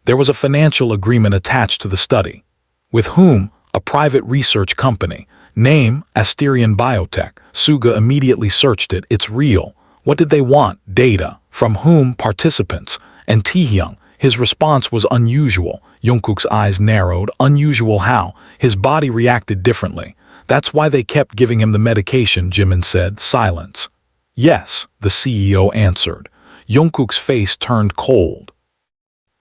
There was a financial agreement attached to the study. With whom? A private research company. Name, Asterion Biotech. Suga immediately searched it. It's real. What did they want? Data. From whom? Participants. And Taehyung. His response was unusual. Jungkook's eyes narrowed. Unusual how? His body reacted differently. That's why they kept giving him the medication, Jimin said. Silence. Yes, the CEO answered. Jungkook's face turned cold.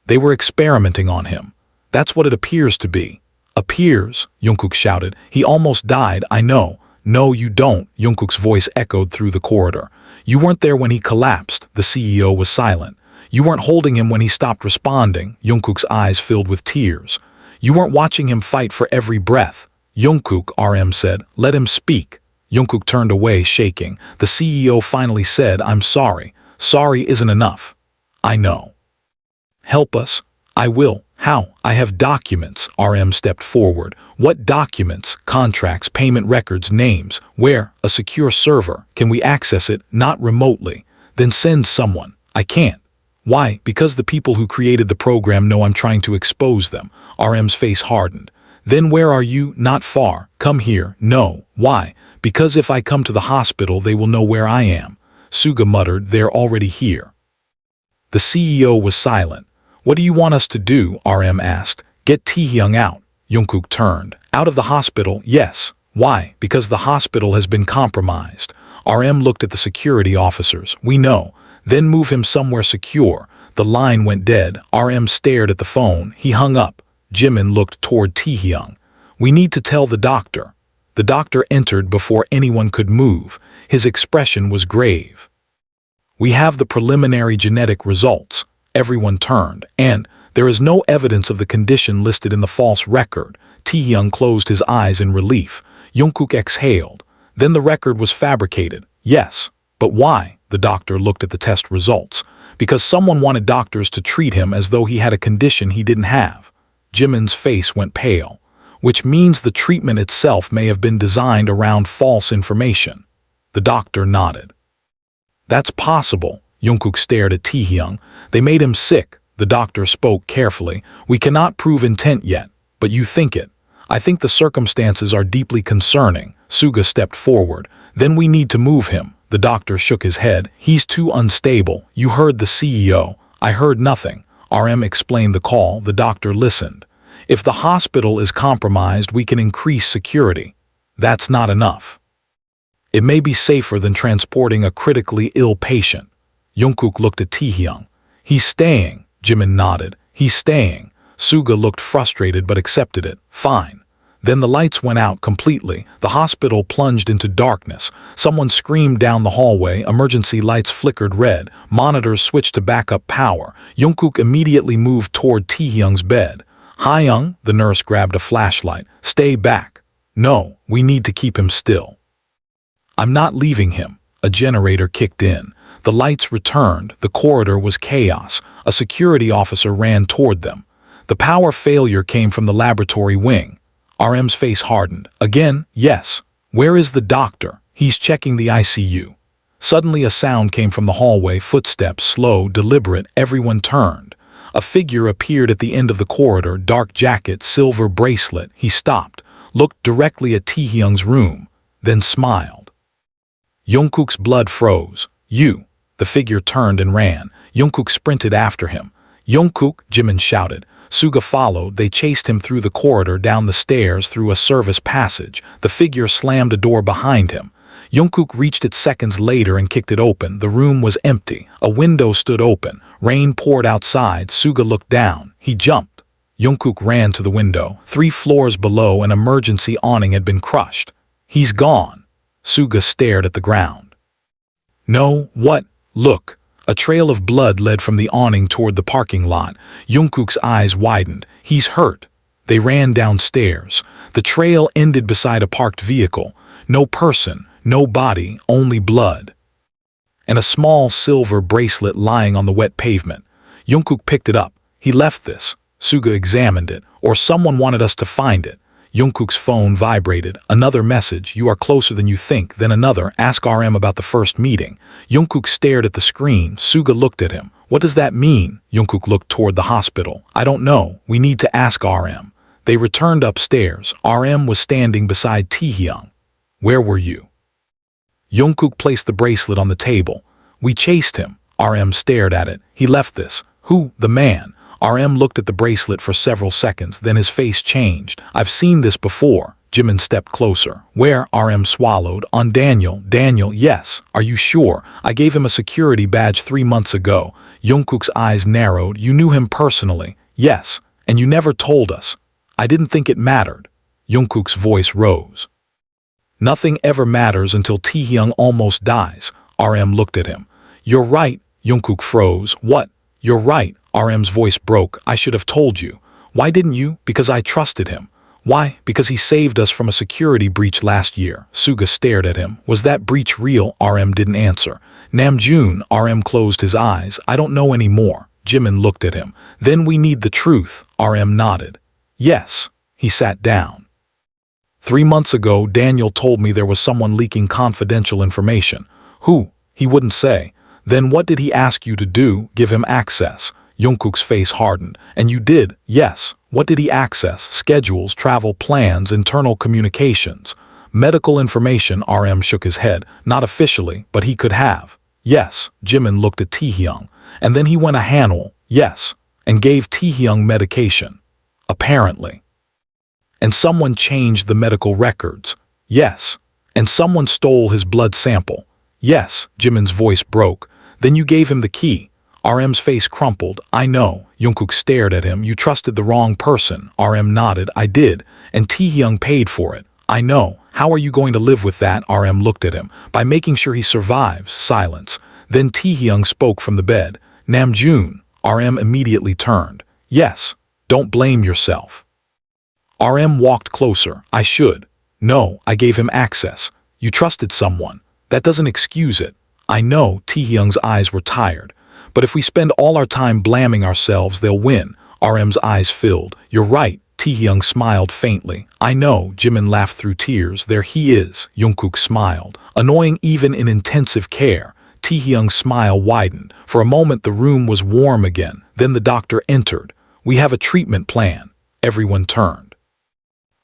They were experimenting on him. That's what it appears to be. Appears? Jungkook shouted. He almost died, I know. No, you don't, Jungkook's voice echoed through the corridor. You weren't there when he collapsed. The CEO was silent. You weren't holding him when he stopped responding. Jungkook's eyes filled with tears. You weren't watching him fight for every breath. Jungkook, RM said, let him speak. Jungkook turned away, shaking. The CEO finally said, I'm sorry. Sorry isn't enough. I know. Help us. I will. How? I have documents. RM stepped forward. What documents? Contracts, payment records, names. Where? A secure server. Can we access it? Not remotely. Then send someone. I can't. Why? Because the people who created the program know I'm trying to expose them. RM's face hardened. Then where are you? Not far. Come here. No. Why? Because if I come to the hospital, they will know where I am. Suga muttered, they're already here. The CEO was silent. What do you want us to do? RM asked. Get Taehyung out. Jungkook turned. Out of the hospital? Yes. Why? Because the hospital has been compromised. RM looked at the security officers. We know. Then move him somewhere secure. The line went dead. RM stared at the phone. He hung up. Jimin looked toward Taehyung. We need to tell the doctor. The doctor entered before anyone could move. His expression was grave. We have the preliminary genetic results. Everyone turned, and there is no evidence of the condition listed in the false record. Taehyung closed his eyes in relief. Jungkook exhaled. Then the record was fabricated. Yes, but why? The doctor looked at the test results. Because someone wanted doctors to treat him as though he had a condition he didn't have. Jimin's face went pale, which means the treatment itself may have been designed around false information. The doctor nodded. That's possible. Jungkook stared at Taehyung. They made him sick. The doctor spoke carefully. We cannot prove intent yet, but you think it. I think the circumstances are deeply concerning. Suga stepped forward. Then we need to move him. The doctor shook his head. He's too unstable. You heard the CEO. I heard nothing. RM explained the call. The doctor listened. If the hospital is compromised, we can increase security. That's not enough. It may be safer than transporting a critically ill patient. Jungkook looked at Taehyung. He's staying. Jimin nodded. He's staying. Suga looked frustrated but accepted it. Fine. Then the lights went out completely. The hospital plunged into darkness. Someone screamed down the hallway. Emergency lights flickered red. Monitors switched to backup power. Jungkook immediately moved toward Taehyung's bed. Taehyung, the nurse grabbed a flashlight. Stay back. No, we need to keep him still. I'm not leaving him. A generator kicked in. The lights returned. The corridor was chaos. A security officer ran toward them. The power failure came from the laboratory wing. RM's face hardened. Again, yes. Where is the doctor? He's checking the ICU. Suddenly a sound came from the hallway, footsteps, slow, deliberate. Everyone turned. A figure appeared at the end of the corridor, dark jacket, silver bracelet. He stopped, looked directly at Taehyung's room, then smiled. Jungkook's blood froze. You. The figure turned and ran. Jungkook sprinted after him. Jungkook, Jimin shouted. Suga followed. They chased him through the corridor, down the stairs, through a service passage. The figure slammed a door behind him. Jungkook reached it seconds later and kicked it open. The room was empty. A window stood open. Rain poured outside. Suga looked down. He jumped. Jungkook ran to the window. 3 floors below, an emergency awning had been crushed. He's gone. Suga stared at the ground. No, what? Look. A trail of blood led from the awning toward the parking lot. Jungkook's eyes widened. He's hurt. They ran downstairs. The trail ended beside a parked vehicle. No person, no body, only blood. And a small silver bracelet lying on the wet pavement. Jungkook picked it up. He left this. Suga examined it. Or someone wanted us to find it. Jungkook's phone vibrated. Another message. You are closer than you think. Then another. Ask RM about the first meeting. Jungkook stared at the screen. Suga looked at him. What does that mean? Jungkook looked toward the hospital. I don't know. We need to ask RM. They returned upstairs. RM was standing beside Taehyung. Where were you? Jungkook placed the bracelet on the table. We chased him. RM stared at it. He left this. Who? The man. RM looked at the bracelet for several seconds, then his face changed. I've seen this before. Jimin stepped closer. Where? RM swallowed. On Daniel. Daniel, yes. Are you sure? I gave him a security badge 3 months ago. Jungkook's eyes narrowed. You knew him personally. Yes. And you never told us. I didn't think it mattered. Jungkook's voice rose. Nothing ever matters until Taehyung almost dies. RM looked at him. You're right. Jungkook froze. What? You're right. RM's voice broke. I should have told you. Why didn't you? Because I trusted him. Why? Because he saved us from a security breach last year. Suga stared at him. Was that breach real? RM didn't answer. Namjoon. RM closed his eyes. I don't know anymore. Jimin looked at him. Then we need the truth. RM nodded. Yes. He sat down. 3 months ago, Daniel told me there was someone leaking confidential information. Who? He wouldn't say. Then what did he ask you to do? Give him access. Jungkook's face hardened. And you did? Yes. What did he access? Schedules, travel plans, internal communications. Medical information, RM shook his head. Not officially, but he could have. Yes. Jimin looked at Taehyung. And then he went a handle. Yes. And gave Taehyung medication. Apparently. And someone changed the medical records. Yes. And someone stole his blood sample. Yes. Jimin's voice broke. Then you gave him the key. RM's face crumpled. I know. Jungkook stared at him. You trusted the wrong person. RM nodded. I did. And Taehyung paid for it. I know. How are you going to live with that? RM looked at him. By making sure he survives. Silence. Then Taehyung spoke from the bed. Namjoon. RM immediately turned. Yes. Don't blame yourself. RM walked closer. I should. No, I gave him access. You trusted someone. That doesn't excuse it. I know. Taehyung's eyes were tired. But if we spend all our time blaming ourselves, they'll win. RM's eyes filled. You're right. Taehyung smiled faintly. I know. Jimin laughed through tears. There he is. Jungkook smiled. Annoying even in intensive care. Taehyung's smile widened. For a moment the room was warm again. Then the doctor entered. We have a treatment plan. Everyone turned.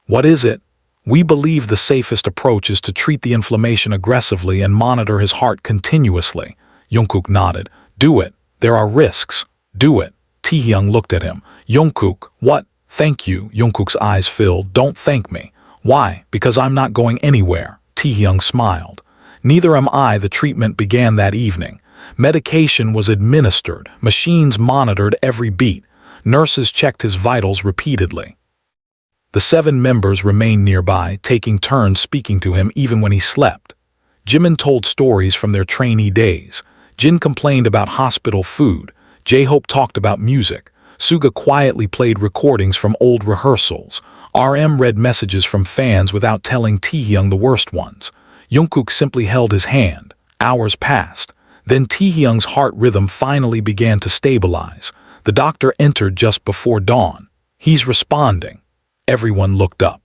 What is it? We believe the safest approach is to treat the inflammation aggressively and monitor his heart continuously. Jungkook nodded. Do it. There are risks. Do it. Taehyung looked at him. Jungkook, what? Thank you. Jungkook's eyes filled. Don't thank me. Why? Because I'm not going anywhere. Taehyung smiled. Neither am I. The treatment began that evening. Medication was administered. Machines monitored every beat. Nurses checked his vitals repeatedly. The 7 members remained nearby, taking turns speaking to him even when he slept. Jimin told stories from their trainee days. Jin complained about hospital food. J-Hope talked about music. Suga quietly played recordings from old rehearsals. RM read messages from fans without telling Taehyung the worst ones. Jungkook simply held his hand. Hours passed. Then Taehyung's heart rhythm finally began to stabilize. The doctor entered just before dawn. He's responding. Everyone looked up.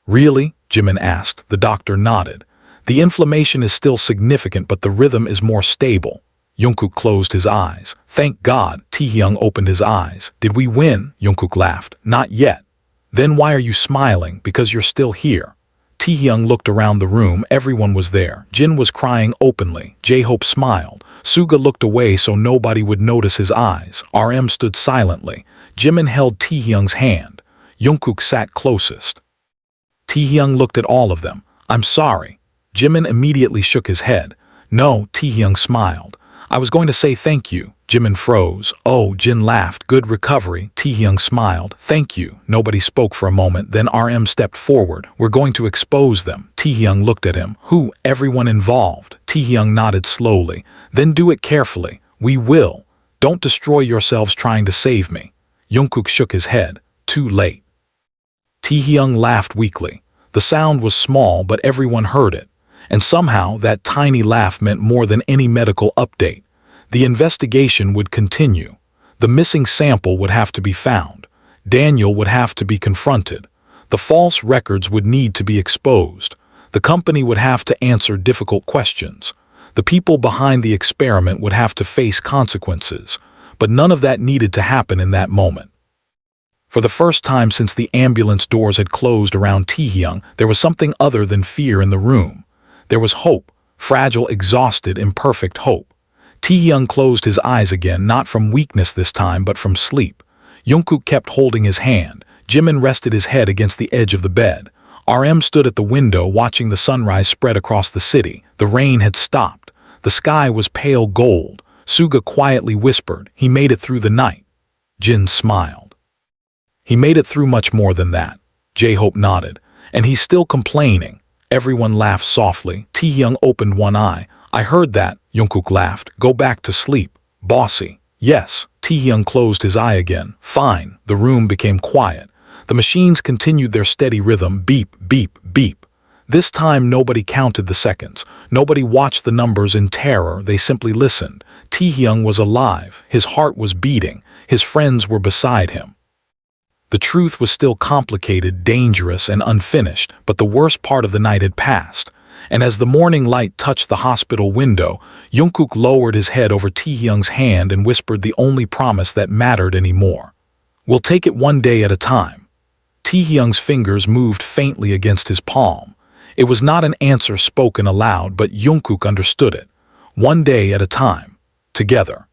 Really? Jimin asked. The doctor nodded. The inflammation is still significant, but the rhythm is more stable. Jungkook closed his eyes. Thank God. Taehyung opened his eyes. Did we win? Jungkook laughed. Not yet. Then why are you smiling? Because you're still here. Taehyung looked around the room. Everyone was there. Jin was crying openly. J-Hope smiled. Suga looked away so nobody would notice his eyes. RM stood silently. Jimin held Taehyung's hand. Jungkook sat closest. Taehyung looked at all of them. I'm sorry. Jimin immediately shook his head. No, Taehyung smiled. I was going to say thank you. Jimin froze. Oh, Jin laughed. Good recovery. Taehyung smiled. Thank you. Nobody spoke for a moment. Then RM stepped forward. We're going to expose them. Taehyung looked at him. Who? Everyone involved. Taehyung nodded slowly. Then do it carefully. We will. Don't destroy yourselves trying to save me. Jungkook shook his head. Too late. Taehyung laughed weakly. The sound was small, but everyone heard it. And somehow that tiny laugh meant more than any medical update. The investigation would continue. The missing sample would have to be found. Daniel would have to be confronted. The false records would need to be exposed. The company would have to answer difficult questions. The people behind the experiment would have to face consequences. But none of that needed to happen in that moment. For the first time since the ambulance doors had closed around Taehyung, there was something other than fear in the room. There was hope, fragile, exhausted, imperfect hope. Taehyung closed his eyes again, not from weakness this time, but from sleep. Jungkook kept holding his hand. Jimin rested his head against the edge of the bed. RM stood at the window watching the sunrise spread across the city. The rain had stopped. The sky was pale gold. Suga quietly whispered, "He made it through the night." Jin smiled. "He made it through much more than that." J-Hope nodded. "And he's still complaining." Everyone laughed softly. Taehyung opened one eye. "I heard that." Jungkook laughed. "Go back to sleep. Bossy." "Yes." Taehyung closed his eye again. "Fine." The room became quiet. The machines continued their steady rhythm. Beep, beep, beep. This time nobody counted the seconds. Nobody watched the numbers in terror. They simply listened. Taehyung was alive. His heart was beating. His friends were beside him. The truth was still complicated, dangerous, and unfinished, but the worst part of the night had passed. and as the morning light touched the hospital window, Jungkook lowered his head over Taehyung's hand and whispered the only promise that mattered anymore. "We'll take it one day at a time." Taehyung's fingers moved faintly against his palm. It was not an answer spoken aloud, but Jungkook understood it. One day at a time. Together.